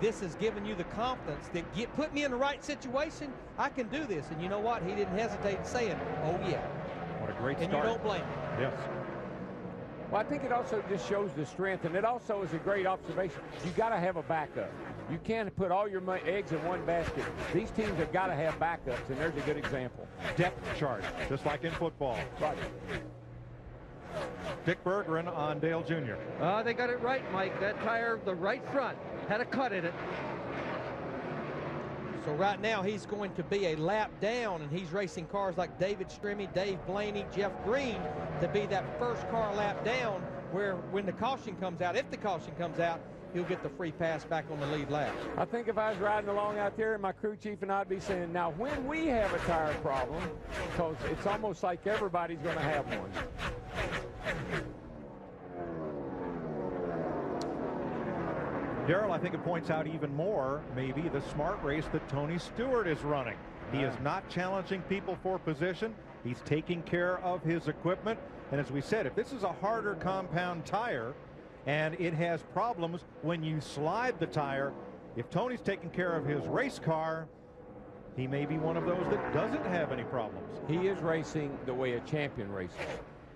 this has given you the confidence that put me in the right situation. I can do this. And you know what? He didn't hesitate in saying, oh, yeah. What a great start. And you don't blame him. Yes. Well, I think it also just shows the strength, and it also is a great observation. You got to have a backup. You can't put all your eggs in one basket. These teams have got to have backups, and there's a good example. Depth chart, just like in football. Right. Dick Berggren on Dale Jr. They got it right, Mike. That tire, the right front, had a cut in it. So right now he's going to be a lap down, and he's racing cars like David Strimmy, Dave Blaney, Jeff Green to be that first car lap down, where when the caution comes out, if the caution comes out, he'll get the free pass back on the lead lap. I think if I was riding along out there, my crew chief and I'd be saying, now when we have a tire problem, because it's almost like everybody's going to have one. Darrell, I think it points out even more, maybe, the smart race that Tony Stewart is running. He is not challenging people for position. He's taking care of his equipment. And as we said, if this is a harder compound tire and it has problems when you slide the tire, if Tony's taking care of his race car, he may be one of those that doesn't have any problems. He is racing the way a champion races.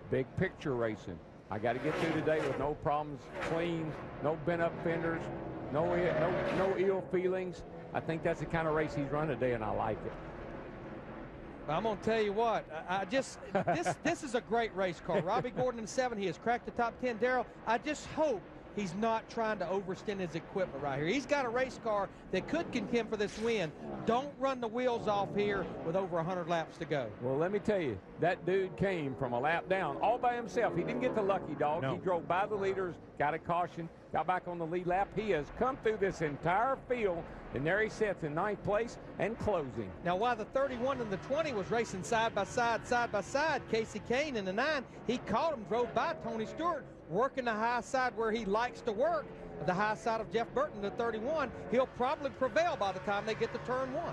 Big picture racing. I got to get through today with no problems, clean, no bent up fenders, no ill feelings. I think that's the kind of race he's run today, and I like it. I'm going to tell you what, this is a great race car. Robbie Gordon in 7, he has cracked the top 10. Darrell, I just hope he's not trying to overextend his equipment right here. He's got a race car that could contend for this win. Don't run the wheels off here with over 100 laps to go. Well, let me tell you, that dude came from a lap down all by himself. He didn't get the lucky dog. No. He drove by the leaders, got a caution, got back on the lead lap. He has come through this entire field, and there he sits in 9th place and closing. Now, while the 31 and the 20 was racing side by side, Casey Kane in the 9, he caught him, drove by Tony Stewart, working the high side where he likes to work, the high side of Jeff Burton, the 31. He'll probably prevail by the time they get to turn 1.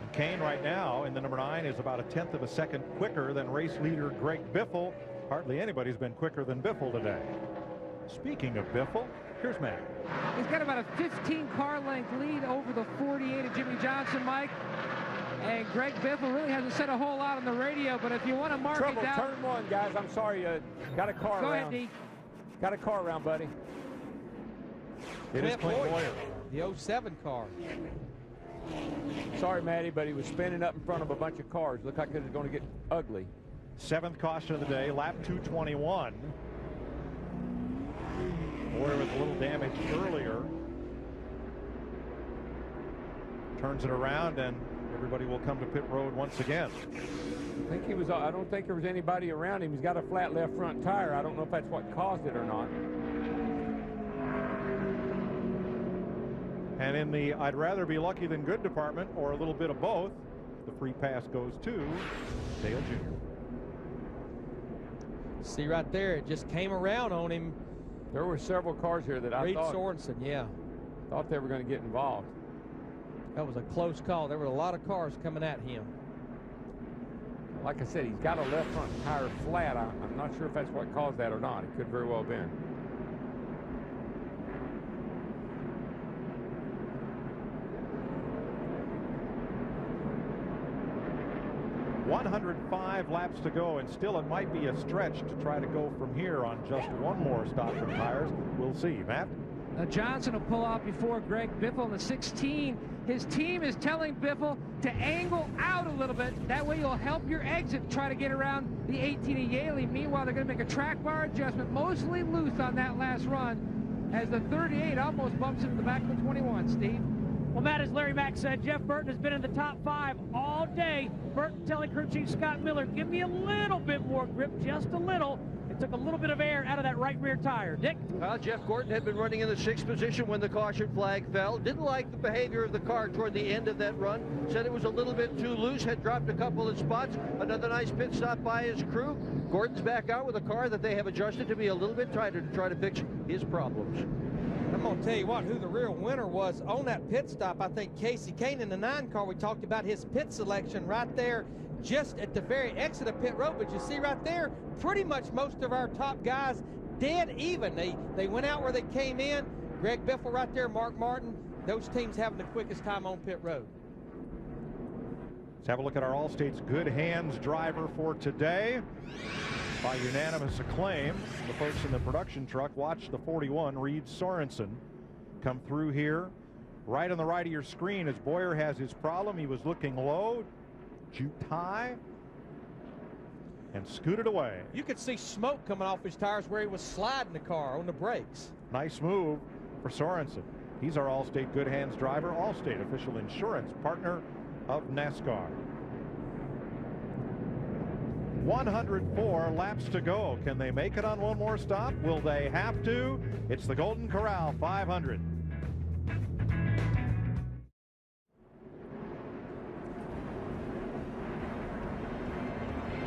And Kane right now in the number 9 is about 1/10 of a second quicker than race leader Greg Biffle. Hardly anybody's been quicker than Biffle today. Speaking of Biffle, here's Matt. He's got about a 15 car length lead over the 48 of Jimmy Johnson, Mike. And Greg Biffle really hasn't said a whole lot on the radio, but if you want to mark Trouble, it down. turn 1, guys. I'm sorry. Got a car Go around. ahead, D. Got a car around, buddy. It is Clint Boyer. The 07 car. Sorry, Matty, but he was spinning up in front of a bunch of cars. Looked like it was going to get ugly. 7th caution of the day, lap 221. Boyer with a little damage earlier. Turns it around, and everybody will come to pit road once again. I don't think there was anybody around him. He's got a flat left front tire. I don't know if that's what caused it or not. And in the I'd rather be lucky than good department, or a little bit of both, the free pass goes to Dale Jr. See right there, it just came around on him. There were several cars here that I Reed thought they were going to get involved. That was a close call. There were a lot of cars coming at him. Like I said, he's got a left front tire flat. I'm not sure if that's what caused that or not. It could very well have been. .105 laps to go, and still it might be a stretch to try to go from here on just one more stop from tires. We'll see. Matt? Johnson will pull off before Greg Biffle in the 16. His team is telling Biffle to angle out a little bit. That way you'll help your exit try to get around the 18 of Yaley. Meanwhile, they're going to make a track bar adjustment, mostly loose on that last run, as the 38 almost bumps into the back of the 21, Steve. Well, Matt, as Larry Mack said, Jeff Burton has been in the top 5 all day. Burton telling crew chief Scott Miller, give me a little bit more grip, just a little. took a little bit of air out of that right rear tire. Dick? Well, Jeff Gordon had been running in the 6th position when the caution flag fell. Didn't like the behavior of the car toward the end of that run. Said it was a little bit too loose, had dropped a couple of spots. Another nice pit stop by his crew. Gordon's back out with a car that they have adjusted to be a little bit tighter to try to fix his problems. I'm going to tell you what, who the real winner was on that pit stop. I think Casey Kane in the 9 car. We talked about his pit selection right there just at the very exit of pit road. But you see right there, pretty much most of our top guys dead even. They went out where they came in. Greg Biffle right there, Mark Martin. Those teams having the quickest time on pit road. Let's have a look at our All-State's good hands driver for today. By unanimous acclaim, the folks in the production truck watch the 41, Reed Sorensen, come through here. Right on the right of your screen as Boyer has his problem. He was looking low, juked high, and scooted away. You could see smoke coming off his tires where he was sliding the car on the brakes. Nice move for Sorensen. He's our All-State good hands driver, All-State official insurance partner of NASCAR. 104 laps to go. Can they make it on one more stop? Will they have to? It's the Golden Corral 500.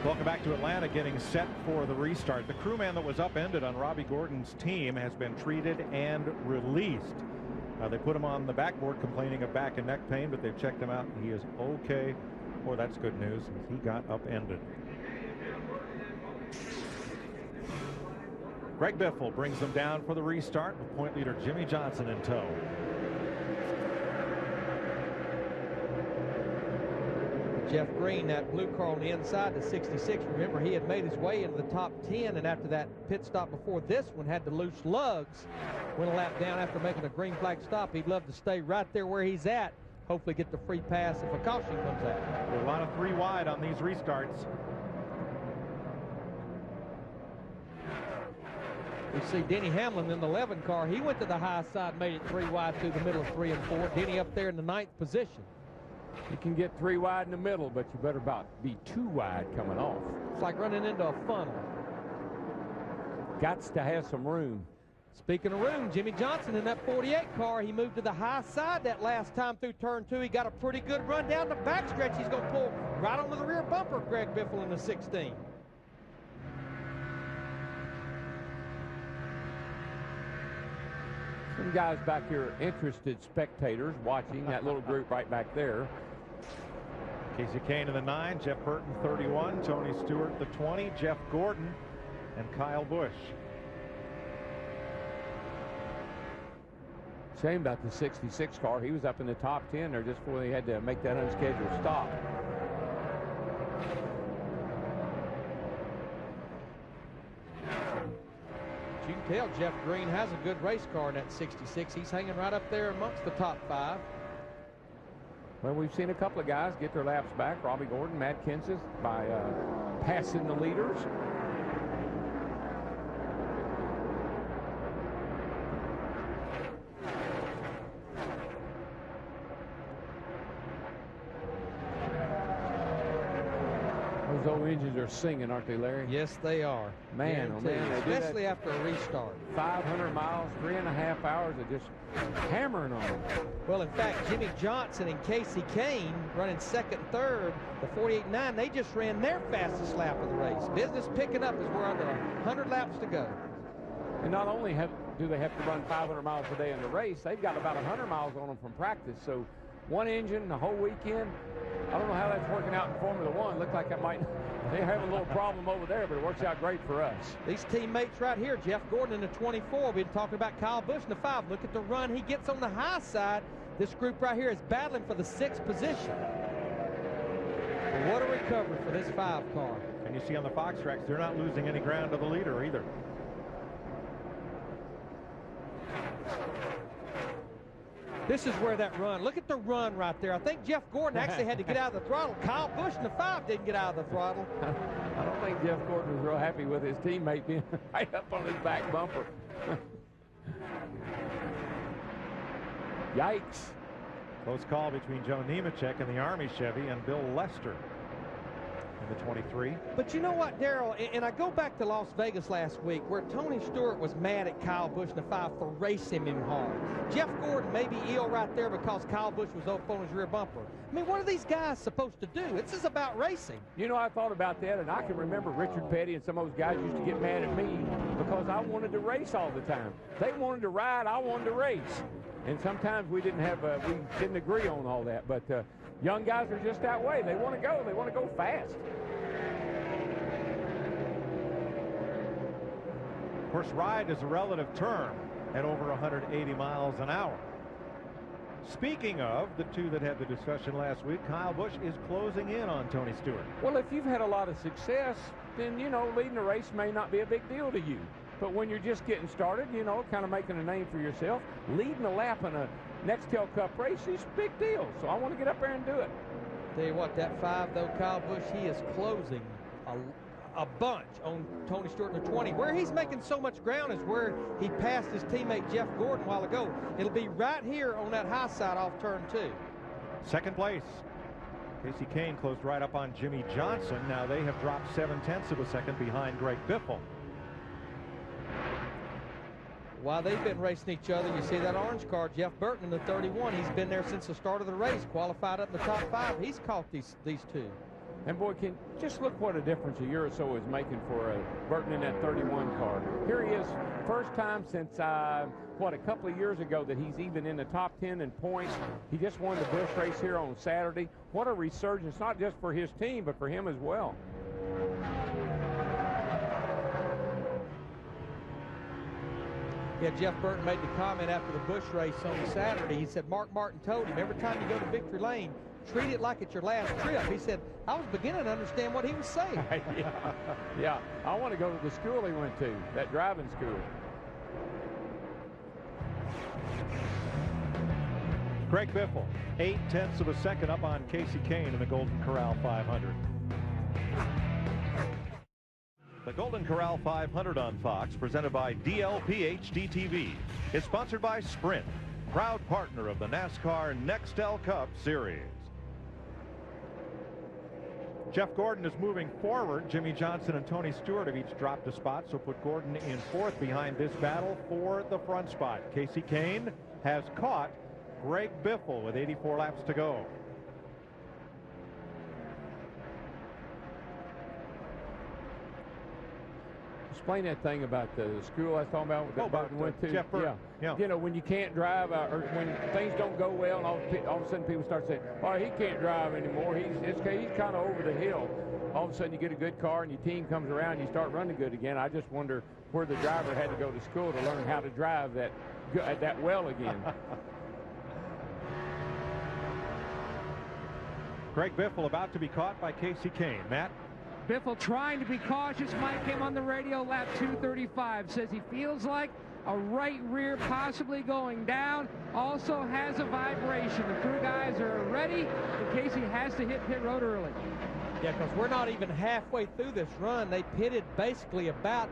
Welcome back to Atlanta, getting set for the restart. The crewman that was upended on Robbie Gordon's team has been treated and released. They put him on the backboard complaining of back and neck pain, but they've checked him out and he is okay. Boy, that's good news. He got upended. Greg Biffle brings them down for the restart with point leader Jimmy Johnson in tow. Jeff Green, that blue car on the inside, the 66. Remember, he had made his way into the top 10, and after that pit stop before this one, had the loose lugs. Went a lap down after making a green flag stop. He'd love to stay right there where he's at. Hopefully get the free pass if a caution comes out. A lot of 3 wide on these restarts. We see Denny Hamlin in the 11 car. He went to the high side, made it 3 wide through the middle of 3 and 4. Denny up there in the 9th position. You can get 3 wide in the middle, but you better about be 2 wide coming off. It's like running into a funnel. Gots to have some room. Speaking of room, Jimmy Johnson in that 48 car, he moved to the high side that last time through turn 2. He got a pretty good run down the backstretch. He's going to pull right onto the rear bumper of Greg Biffle in the 16. Some guys back here, interested spectators watching that little group right back there. Casey Kane in the 9, Jeff Burton 31, Tony Stewart the 20, Jeff Gordon, and Kyle Busch. Shame about the 66 car. He was up in the top 10 there just before they had to make that unscheduled stop. You can tell Jeff Green has a good race car in that 66. He's hanging right up there amongst the top 5. Well, we've seen a couple of guys get their laps back. Robbie Gordon, Matt Kenseth, by passing the leaders. Those old engines are singing, aren't they, Larry? Yes, they are. Man, oh man. Especially after a restart. 500 miles, 3.5 hours of just hammering on them. Well, in fact, Jimmy Johnson and Casey Kane running 2nd and 3rd, the 48.9, they just ran their fastest lap of the race. Business picking up as we're under 100 laps to go. And not only do they have to run 500 miles a day in the race, they've got about 100 miles on them from practice. So one engine the whole weekend. I don't know how that's working out in Formula One. Looked like they have a little problem over there, but it works out great for us. These teammates right here, Jeff Gordon in the 24. We've been talking about Kyle Busch in the 5. Look at the run he gets on the high side. This group right here is battling for the 6th position. What a recovery for this 5 car. And you see on the Fox tracks, they're not losing any ground to the leader either. This is where that run, look at the run right there. I think Jeff Gordon actually had to get out of the throttle. Kyle Busch in the 5 didn't get out of the throttle. I don't think Jeff Gordon was real happy with his teammate being right up on his back bumper. Yikes. Close call between Joe Nemechek and the Army Chevy and Bill Lester in the 23. But you know what, Darrell, and I go back to Las Vegas last week where Tony Stewart was mad at Kyle Busch in the 5 for racing him hard. Jeff Gordon may be ill right there because Kyle Busch was up on his rear bumper. I mean, what are these guys supposed to do? This is about racing. You know, I thought about that, and I can remember Richard Petty and some of those guys used to get mad at me because I wanted to race all the time. They wanted to ride, I wanted to race. And sometimes we didn't agree on all that, but young guys are just that way. They want to go fast. Of course, ride is a relative term at over 180 miles an hour. Speaking of the two that had the discussion last week, Kyle Busch is closing in on Tony Stewart. Well, if you've had a lot of success, then, you know, leading a race may not be a big deal to you. But when you're just getting started, you know, kind of making a name for yourself, leading a lap in a Nextel Cup race is a big deal. So I want to get up there and do it. Tell you what, that 5, though, Kyle Busch, he is closing a bunch on Tony Stewart in the 20. Where he's making so much ground is where he passed his teammate Jeff Gordon a while ago. It'll be right here on that high side off turn 2. Second place. Casey Kane closed right up on Jimmy Johnson. Now they have dropped 0.7 of a second behind Greg Biffle. While they've been racing each other, you see that orange car, Jeff Burton in the 31. He's been there since the start of the race, qualified up in the top 5. He's caught these two. And boy, just look what a difference a year or so is making for Burton in that 31 car. Here he is, first time since, a couple of years ago that he's even in the top 10 in points. He just won the Busch race here on Saturday. What a resurgence, not just for his team, but for him as well. Yeah, Jeff Burton made the comment after the Busch race on Saturday. He said Mark Martin told him every time you go to victory lane, treat it like it's your last trip. He said, I was beginning to understand what he was saying. Yeah, I want to go to the school he went to, that driving school. Greg Biffle, 0.8 of a second up on Casey Kane in the Golden Corral 500. The Golden Corral 500 on Fox, presented by DLP HDTV, is sponsored by Sprint, proud partner of the NASCAR Nextel Cup Series. Jeff Gordon is moving forward. Jimmy Johnson and Tony Stewart have each dropped a spot, so put Gordon in 4th behind this battle for the front spot. Casey Kane has caught Greg Biffle with 84 laps to go. Explain that thing about the school I was talking about that Burton went to. Jeff Burton. Yeah. You know, when you can't drive or when things don't go well, and all of a sudden people start saying, "Oh, he can't drive anymore. He's kind of over the hill." All of a sudden you get a good car and your team comes around and you start running good again. I just wonder where the driver had to go to school to learn how to drive that well again. Greg Biffle about to be caught by Casey Kane. Matt? Biffle trying to be cautious. Mike came on the radio, lap 235. Says he feels like a right rear possibly going down. Also has a vibration. The crew guys are ready in case he has to hit pit road early. Yeah, because we're not even halfway through this run. They pitted basically about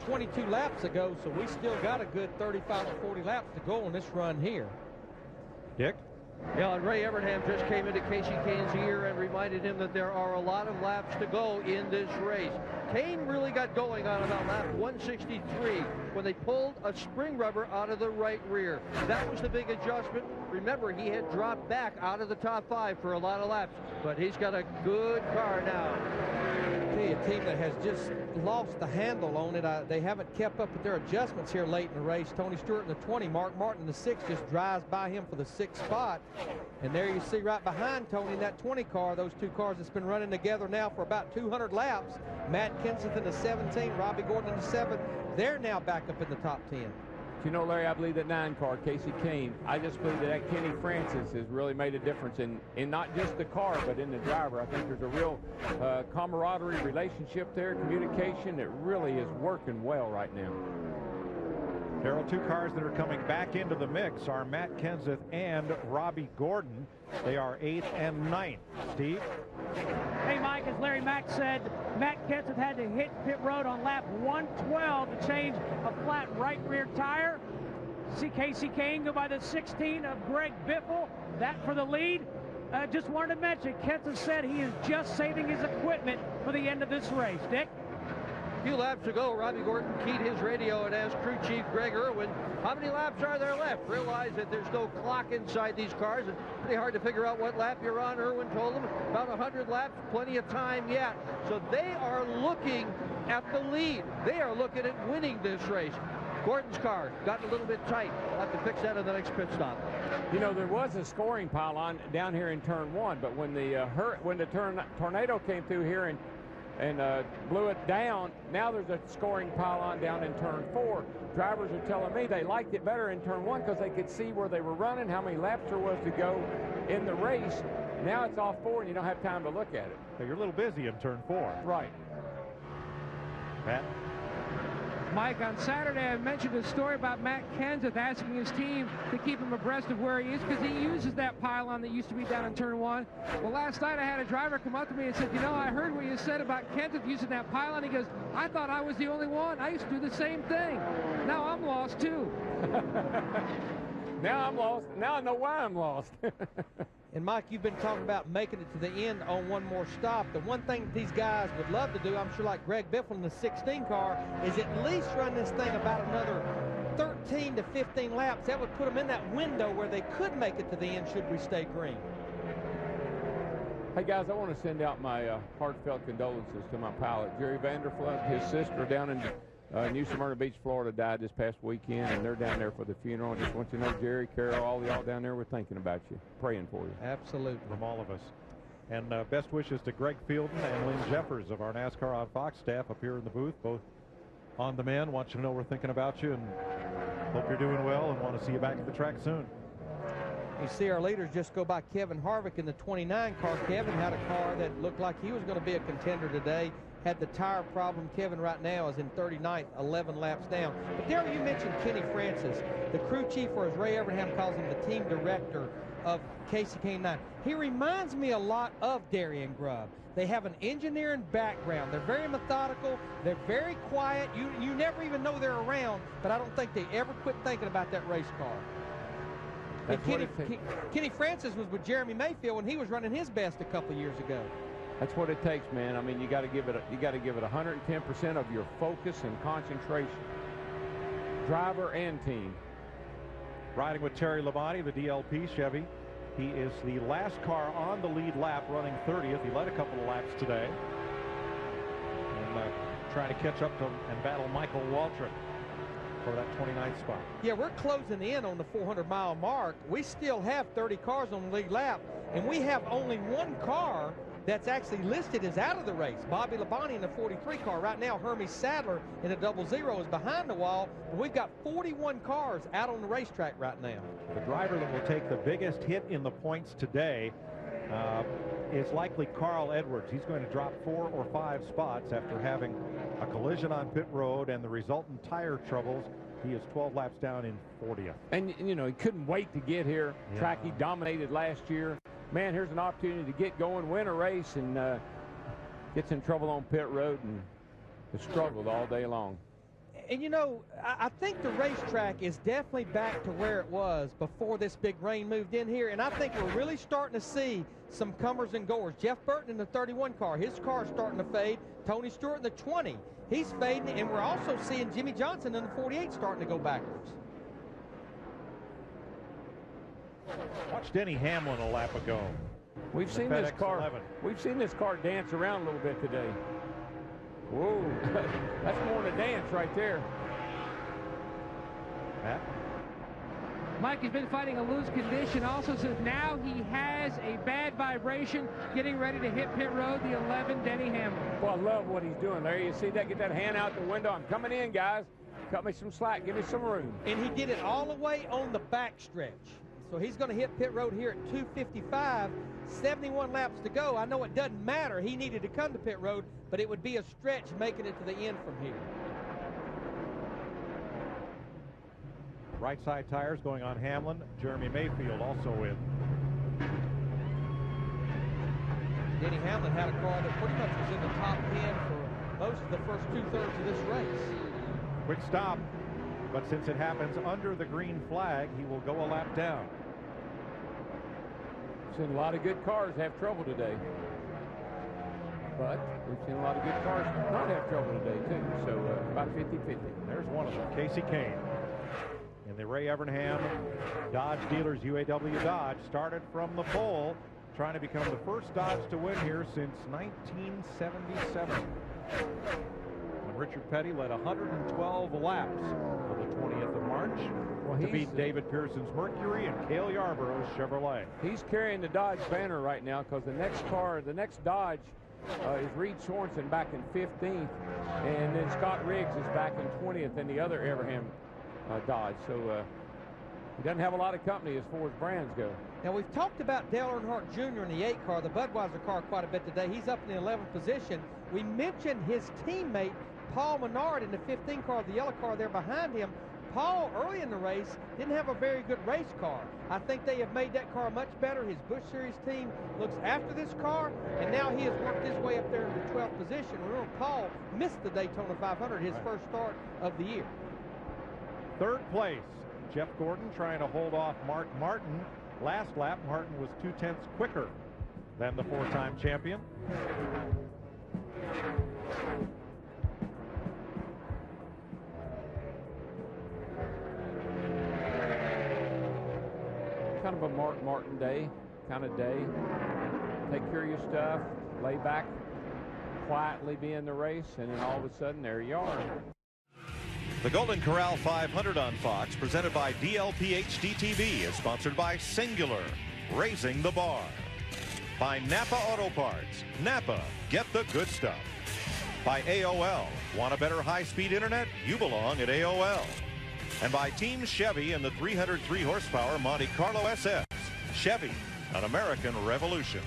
22 laps ago, so we still got a good 35 or 40 laps to go on this run here. Dick? Yeah, and Ray Evernham just came into Casey Kane's ear and reminded him that there are a lot of laps to go in this race. Kane really got going on about lap 163 when they pulled a spring rubber out of the right rear. That was the big adjustment. Remember, he had dropped back out of the top 5 for a lot of laps, but he's got a good car now. A team that has just lost the handle on it. They haven't kept up with their adjustments here late in the race. Tony Stewart in the 20, Mark Martin in the 6 just drives by him for the 6th spot. And there you see right behind Tony in that 20 car, those two cars that's been running together now for about 200 laps. Matt Kenseth in the 17, Robbie Gordon in the 7. They're now back up in the top 10. You know, Larry, I believe that 9 car, Casey Kane, I just believe that Kenny Francis has really made a difference in not just the car, but in the driver. I think there's a real camaraderie relationship there, communication that really is working well right now. Darrell, 2 cars that are coming back into the mix are Matt Kenseth and Robbie Gordon. They are 8th and 9th. Steve? Hey, Mike, as Larry Mack said, Matt Kenseth had to hit pit road on lap 112 to change a flat right rear tire. See Casey Kane go by the 16 of Greg Biffle. That for the lead. Just wanted to mention, Kenseth said he is just saving his equipment for the end of this race. Dick? A few laps to go. Robbie Gordon keyed his radio and asked crew chief Greg Irwin, how many laps are there left? Realize that there's no clock inside these cars. It's pretty hard to figure out what lap you're on. Irwin told them about 100 laps, plenty of time yet. So they are looking at the lead. They are looking at winning this race. Gordon's car got a little bit tight. We'll have to fix that in the next pit stop. You know, there was a scoring pylon down here in turn 1, but when the tornado came through here and blew it down, now there's a scoring pylon down in turn 4. Drivers are telling me they liked it better in turn 1 because they could see where they were running, how many laps there was to go in the race. Now it's off 4 and you don't have time to look at it. So you're a little busy in turn 4. Right. Matt? Mike, on Saturday I mentioned a story about Matt Kenseth asking his team to keep him abreast of where he is because he uses that pylon that used to be down in turn 1. Well, last night I had a driver come up to me and said, you know, I heard what you said about Kenseth using that pylon. He goes, I thought I was the only one. I used to do the same thing. Now I'm lost too. Now I'm lost. Now I know why I'm lost. And Mike, you've been talking about making it to the end on one more stop. The one thing these guys would love to do, I'm sure like Greg Biffle in the 16 car, is at least run this thing about another 13 to 15 laps. That would put them in that window where they could make it to the end should we stay green. Hey guys, I want to send out my heartfelt condolences to my pilot, Jerry Vanderflunt. His sister down in New Smyrna Beach, Florida, died this past weekend, and they're down there for the funeral. I just want you to know, Jerry, Carol, all y'all down there, we're thinking about you, praying for you. Absolutely. From all of us. And best wishes to Greg Fielden and Lynn Jeffers of our NASCAR on Fox staff up here in the booth, both on the man. Want you to know we're thinking about you and hope you're doing well and want to see you back at the track soon. You see our leaders just go by Kevin Harvick in the 29 car. Kevin had a car that looked like he was going to be a contender today. Had the tire problem. Kevin right now is in 39th, 11 laps down. But there you mentioned Kenny Francis, the crew chief, or as Ray Evernham calls him, the team director of Casey K9. He reminds me a lot of Darian Grubb. They have an engineering background. They're very methodical. They're very quiet. You never even know they're around, but I don't think they ever quit thinking about that race car. And Kenny Francis was with Jeremy Mayfield when he was running his best a couple years ago. That's what it takes, man. I mean, you got to give it 110% of your focus and concentration, driver and team. Riding with Terry Labonte, the DLP Chevy. He is the last car on the lead lap, running 30th. He led a couple of laps today, and trying to catch up to and battle Michael Waltrip for that 29th spot. Yeah, we're closing in on the 400-mile mark. We still have 30 cars on the lead lap, and we have only one car that's actually listed as out of the race. Bobby Labonte in the 43 car. Right now, Hermie Sadler in a 00 is behind the wall. But we've got 41 cars out on the racetrack right now. The driver that will take the biggest hit in the points today is likely Carl Edwards. He's going to drop 4 or 5 spots after having a collision on pit road and the resultant tire troubles. He is 12 laps down in 40th. And, you know, he couldn't wait to get here. Yeah. Track he dominated last year. Man, here's an opportunity to get going, win a race, and gets in trouble on pit road and has struggled all day long. And, you know, I think the racetrack is definitely back to where it was before this big rain moved in here. And I think we're really starting to see some comers and goers. Jeff Burton in the 31 car, his car is starting to fade. Tony Stewart in the 20, he's fading. And we're also seeing Jimmy Johnson in the 48 starting to go backwards. Watch Denny Hamlin a lap ago. We've seen this car dance around a little bit today. Whoa, that's more than a dance right there. Matt? Mike has been fighting a loose condition. Also says now he has a bad vibration, getting ready to hit pit road, the 11, Denny Hamlin. Well, I love what he's doing there. You see that? Get that hand out the window. I'm coming in, guys. Cut me some slack. Give me some room. And he did it all the way on the back stretch. So he's going to hit pit road here at 2:55, 71 laps to go. I know it doesn't matter. He needed to come to pit road, but it would be a stretch making it to the end from here. Right side tires going on Hamlin. Jeremy Mayfield also in. Denny Hamlin had a car that pretty much was in the top 10 for most of the first 2/3 of this race. Quick stop, but since it happens under the green flag, he will go a lap down. seen a lot of good cars have trouble today. But we've seen a lot of good cars not have trouble today, too. So about 50-50. There's one of them, Casey Kane. In the Ray Evernham Dodge Dealers UAW Dodge, started from the pole, trying to become the first Dodge to win here since 1977. When Richard Petty led 112 laps on the 20th of March to beat David Pearson's Mercury and Cale Yarborough's Chevrolet. He's carrying the Dodge banner right now because the next Dodge is Reed Sorensen back in 15th, and then Scott Riggs is back in 20th in the other Evernham Dodge. So he doesn't have a lot of company as far as brands go. Now, we've talked about Dale Earnhardt Jr. in the 8 car, the Budweiser car, quite a bit today. He's up in the 11th position. We mentioned his teammate, Paul Menard, in the 15 car, the yellow car there behind him. Paul, early in the race, didn't have a very good race car. I think they have made that car much better. His Busch Series team looks after this car, and now he has worked his way up there in the 12th position. Remember, Paul missed the Daytona 500, his first start of the year. Third place, Jeff Gordon trying to hold off Mark Martin. Last lap, Martin was 0.2 quicker than the 4-time champion. Kind of a Mark Martin day, kind of day. Take care of your stuff, lay back, quietly be in the race, and then all of a sudden, there you are. The Golden Corral 500 on Fox, presented by DLP HD-TV, is sponsored by Singular, raising the bar. By Napa Auto Parts. Napa, get the good stuff. By AOL. Want a better high-speed internet? You belong at AOL. And by Team Chevy and the 303 horsepower Monte Carlo SS. Chevy, an American revolution.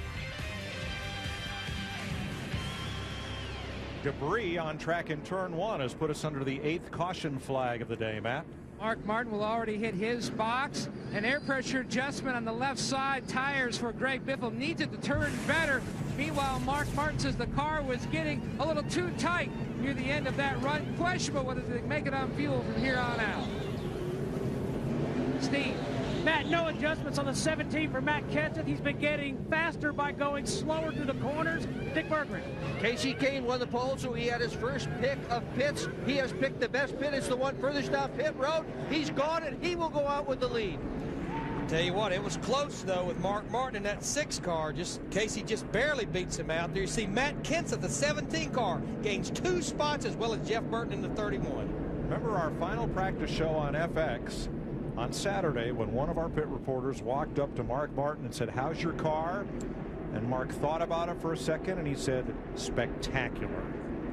Debris on track in turn 1 has put us under the 8th caution flag of the day, Matt. Mark Martin will already hit his box. An air pressure adjustment on the left side. Tires for Greg Biffle needs it to turn better. Meanwhile, Mark Martin says the car was getting a little too tight near the end of that run. Questionable whether they make it on fuel from here on out. Steve. Matt, no adjustments on the 17 for Matt Kenseth. He's been getting faster by going slower through the corners. Dick Berggren. Casey Kane won the pole, so he had his first pick of pits. He has picked the best pit. It's the one furthest down pit road. He's gone, and he will go out with the lead. Tell you what, it was close, though, with Mark Martin in that 6 car. Casey just barely beats him out there. You see Matt Kenseth, the 17 car, gains 2 spots, as well as Jeff Burton in the 31. Remember our final practice show on FX on Saturday when one of our pit reporters walked up to Mark Martin and said, "How's your car?" And Mark thought about it for a second and he said, "Spectacular."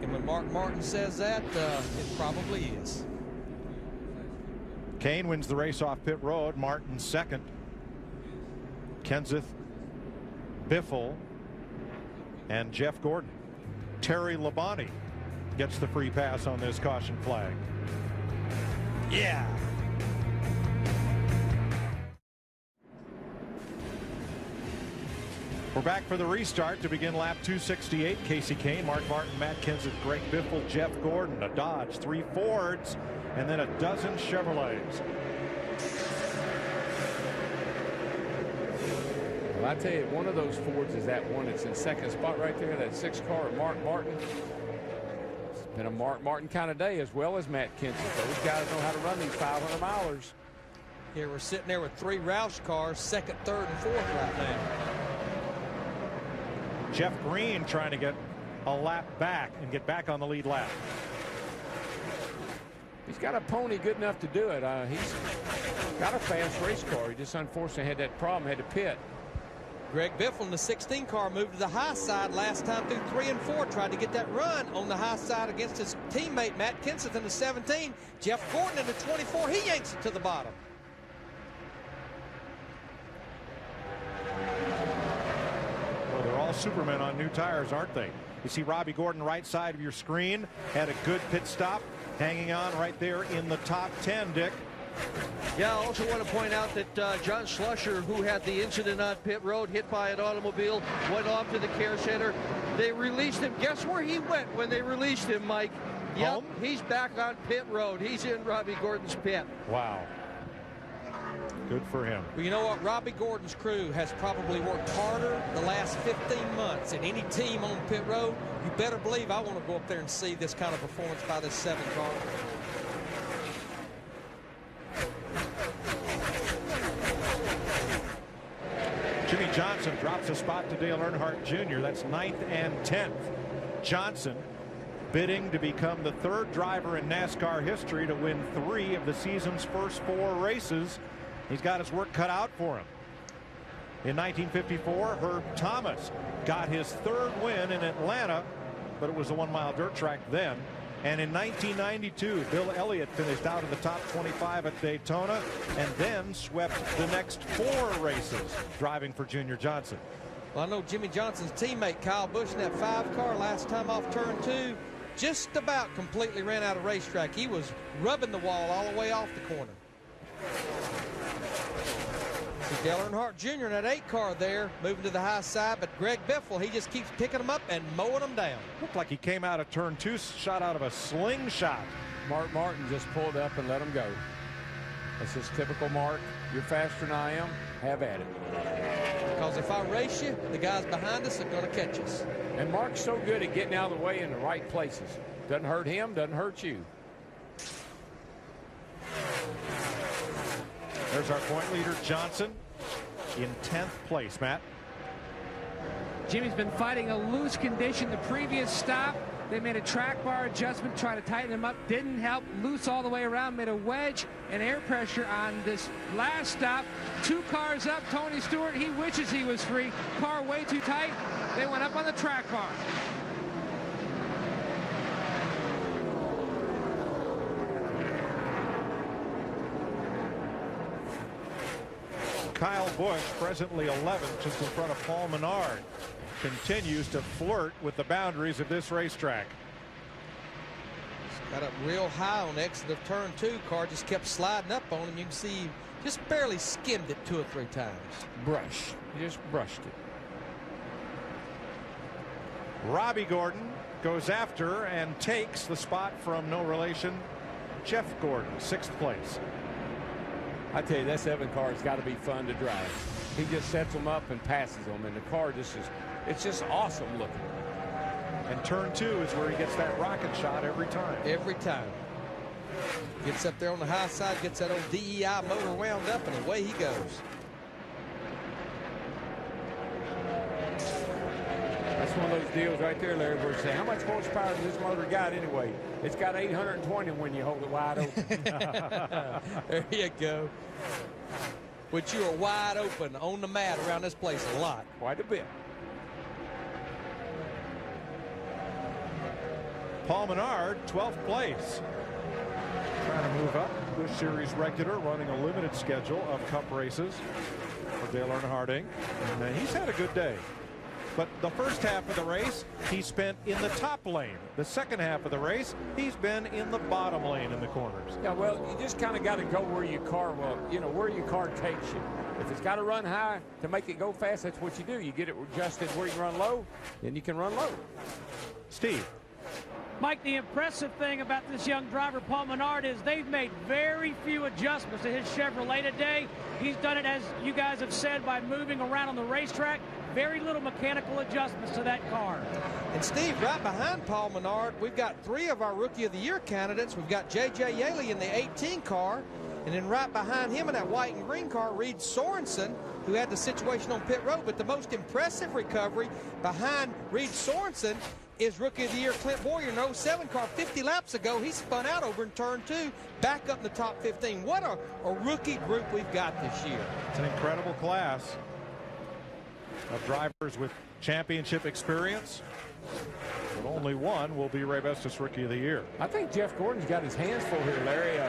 And when Mark Martin says that, it probably is. Kane wins the race off pit road. Martin second. Kenseth, Biffle, and Jeff Gordon. Terry Labonte gets the free pass on this caution flag. Yeah. We're back for the restart to begin lap 268. Casey Kane, Mark Martin, Matt Kenseth, Greg Biffle, Jeff Gordon, a Dodge, 3 Fords, and then a dozen Chevrolets. Well, I tell you, one of those Fords is that one that's in second spot right there, that 6 car of Mark Martin. It's been a Mark Martin kind of day, as well as Matt Kenseth. Those guys know how to run these 500 milers. Here we're sitting there with 3 Roush cars, 2nd, 3rd, and 4th right now. Jeff Green trying to get a lap back and get back on the lead lap. He's got a pony good enough to do it. He's got a fast race car. He just unfortunately had that problem, had to pit. Greg Biffle in the 16 car moved to the high side last time through 3 and 4. Tried to get that run on the high side against his teammate Matt Kenseth in the 17. Jeff Gordon in the 24. He yanks it to the bottom. Well, they're all Supermen on new tires, aren't they? You see Robbie Gordon right side of your screen. Had a good pit stop. Hanging on right there in the top 10, Dick. Yeah, I also want to point out that John Slusher, who had the incident on pit road, hit by an automobile, went off to the care center. They released him. Guess where he went when they released him, Mike? Yep, he's back on pit road. He's in Robbie Gordon's pit. Wow. Good for him. Well, you know what? Robbie Gordon's crew has probably worked harder the last 15 months than any team on pit road. You better believe I want to go up there and see this kind of performance by this 7 car. Jimmy Johnson drops a spot to Dale Earnhardt Jr. That's 9th and 10th. Johnson bidding to become the 3rd driver in NASCAR history to win 3 of the season's first 4 races. He's got his work cut out for him. In 1954, Herb Thomas got his 3rd win in Atlanta, but it was a 1-mile dirt track then. And in 1992, Bill Elliott finished out in the top 25 at Daytona and then swept the next 4 races driving for Junior Johnson. Well, I know Jimmy Johnson's teammate Kyle Busch in that 5 car last time off turn 2 just about completely ran out of racetrack. He was rubbing the wall all the way off the corner. See Dale Earnhardt Jr. in that 8 car there, moving to the high side, but Greg Biffle, he just keeps picking them up and mowing them down. Looked like he came out of turn 2, shot out of a slingshot. Mark Martin just pulled up and let him go. That's just typical Mark. You're faster than I am. Have at it. Because if I race you, the guys behind us are going to catch us. And Mark's so good at getting out of the way in the right places. Doesn't hurt him, doesn't hurt you. There's our point leader, Johnson, in 10th place, Matt. Jimmy's been fighting a loose condition the previous stop. They made a track bar adjustment, try to tighten him up. Didn't help. Loose all the way around. Made a wedge and air pressure on this last stop. 2 cars up. Tony Stewart, he wishes he was free. Car way too tight. They went up on the track bar. Kyle Busch, presently 11th, just in front of Paul Menard, continues to flirt with the boundaries of this racetrack. Got up real high on the exit of turn 2. Car just kept sliding up on him. You can see he just barely skimmed it 2 or 3 times. Brush. He just brushed it. Robbie Gordon goes after and takes the spot from no relation Jeff Gordon, 6th place. I tell you, that 7 car has got to be fun to drive. He just sets them up and passes them, and the car just is, it's just awesome looking. And turn 2 is where he gets that rocket shot every time. Every time. Gets up there on the high side, gets that old DEI motor wound up, and away he goes. That's one of those deals right there, Larry, where you say, how much horsepower does this motor got anyway? It's got 820 when you hold it wide open. There you go. Which you are wide open on the mat around this place a lot. Quite a bit. Paul Menard, 12th place. Trying to move up. Busch Series regular, running a limited schedule of Cup races for Dale Earnhardt Inc. And he's had a good day. But the first half of the race, he spent in the top lane. The second half of the race, he's been in the bottom lane in the corners. Yeah, well, you just kind of got to go where your car will, you know, where your car takes you. If it's got to run high to make it go fast, that's what you do. You get it adjusted where you can run low, then you can run low. Steve. Mike, the impressive thing about this young driver, Paul Menard, is they've made very few adjustments to his Chevrolet today. He's done it, as you guys have said, by moving around on the racetrack. Very little mechanical adjustments to that car. And Steve, right behind Paul Menard, we've got 3 of our Rookie of the Year candidates. We've got J.J. Yaley in the 18 car, and then right behind him in that white and green car, Reed Sorensen, who had the situation on pit road. But the most impressive recovery behind Reed Sorensen is Rookie of the Year Clint Boyer in the 07 car. 50 laps ago, he spun out over in turn 2, back up in the top 15. What a rookie group we've got this year. It's an incredible class of drivers with championship experience. But only one will be Ray Bestis Rookie of the Year. I think Jeff Gordon's got his hands full here, Larry.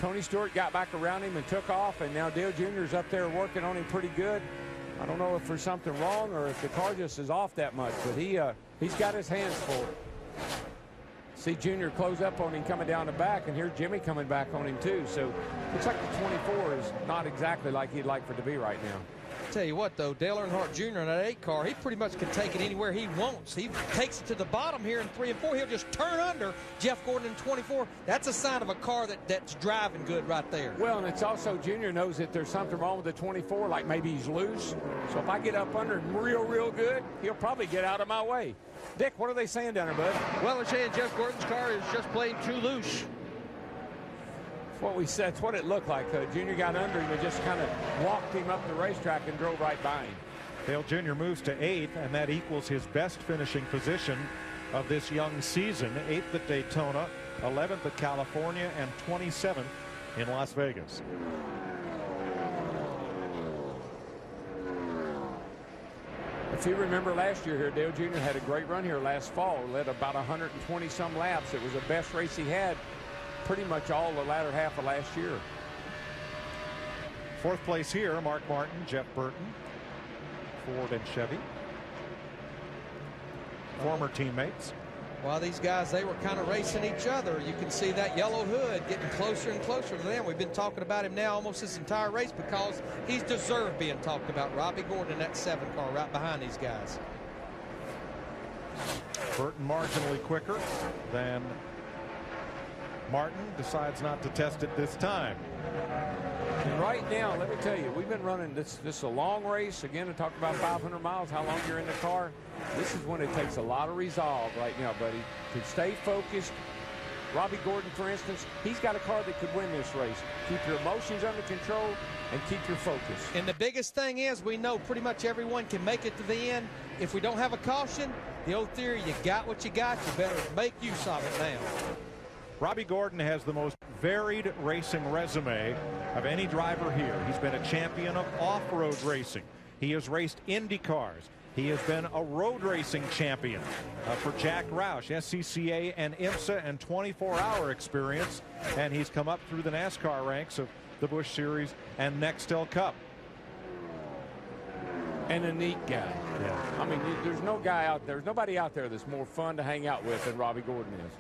Tony Stewart got back around him and took off, and now Dale Jr.'s up there working on him pretty good. I don't know if there's something wrong or if the car just is off that much, but he's got his hands full. See Junior close up on him coming down the back, and here's Jimmy coming back on him too. So looks like the 24 is not exactly like he'd like for it to be right now. tell you what, though, Dale Earnhardt Jr. in that 8 car, he pretty much can take it anywhere he wants. He takes it to the bottom here in 3 and 4. He'll just turn under Jeff Gordon in 24. That's a sign of a car that's driving good right there. Well, and it's also Junior knows that there's something wrong with the 24, like maybe he's loose. So if I get up under him real good, he'll probably get out of my way. Dick, what are they saying down there, bud? Well, they're saying Jeff Gordon's car is just plain too loose. That's what we said. That's what it looked like. Junior got under him and just kind of walked him up the racetrack and drove right by him. Dale Jr. moves to 8th, and that equals his best finishing position of this young season. 8th at Daytona, 11th at California, and 27th in Las Vegas. If you remember last year here, Dale Jr. had a great run here last fall. Led about 120 some laps. It was the best race he had pretty much all the latter half of last year. 4th place here, Mark Martin, Jeff Burton, Ford and Chevy. Former teammates. Well, these guys, they were kind of racing each other. You can see that yellow hood getting closer and closer to them. We've been talking about him now almost this entire race because he's deserved being talked about. Robbie Gordon in that 7 car right behind these guys. Burton marginally quicker than Martin, decides not to test it this time. And right now, let me tell you, we've been running this is a long race. Again, to talk about 500 miles, how long you're in the car. This is when it takes a lot of resolve right now, buddy, to stay focused. Robbie Gordon, for instance, he's got a car that could win this race. Keep your emotions under control and keep your focus. And the biggest thing is we know pretty much everyone can make it to the end. If we don't have a caution, the old theory, you got what you got, you better make use of it now. Robbie Gordon has the most varied racing resume of any driver here. He's been a champion of off-road racing. He has raced Indy cars. He has been a road racing champion for Jack Roush, SCCA and IMSA, and 24-hour experience. And he's come up through the NASCAR ranks of the Busch Series and Nextel Cup. And a neat guy. Yeah. I mean, there's no guy out there, there's nobody out there that's more fun to hang out with than Robbie Gordon is.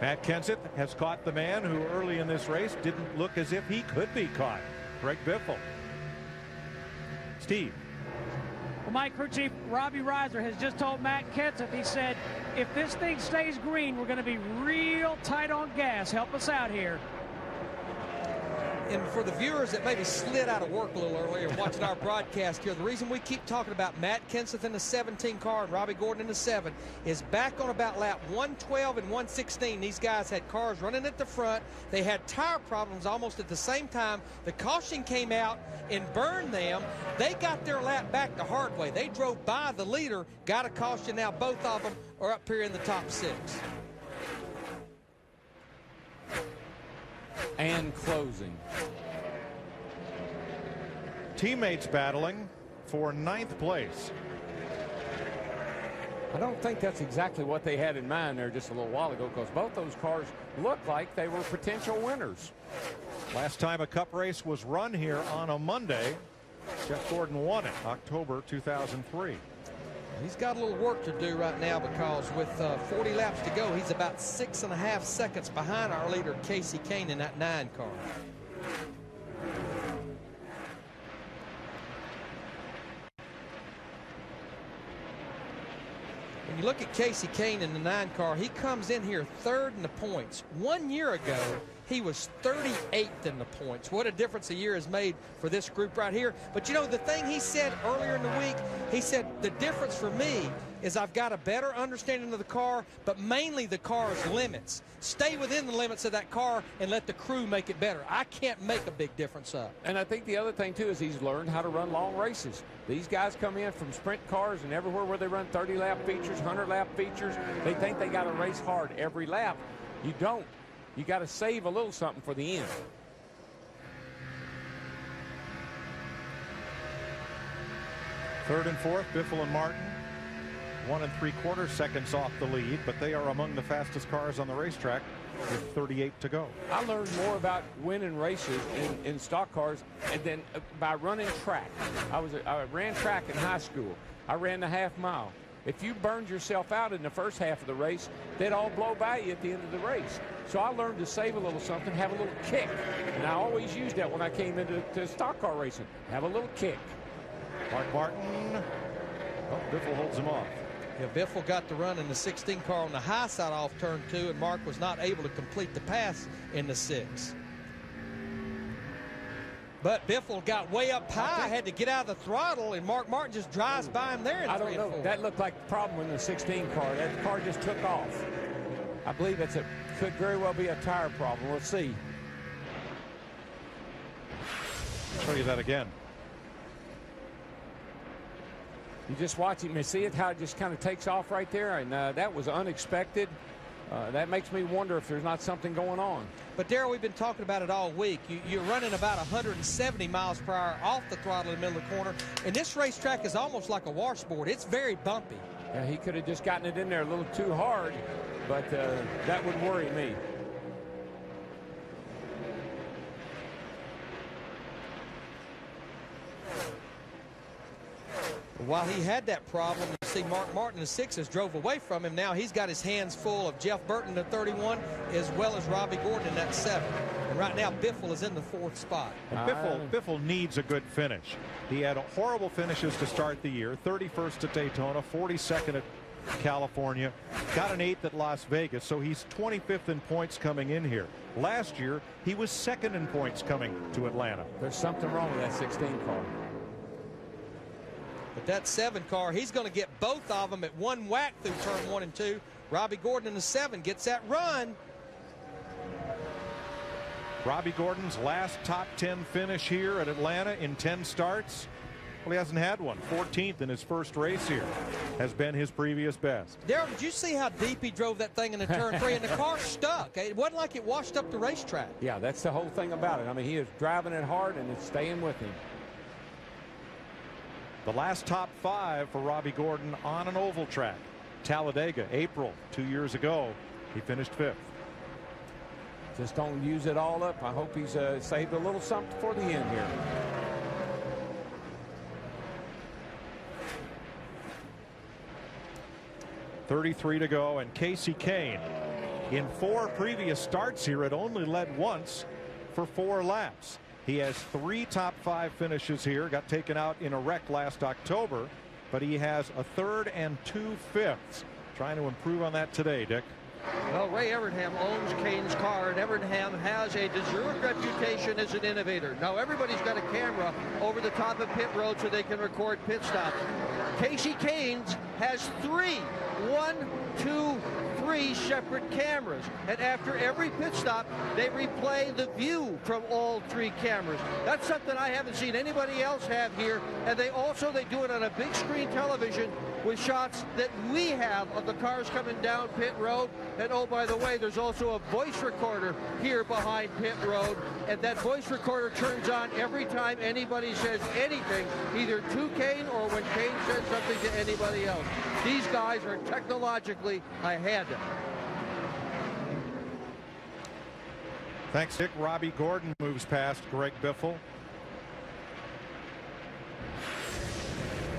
Matt Kenseth has caught the man who early in this race didn't look as if he could be caught. Greg Biffle. Steve. Well, Mike, crew chief Robbie Reiser has just told Matt Kenseth, he said, if this thing stays green, we're going to be real tight on gas. Help us out here. And for the viewers that maybe slid out of work a little earlier watching our broadcast here, the reason we keep talking about Matt Kenseth in the 17 car and Robbie Gordon in the 7 is back on about lap 112 and 116. These guys had cars running at the front. They had tire problems almost at the same time. The caution came out and burned them. They got their lap back the hard way. They drove by the leader, got a caution. Now both of them are up here in the top 6. And closing. Teammates battling for 9th place. I don't think that's exactly what they had in mind there just a little while ago, because both those cars looked like they were potential winners. Last time a Cup race was run here on a Monday, Jeff Gordon won it, October 2003. He's got a little work to do right now because with 40 laps to go, he's about 6.5 seconds behind our leader, Casey Kane, in that 9 car. When you look at Casey Kane in the 9 car, he comes in here 3rd in the points. 1 year ago, he was 38th in the points. What a difference a year has made for this group right here. But you know, the thing he said earlier in the week, he said, the difference for me is I've got a better understanding of the car, but mainly the car's limits. Stay within the limits of that car and let the crew make it better. I can't make a big difference up. And I think the other thing, too, is he's learned how to run long races. These guys come in from sprint cars and everywhere where they run 30-lap features, 100-lap features. They think they got to race hard every lap. You don't. You got to save a little something for the end. Third and fourth, Biffle and Martin, 1 3/4 seconds off the lead, but they are among the fastest cars on the racetrack with 38 to go. I learned more about winning races in stock cars and then by running track. I ran track in high school. I ran the half mile. If you burned yourself out in the first half of the race, they'd all blow by you at the end of the race. So I learned to save a little something, have a little kick. And I always used that when I came into stock car racing. Have a little kick. Mark Martin. Oh, Biffle holds him off. Yeah, Biffle got the run in the 16 car on the high side off turn 2, and Mark was not able to complete the pass in the 6. But Biffle got way up high, had to get out of the throttle, and Mark Martin just drives by him there in 3 and 4. I don't know. That looked like the problem in the 16 car. That car just took off. I believe could very well be a tire problem. We'll see. I'll show you that again. You just watch him and see it, how it just kind of takes off right there, and that was unexpected. That makes me wonder if there's not something going on. But, Darrell, we've been talking about it all week. You're running about 170 miles per hour off the throttle in the middle of the corner, and this racetrack is almost like a washboard. It's very bumpy. Yeah, he could have just gotten it in there a little too hard, but that would worry me. While he had that problem, you see Mark Martin in the 6s drove away from him. Now he's got his hands full of Jeff Burton in the 31 as well as Robbie Gordon in that 7. And right now Biffle is in the 4th spot. And Biffle needs a good finish. He had horrible finishes to start the year. 31st at Daytona, 42nd at California, got an 8th at Las Vegas, so he's 25th in points coming in here. Last year he was 2nd in points coming to Atlanta. There's something wrong with that 16 car. But that 7 car, he's going to get both of them at one whack through turn 1 and 2. Robbie Gordon in the 7 gets that run. Robbie Gordon's last top 10 finish here at Atlanta in 10 starts. Well, he hasn't had one. 14th in his first race here has been his previous best. Darrell, did you see how deep he drove that thing into turn 3? And the car stuck. It wasn't like it washed up the racetrack. Yeah, that's the whole thing about it. I mean, he is driving it hard and it's staying with him. The last top 5 for Robbie Gordon on an oval track. Talladega, April, 2 years ago. He finished 5th. Just don't use it all up. I hope he's saved a little something for the end here. .33 to go, and Casey Kane, in 4 previous starts here, had only led once for 4 laps. He has 3 top 5 finishes here. Got taken out in a wreck last October, but he has a 3rd and 2 5ths. Trying to improve on that today, Dick. Well, Ray Evernham owns Kane's car, and Evernham has a deserved reputation as an innovator. Now, everybody's got a camera over the top of pit road so they can record pit stops. Casey Kane's has 3. 1, 2, 3 separate cameras, and after every pit stop they replay the view from all 3 cameras. That's something I haven't seen anybody else have here, and they do it on a big screen television with shots that we have of the cars coming down pit road. And oh, by the way, there's also a voice recorder here behind pit road, and that voice recorder turns on every time anybody says anything, either to Kane or when Kane says something to anybody else. These guys are technologically ahead. Thanks, Dick. Robbie Gordon moves past Greg Biffle.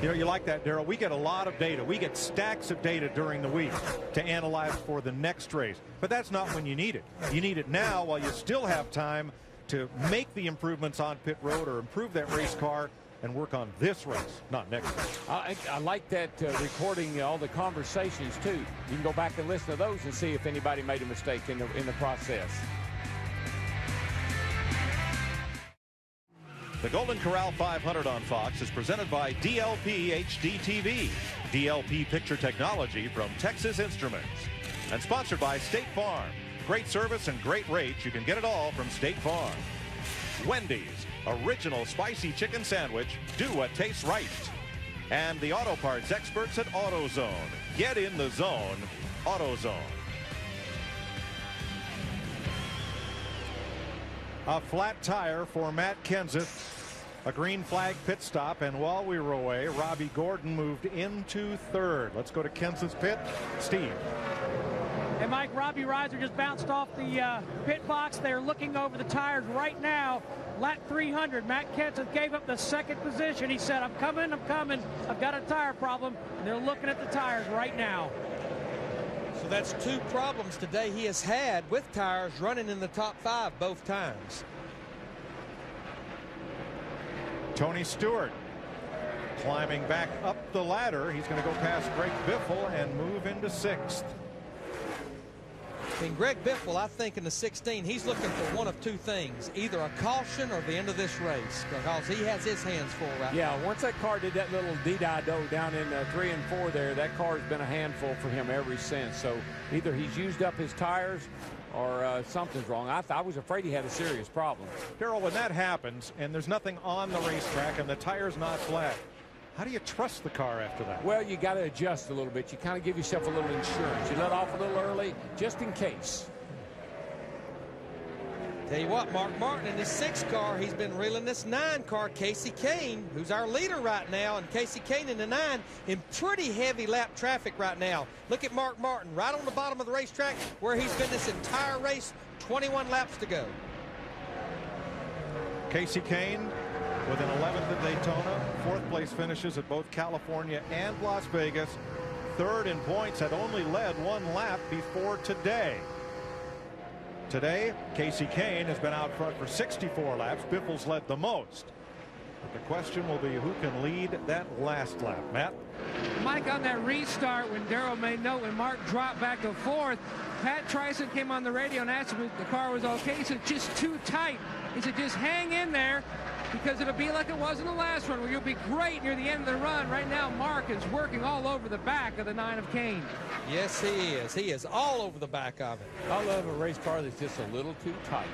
You know, you like that, Darrell. We get a lot of data. We get stacks of data during the week to analyze for the next race. But that's not when you need it. You need it now while you still have time to make the improvements on pit road or improve that race car and work on this race, not next race. I like that recording all the conversations, too. You can go back and listen to those and see if anybody made a mistake in the process. The Golden Corral 500 on Fox is presented by DLP HD TV, DLP picture technology from Texas Instruments, and sponsored by State Farm. Great service and great rates. You can get it all from State Farm. Wendy's original spicy chicken sandwich. Do what tastes right. And the auto parts experts at AutoZone. Get in the zone. AutoZone. A flat tire for Matt Kenseth. A green flag pit stop, and while we were away, Robbie Gordon moved into 3rd. Let's go to Kenseth's pit. Steve. And Mike, Robbie Reiser just bounced off the pit box. They're looking over the tires right now. lap 300. Matt Kenseth gave up the second position. He said, I'm coming. I've got a tire problem. And they're looking at the tires right now. So that's 2 problems today he has had with tires running in the top 5 both times. Tony Stewart climbing back up the ladder. He's going to go past Greg Biffle and move into 6th. And Greg Biffle, I think in the 16, he's looking for one of 2 things, either a caution or the end of this race, because he has his hands full right now. Yeah, once that car did that little D-do down in 3 and 4 there, that car's been a handful for him ever since. So either he's used up his tires or something's wrong. I was afraid he had a serious problem. Darrell, when that happens and there's nothing on the racetrack and the tire's not flat, how do you trust the car after that? Well, you got to adjust a little bit. You kind of give yourself a little insurance. You let off a little early just in case. Tell you what, Mark Martin in his 6 car, he's been reeling this 9 car, Casey Kane, who's our leader right now, and Casey Kane in the 9 in pretty heavy lap traffic right now. Look at Mark Martin right on the bottom of the racetrack where he's been this entire race, 21 laps to go. Casey Kane with an 11th at Daytona, 4th place finishes at both California and Las Vegas. 3rd in points, had only led 1 lap before today. Today, Casey Kane has been out front for 64 laps. Biffle's led the most. But the question will be who can lead that last lap. Matt? Mike, on that restart, when Darrell made note, when Mark dropped back to 4th, Pat Tryson came on the radio and asked him if the car was okay. He said, just too tight. He said, just hang in there, because it'll be like it was in the last run, where you'll be great near the end of the run. Right now, Mark is working all over the back of the 9 of Kane. Yes, he is. He is all over the back of it. I love a race car that's just a little too tight.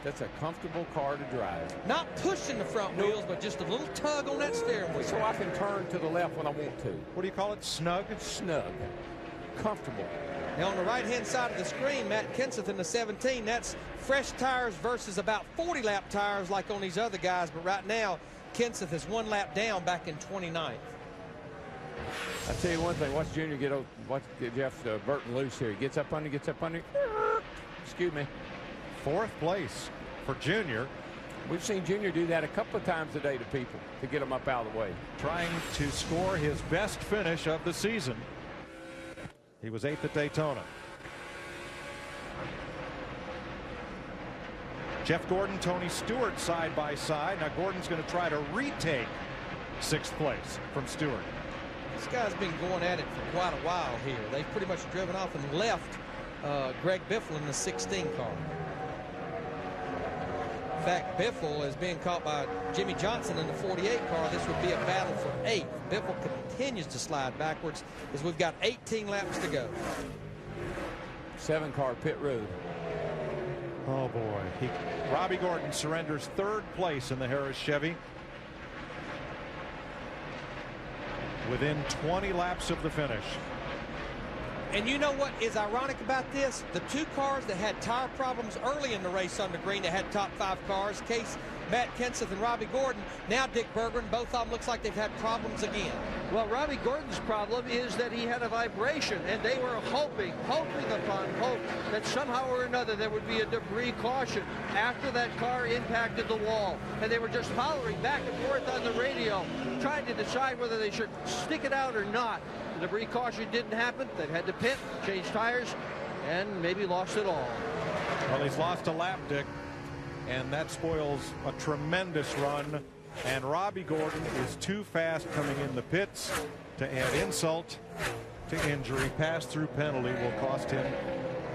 That's a comfortable car to drive. Not pushing the front wheels, but just a little tug on that steering wheel. So I can turn to the left when I want to. What do you call it? Snug? Snug. Comfortable. Now on the right-hand side of the screen, Matt Kenseth in the 17. That's fresh tires versus about 40-lap tires like on these other guys. But right now, Kenseth is 1 lap down back in 29th. I tell you one thing. Watch Junior watch Jeff Burton loose here. He gets up under. Excuse me. 4th place for Junior. We've seen Junior do that a couple of times a day to people to get them up out of the way. Trying to score his best finish of the season. He was 8th at Daytona. Jeff Gordon, Tony Stewart side by side. Now Gordon's going to try to retake 6th place from Stewart. This guy's been going at it for quite a while here. They've pretty much driven off and left Greg Biffle in the 16 car. In fact, Biffle is being caught by Jimmy Johnson in the 48 car. This would be a battle for 8th. Biffle continues to slide backwards as we've got 18 laps to go. 7-car pit road. Oh boy. Robbie Gordon surrenders 3rd place in the Harris Chevy. Within 20 laps of the finish. And you know what is ironic about this? The 2 cars that had tire problems early in the race on the green that had top 5 cars, Matt Kenseth and Robbie Gordon. Now Dick Berggren, both of them looks like they've had problems again. Well, Robbie Gordon's problem is that he had a vibration, and they were hoping upon hope that somehow or another there would be a debris caution after that car impacted the wall. And they were just hollering back and forth on the radio, trying to decide whether they should stick it out or not. The debris caution didn't happen. They had to pit, change tires, and maybe lost it all. Well, he's lost a lap, Dick, and that spoils a tremendous run. And Robbie Gordon is too fast coming in the pits to add insult to injury. Pass-through penalty will cost him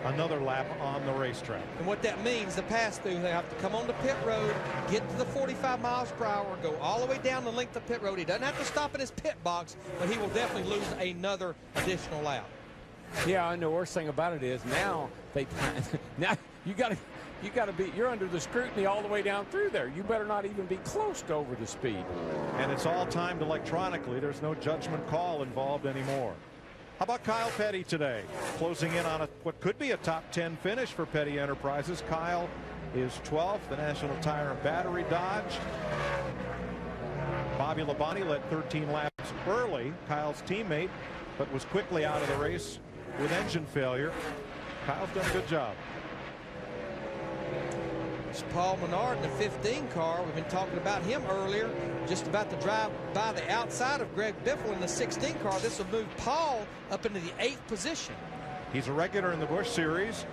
another lap on the racetrack. And what that means, the pass-through, they have to come on the pit road, get to the 45 miles per hour, go all the way down the length of pit road. He doesn't have to stop in his pit box, but he will definitely lose another additional lap. Yeah, and the worst thing about it is now you're under the scrutiny all the way down through there. You better not even be close to over the speed. And it's all timed electronically. There's no judgment call involved anymore. How about Kyle Petty today? Closing in on what could be a top 10 finish for Petty Enterprises. Kyle is 12th, the National Tire and Battery Dodge. Bobby Labonte led 13 laps early, Kyle's teammate, but was quickly out of the race with engine failure. Kyle's done a good job. It's Paul Menard in the 15 car. We've been talking about him earlier, just about to drive by the outside of Greg Biffle in the 16 car. This will move Paul up into the 8th position. He's a regular in the Busch Series,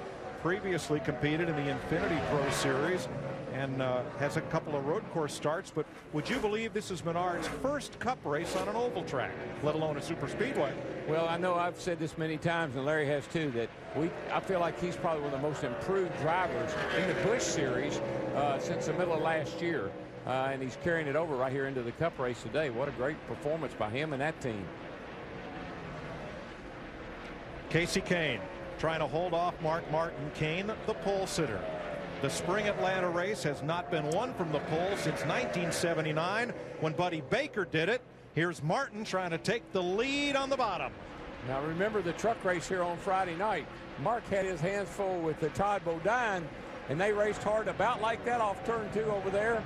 previously competed in the Infinity Pro Series, and has a couple of road course starts. But would you believe this is Menard's first Cup race on an oval track, let alone a super speedway? Well, I know I've said this many times, and Larry has too, that I feel like he's probably one of the most improved drivers in the Busch Series since the middle of last year. And he's carrying it over right here into the Cup race today. What a great performance by him and that team. Casey Kane trying to hold off Mark Martin. Kane, the pole sitter. The spring Atlanta race has not been won from the pole since 1979 when Buddy Baker did it. Here's Martin trying to take the lead on the bottom. Now remember the truck race here on Friday night. Mark had his hands full with the Todd Bodine, and they raced hard about like that off turn 2 over there.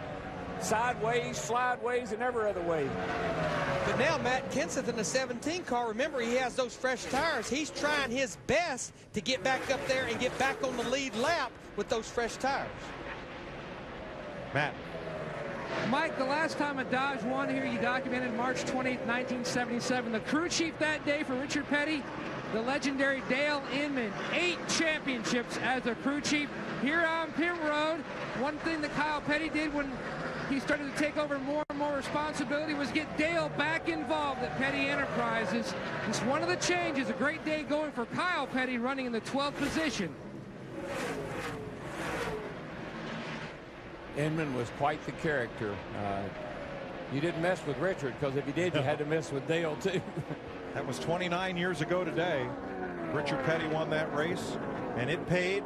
Sideways, slideways, and every other way. But now Matt Kenseth in the 17 car, remember he has those fresh tires. He's trying his best to get back up there and get back on the lead lap with those fresh tires. Matt. Mike, the last time a Dodge won here, you documented March 28, 1977. The crew chief that day for Richard Petty, the legendary Dale Inman. 8 championships as a crew chief here on pit road. One thing that Kyle Petty did when he started to take over more and more responsibility was get Dale back involved at Petty Enterprises. It's one of the changes. A great day going for Kyle Petty, running in the 12th position. Inman was quite the character. You didn't mess with Richard, because if you did, you had to mess with Dale too. That was 29 years ago today. Richard Petty won that race, and it paid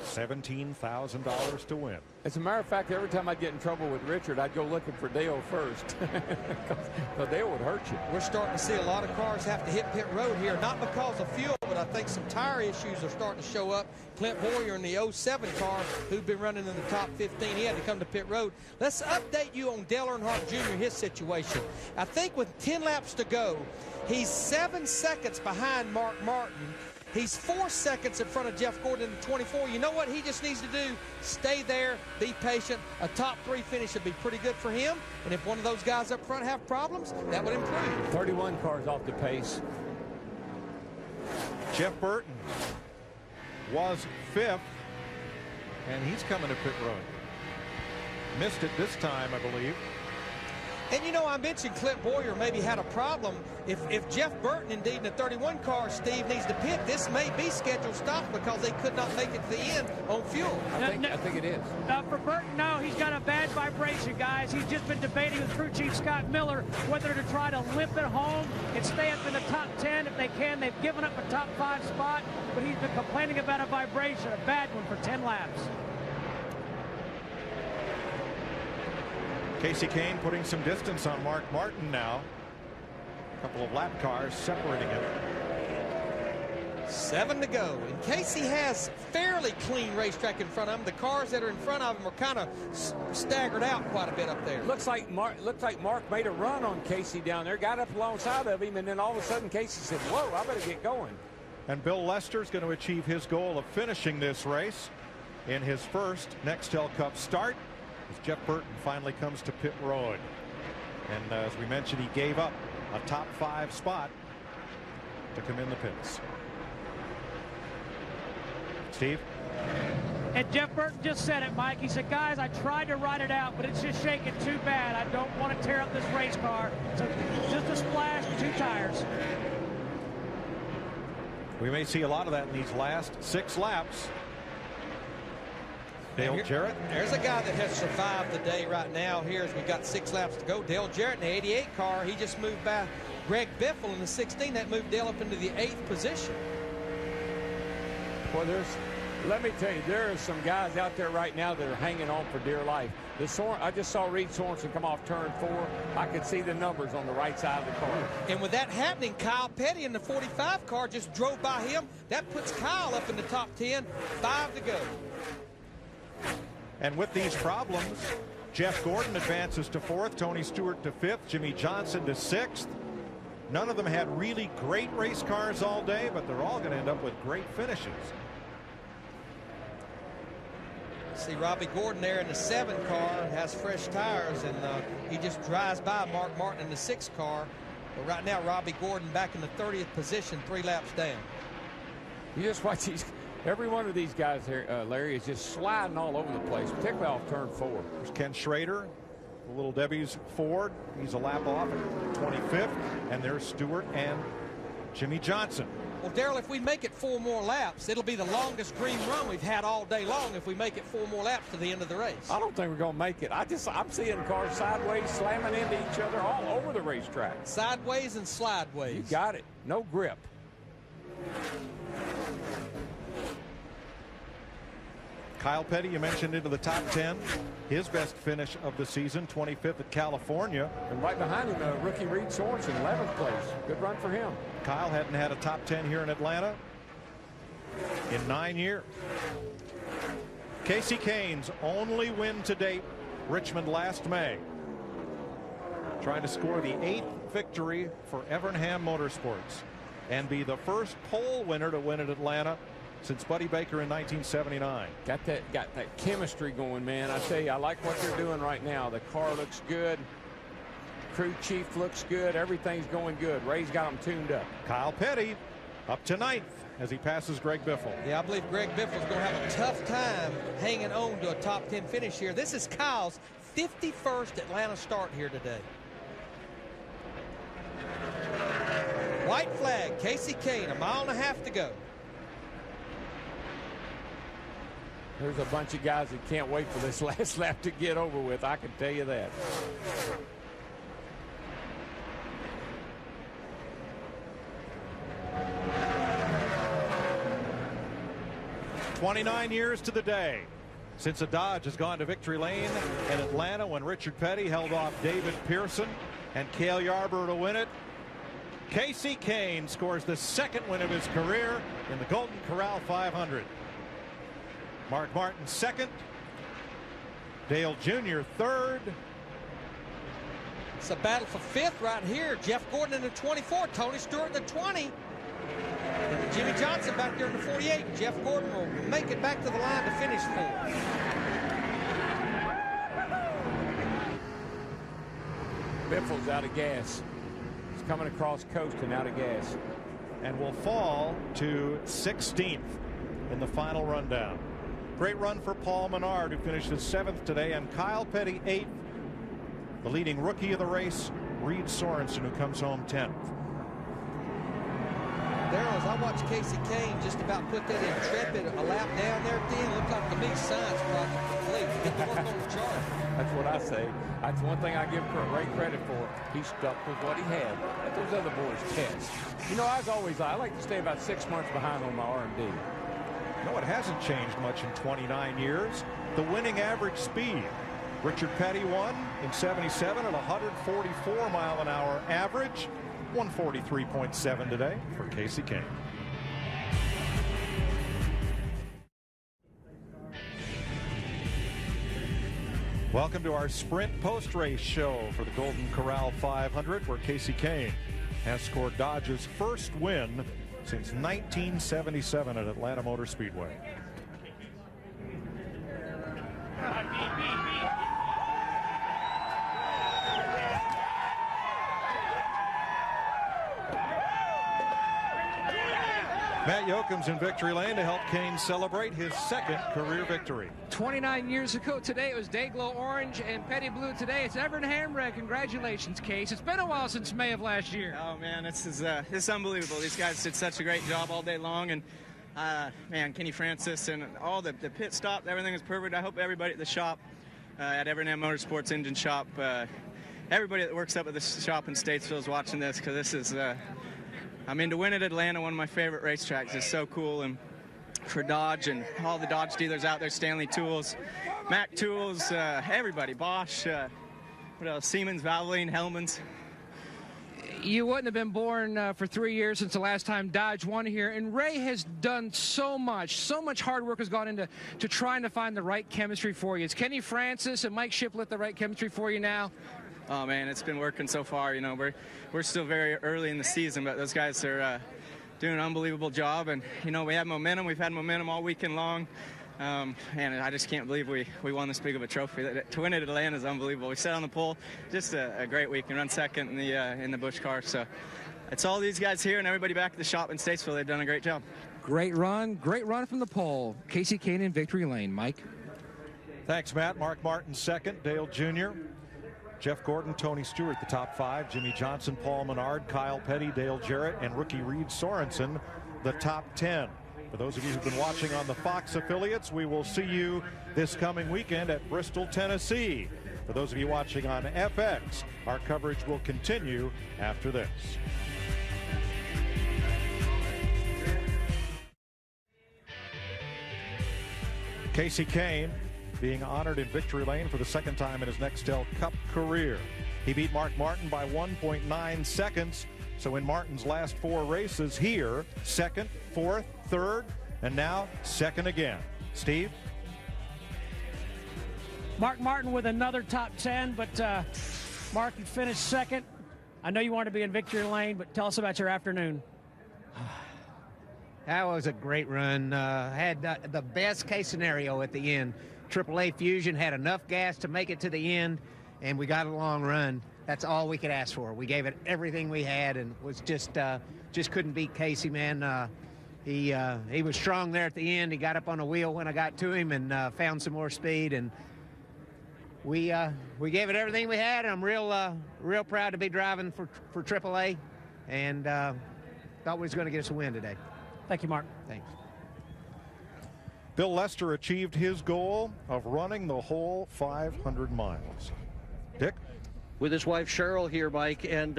$17,000 to win. As a matter of fact, every time I'd get in trouble with Richard, I'd go looking for Dale first, because Dale would hurt you. We're starting to see a lot of cars have to hit pit road here, not because of fuel, but I think some tire issues are starting to show up. Clint Boyer in the 07 car, who's been running in the top 15, he had to come to pit road. Let's update you on Dale Earnhardt Jr., his situation. I think with 10 laps to go, he's 7 seconds behind Mark Martin. He's 4 seconds in front of Jeff Gordon in 24. You know what he just needs to do? Stay there, be patient. A top 3 finish would be pretty good for him. And if one of those guys up front have problems, that would improve. 31 cars off the pace. Jeff Burton was 5th, and he's coming to pit road. Missed it this time, I believe. And, you know, I mentioned Clint Boyer maybe had a problem. If Jeff Burton, indeed, in the 31 car, Steve, needs to pit, this may be scheduled stop because they could not make it to the end on fuel. I think it is. For Burton, no, he's got a bad vibration, guys. He's just been debating with crew chief Scott Miller whether to try to limp it home and stay up in the top 10 if they can. They've given up a top 5 spot, but he's been complaining about a vibration, a bad one for 10 laps. Casey Kane putting some distance on Mark Martin now. A couple of lap cars separating him. 7 to go. And Casey has fairly clean racetrack in front of him. The cars that are in front of him are kind of staggered out quite a bit up there. Looks like Mark made a run on Casey down there, got up alongside of him, and then all of a sudden Casey said, whoa, I better get going. And Bill Lester's going to achieve his goal of finishing this race in his first Nextel Cup start, as Jeff Burton finally comes to pit road. And as we mentioned, he gave up a top 5 spot to come in the pits. Steve? And Jeff Burton just said it, Mike. He said, guys, I tried to ride it out, but it's just shaking too bad. I don't want to tear up this race car. So just a splash, 2 tires. We may see a lot of that in these last 6 laps. Dale Jarrett. There's a guy that has survived the day right now here as we've got 6 laps to go. Dale Jarrett in the 88 car. He just moved by Greg Biffle in the 16. That moved Dale up into the 8th position. Well, let me tell you, there are some guys out there right now that are hanging on for dear life. I just saw Reed Sorensen come off turn 4. I could see the numbers on the right side of the car. And with that happening, Kyle Petty in the 45 car just drove by him. That puts Kyle up in the top 10. 5 to go. And with these problems, Jeff Gordon advances to 4th, Tony Stewart to 5th, Jimmy Johnson to 6th. None of them had really great race cars all day, but they're all going to end up with great finishes. See Robbie Gordon there in the 7 car, has fresh tires, and he just drives by Mark Martin in the 6 car. But right now, Robbie Gordon back in the 30th position, 3 laps down. You just watch these. Every one of these guys here, Larry, is just sliding all over the place, particularly off turn 4. There's Ken Schrader, Little Debbie's Ford. He's a lap off at 25th. And there's Stewart and Jimmy Johnson. Well, Darrell, if we make it 4 more laps, it'll be the longest green run we've had all day long if we make it 4 more laps to the end of the race. I don't think we're going to make it. I'm seeing cars sideways slamming into each other all over the racetrack. Sideways and slideways. You got it. No grip. Kyle Petty, you mentioned, into the top 10. His best finish of the season, 25th at California. And right behind him, rookie Reed Sorensen, 11th place. Good run for him. Kyle hadn't had a top 10 here in Atlanta in 9 years. Casey Kane's only win to date, Richmond last May. Trying to score the 8th victory for Evernham Motorsports and be the first pole winner to win at Atlanta since Buddy Baker in 1979. Got that chemistry going, man. I tell you, I like what they're doing right now. The car looks good. Crew chief looks good. Everything's going good. Ray's got them tuned up. Kyle Petty up to 9th as he passes Greg Biffle. Yeah, I believe Greg Biffle's going to have a tough time hanging on to a top 10 finish here. This is Kyle's 51st Atlanta start here today. White flag, Casey Kane, 1.5 miles to go. There's a bunch of guys that can't wait for this last lap to get over with. I can tell you that. "29 years to the day since a Dodge has gone to victory lane in Atlanta when Richard Petty held off David Pearson and Cale Yarborough to win it. Casey Kane scores the 2nd win of his career in the Golden Corral 500. Mark Martin 2nd. Dale Jr. 3rd. It's a battle for 5th right here. Jeff Gordon in the 24, Tony Stewart in the 20. And Jimmy Johnson back there in the 48. Jeff Gordon will make it back to the line to finish 4th. Biffle's out of gas. He's coming across coast and out of gas. And will fall to 16th in the final rundown. Great run for Paul Menard, who finishes 7th today, and Kyle Petty 8th. The leading rookie of the race, Reed Sorensen, who comes home 10th. Darrell, as I watched Casey Kane just about put that Intrepid a lap down there at the end, looked like to me science project complete. Get to work on the chart. That's what I say. That's one thing I give Ray credit for. He stuck with what he had. Let those other boys test. You know, I like to stay about 6 months behind on my R&D. No, it hasn't changed much in 29 years. The winning average speed. Richard Petty won in 77 at 144 mile an hour average. 143.7 today for Casey Kane. Welcome to our sprint post-race show for the Golden Corral 500, where Casey Kane has scored Dodge's first win since 1977 at Atlanta Motor Speedway. Matt Yoakum's in victory lane to help Kane celebrate his 2nd career victory. 29 years ago today, it was Dayglow Orange and Petty Blue. Today, it's Evernham Red. Congratulations, Case. It's been a while since May of last year. Oh, man, this is unbelievable. These guys did such a great job all day long. And, man, Kenny Francis and all the pit stop, everything is perfect. I hope everybody at the shop, at Evernham Motorsports Engine Shop, everybody that works up at the shop in Statesville is watching this, because this is... I mean, to win at Atlanta, one of my favorite racetracks, is so cool. And for Dodge and all the Dodge dealers out there, Stanley Tools, Mac Tools, everybody, Bosch, what else, Siemens, Valvoline, Hellman's. You wouldn't have been born for 3 years since the last time Dodge won here, and Ray has done so much hard work has gone into trying to find the right chemistry for you. It's Kenny Francis and Mike Shiplett the right chemistry for you now? Oh, man, it's been working so far. You know, we're still very early in the season, but those guys are doing an unbelievable job. And, you know, we have momentum. We've had momentum all weekend long. And I just can't believe we won this big of a trophy. To win at Atlanta is unbelievable. We sat on the pole, just a great week, and run second in the Busch car. So it's all these guys here and everybody back at the shop in Statesville. They've done a great job. Great run from the pole. Casey Kane in victory lane. Mike. Thanks, Matt. Mark Martin second, Dale Jr., Jeff Gordon, Tony Stewart, the top 5, Jimmy Johnson, Paul Menard, Kyle Petty, Dale Jarrett, and rookie Reed Sorensen, the top 10. For those of you who've been watching on the Fox affiliates, we will see you this coming weekend at Bristol, Tennessee. For those of you watching on FX, our coverage will continue after this. Casey Kane being honored in victory lane for the second time in his Nextel Cup career. He beat Mark Martin by 1.9 seconds. So in Martin's last 4 races here, second, fourth, third, and now second again. Steve? Mark Martin with another top 10, but Mark, you finished second. I know you want to be in victory lane, but tell us about your afternoon. That was a great run. Had the best case scenario at the end. AAA Fusion had enough gas to make it to the end, and we got a long run. That's all we could ask for. We gave it everything we had, and was just couldn't beat Casey, man. He was strong there at the end. He got up on the wheel when I got to him and found some more speed, and we gave it everything we had. And I'm real proud to be driving for AAA, and thought we was going to get us a win today. Thank you, Mark. Thanks. Bill Lester achieved his goal of running the whole 500 miles. Dick? With his wife Cheryl here, Mike, and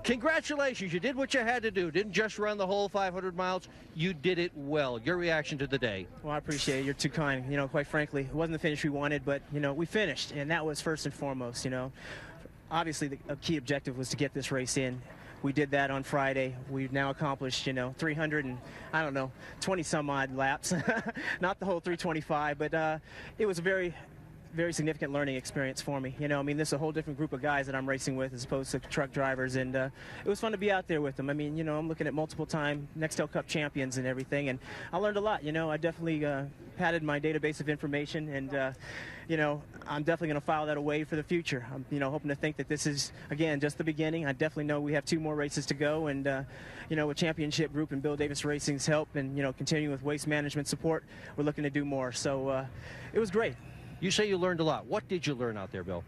congratulations. You did what you had to do. Didn't just run the whole 500 miles. You did it well. Your reaction to the day? Well, I appreciate it. You're too kind. You know, quite frankly, it wasn't the finish we wanted, but, you know, we finished, and that was first and foremost, you know. Obviously, the key objective was to get this race in. We did that on Friday. We've now accomplished, you know, 300 and, I don't know, 20-some-odd laps. Not the whole 325, but it was a very significant learning experience for me. You know, I mean, this is a whole different group of guys that I'm racing with as opposed to truck drivers, and it was fun to be out there with them. I mean, you know, I'm looking at multiple-time Nextel Cup champions and everything, and I learned a lot. You know, I definitely padded my database of information, and you know, I'm definitely going to file that away for the future. I'm, you know, hoping to think that this is, again, just the beginning. I definitely know we have 2 more races to go, and you know, with Championship Group and Bill Davis Racing's help, and, you know, continuing with Waste Management support, we're looking to do more. So it was great. You say you learned a lot. What did you learn out there, Bill?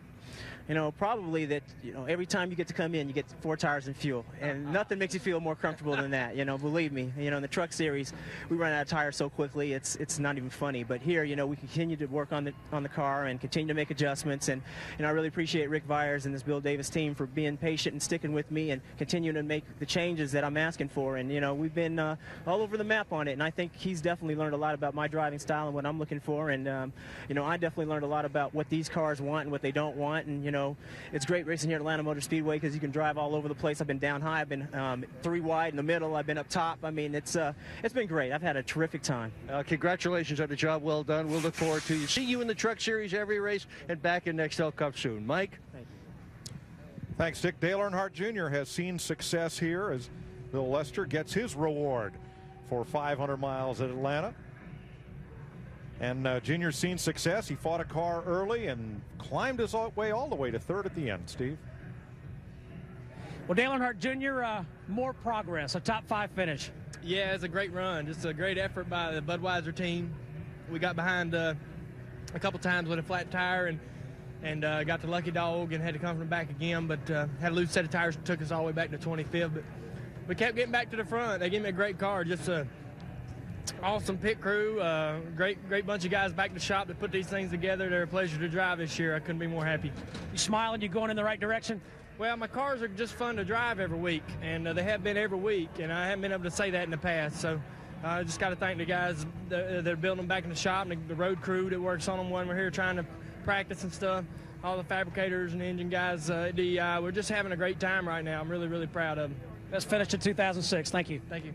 You know, probably that, you know, every time you get to come in, you get 4 tires and fuel. And nothing makes you feel more comfortable than that. You know, believe me, you know, in the truck series, we run out of tires so quickly, it's not even funny. But here, you know, we continue to work on the car and continue to make adjustments. And, you know, I really appreciate Rick Vyers and this Bill Davis team for being patient and sticking with me and continuing to make the changes that I'm asking for. And, you know, we've been all over the map on it. And I think he's definitely learned a lot about my driving style and what I'm looking for. And, you know, I definitely learned a lot about what these cars want and what they don't want. And, you know, it's great racing here at Atlanta Motor Speedway because you can drive all over the place. I've been down high, I've been 3 wide in the middle, I've been up top. I mean, it's been great. I've had a terrific time. Congratulations on the job well done. We'll look forward to you. See you in the truck series every race and back in Nextel Cup soon. Mike? Thank you. Thanks, Dick. Dale Earnhardt Jr. has seen success here as Bill Lester gets his reward for 500 miles at Atlanta. And Junior's seen success. He fought a car early and climbed his way all the way to 3rd at the end. Steve? Well, Dale Earnhardt Jr., more progress, a top 5 finish. Yeah, it's a great run. Just a great effort by the Budweiser team. We got behind a couple times with a flat tire and got the lucky dog and had to come from the back again, but had a loose set of tires that took us all the way back to 25th. But we kept getting back to the front. They gave me a great car. Just a awesome pit crew, great bunch of guys back in the shop that put these things together. They're a pleasure to drive this year. I couldn't be more happy. You smiling? You going in the right direction? Well, my cars are just fun to drive every week, and they have been every week, and I haven't been able to say that in the past. So I just got to thank the guys that are building them back in the shop, and the road crew that works on them when we're here trying to practice and stuff. All the fabricators and engine guys at DEI. We're just having a great time right now. I'm really, really proud of them. Best finish in 2006. Thank you. Thank you.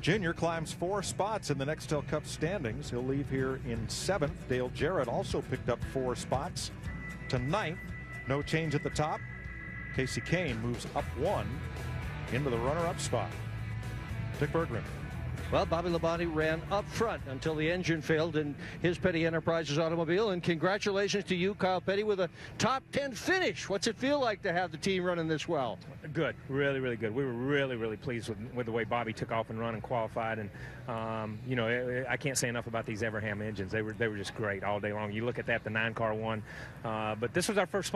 Junior climbs 4 spots in the Nextel Cup standings. He'll leave here in 7th. Dale Jarrett also picked up 4 spots to 9th. No change at the top. Casey Kane moves up 1 into the runner-up spot. Dick Berggren. Well, Bobby Labonte ran up front until the engine failed in his Petty Enterprises automobile. And congratulations to you, Kyle Petty, with a top 10 finish. What's it feel like to have the team running this well? Good, really, really good. We were really, really pleased with the way Bobby took off and run and qualified. And you know, I can't say enough about these Everham engines. They were just great all day long. You look at that, the 9-car won. But this was our first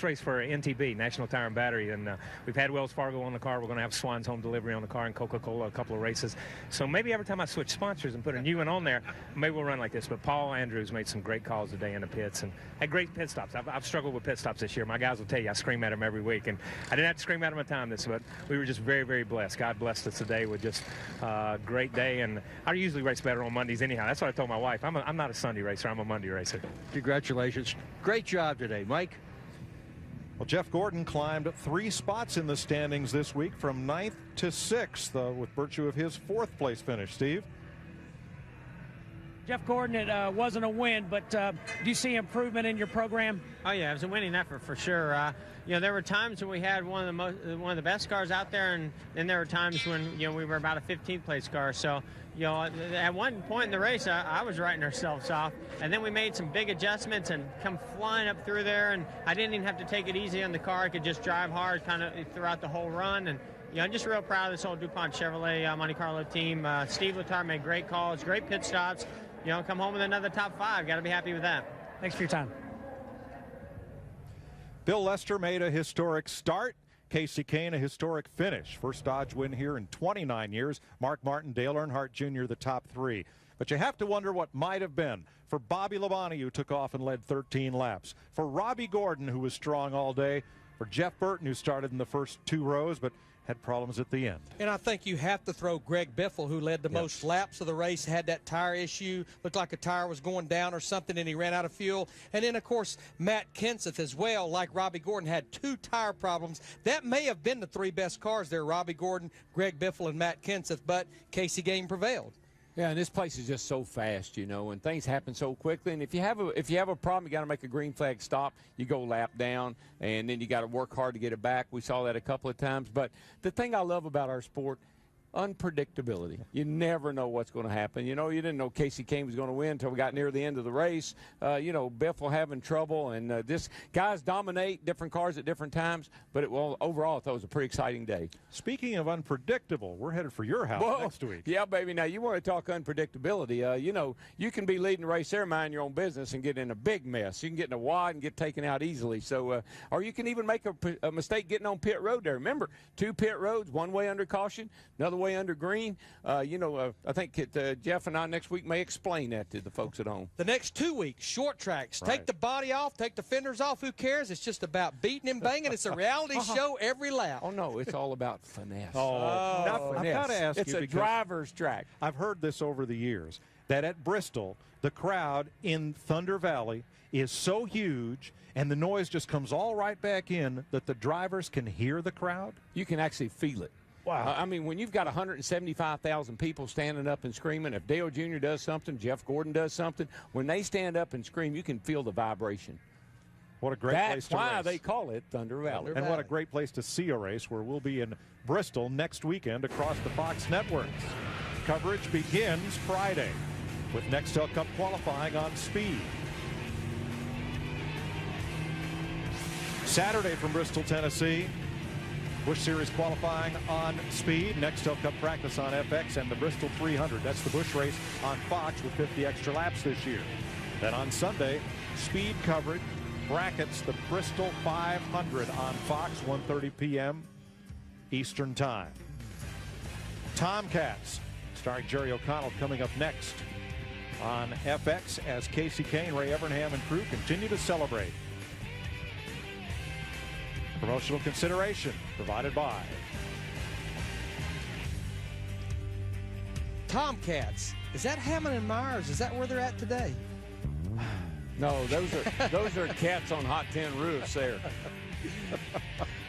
race for NTB, National Tire and Battery, and we've had Wells Fargo on the car. We're going to have Swan's Home Delivery on the car and Coca-Cola a couple of races. So maybe every time I switch sponsors and put a new one on there, maybe we'll run like this. But Paul Andrews made some great calls today in the pits and had great pit stops. I've struggled with pit stops this year. My guys will tell you I scream at them every week, and I didn't have to scream at them a time this, but we were just very, very blessed. God blessed us today with just a great day, and I usually race better on Mondays anyhow. That's what I told my wife. I'm not a Sunday racer. I'm a Monday racer. Congratulations. Great job today, Mike. Well, Jeff Gordon climbed 3 spots in the standings this week from 9th to 6th with virtue of his 4th place finish. Steve? Jeff Gordon, it wasn't a win, but do you see improvement in your program? Oh yeah, it was a winning effort for sure. You know, there were times when we had one of the best cars out there, and then there were times when we were about a 15th place car. So at one point in the race, I was writing ourselves off, and then we made some big adjustments and come flying up through there, and I didn't even have to take it easy on the car. I could just drive hard kind of throughout the whole run, and I'm just real proud of this whole DuPont Chevrolet Monte Carlo team. Steve Letarte made great calls, great pit stops. Come home with another top 5. Got to be happy with that. Thanks for your time. Bill Lester made a historic start. Casey Kane, a historic finish. First Dodge win here in 29 years. Mark Martin, Dale Earnhardt Jr., the top 3. But you have to wonder what might have been for Bobby Labonte, who took off and led 13 laps. For Robbie Gordon, who was strong all day. For Jeff Burton, who started in the first 2 rows, but had problems at the end. And I think you have to throw Greg Biffle, who led the most laps of the race, had that tire issue, looked like a tire was going down or something, and he ran out of fuel. And then, of course, Matt Kenseth as well, like Robbie Gordon, had 2 tire problems. That may have been the 3 best cars there, Robbie Gordon, Greg Biffle, and Matt Kenseth, but Casey Kane prevailed. Yeah, and this place is just so fast, and things happen so quickly. And if you have a problem, you got to make a green flag stop. You go lap down, and then you got to work hard to get it back. We saw that a couple of times. But the thing I love about our sport, unpredictability. You never know what's going to happen. You didn't know Casey Kane was going to win until we got near the end of the race. Biffle having trouble, and this guys dominate different cars at different times. But overall, I thought it was a pretty exciting day. Speaking of unpredictable, we're headed for your house next week. Yeah, baby. Now, you want to talk unpredictability. You can be leading the race there, mind your own business, and get in a big mess. You can get in a wad and get taken out easily. So, or you can even make a mistake getting on pit road there. Remember, 2 pit roads, one way under caution, another way under green. I think Jeff and I next week may explain that to the folks at home. The next 2 weeks, short tracks. Right. Take the body off, take the fenders off. Who cares? It's just about beating and banging. It's a reality show every lap. Oh, no, it's all about finesse. Now, I've got to ask it's you, a driver's track. I've heard this over the years, that at Bristol, the crowd in Thunder Valley is so huge, and the noise just comes all right back in, that the drivers can hear the crowd? You can actually feel it. Wow. I mean, when you've got 175,000 people standing up and screaming, if Dale Jr. does something, Jeff Gordon does something, when they stand up and scream, you can feel the vibration. What a great place to race. That's why they call it Thunder Valley. And what a great place to see a race, where we'll be in Bristol next weekend across the Fox networks. Coverage begins Friday with Nextel Cup qualifying on Speed. Saturday from Bristol, Tennessee, Busch Series qualifying on Speed, Nextel Cup practice on FX, and the Bristol 300. That's the Busch race on Fox with 50 extra laps this year. Then on Sunday, Speed coverage, brackets the Bristol 500 on Fox, 1:30 p.m. Eastern Time. Tomcats, starring Jerry O'Connell, coming up next on FX as Casey Kane, Ray Evernham, and crew continue to celebrate. Promotional consideration provided by Tomcats. Is that Hammond and Myers? Is that where they're at today? No, those are cats on hot tin roofs there.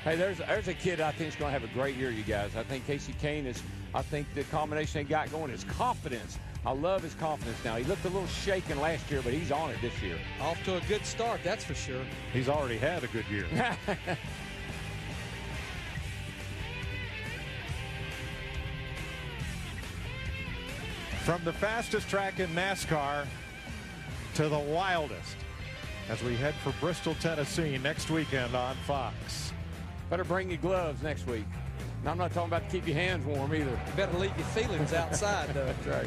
Hey, there's a kid I think is going to have a great year, you guys. I think Casey Kane is. I think the combination they got going is confidence. I love his confidence now. He looked a little shaken last year, but he's on it this year. Off to a good start, that's for sure. He's already had a good year. From the fastest track in NASCAR to the wildest, as we head for Bristol, Tennessee next weekend on Fox. Better bring your gloves next week. And I'm not talking about to keep your hands warm either. You better leave your feelings outside, though. That's right.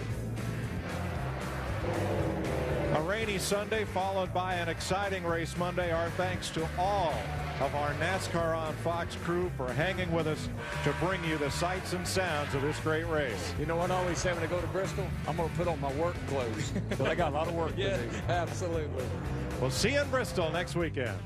A rainy Sunday followed by an exciting race Monday. Our thanks to all of our NASCAR on Fox crew for hanging with us to bring you the sights and sounds of this great race. You know what I always say when I go to Bristol? I'm going to put on my work clothes because I got a lot of work to do. Absolutely. We'll see you in Bristol next weekend.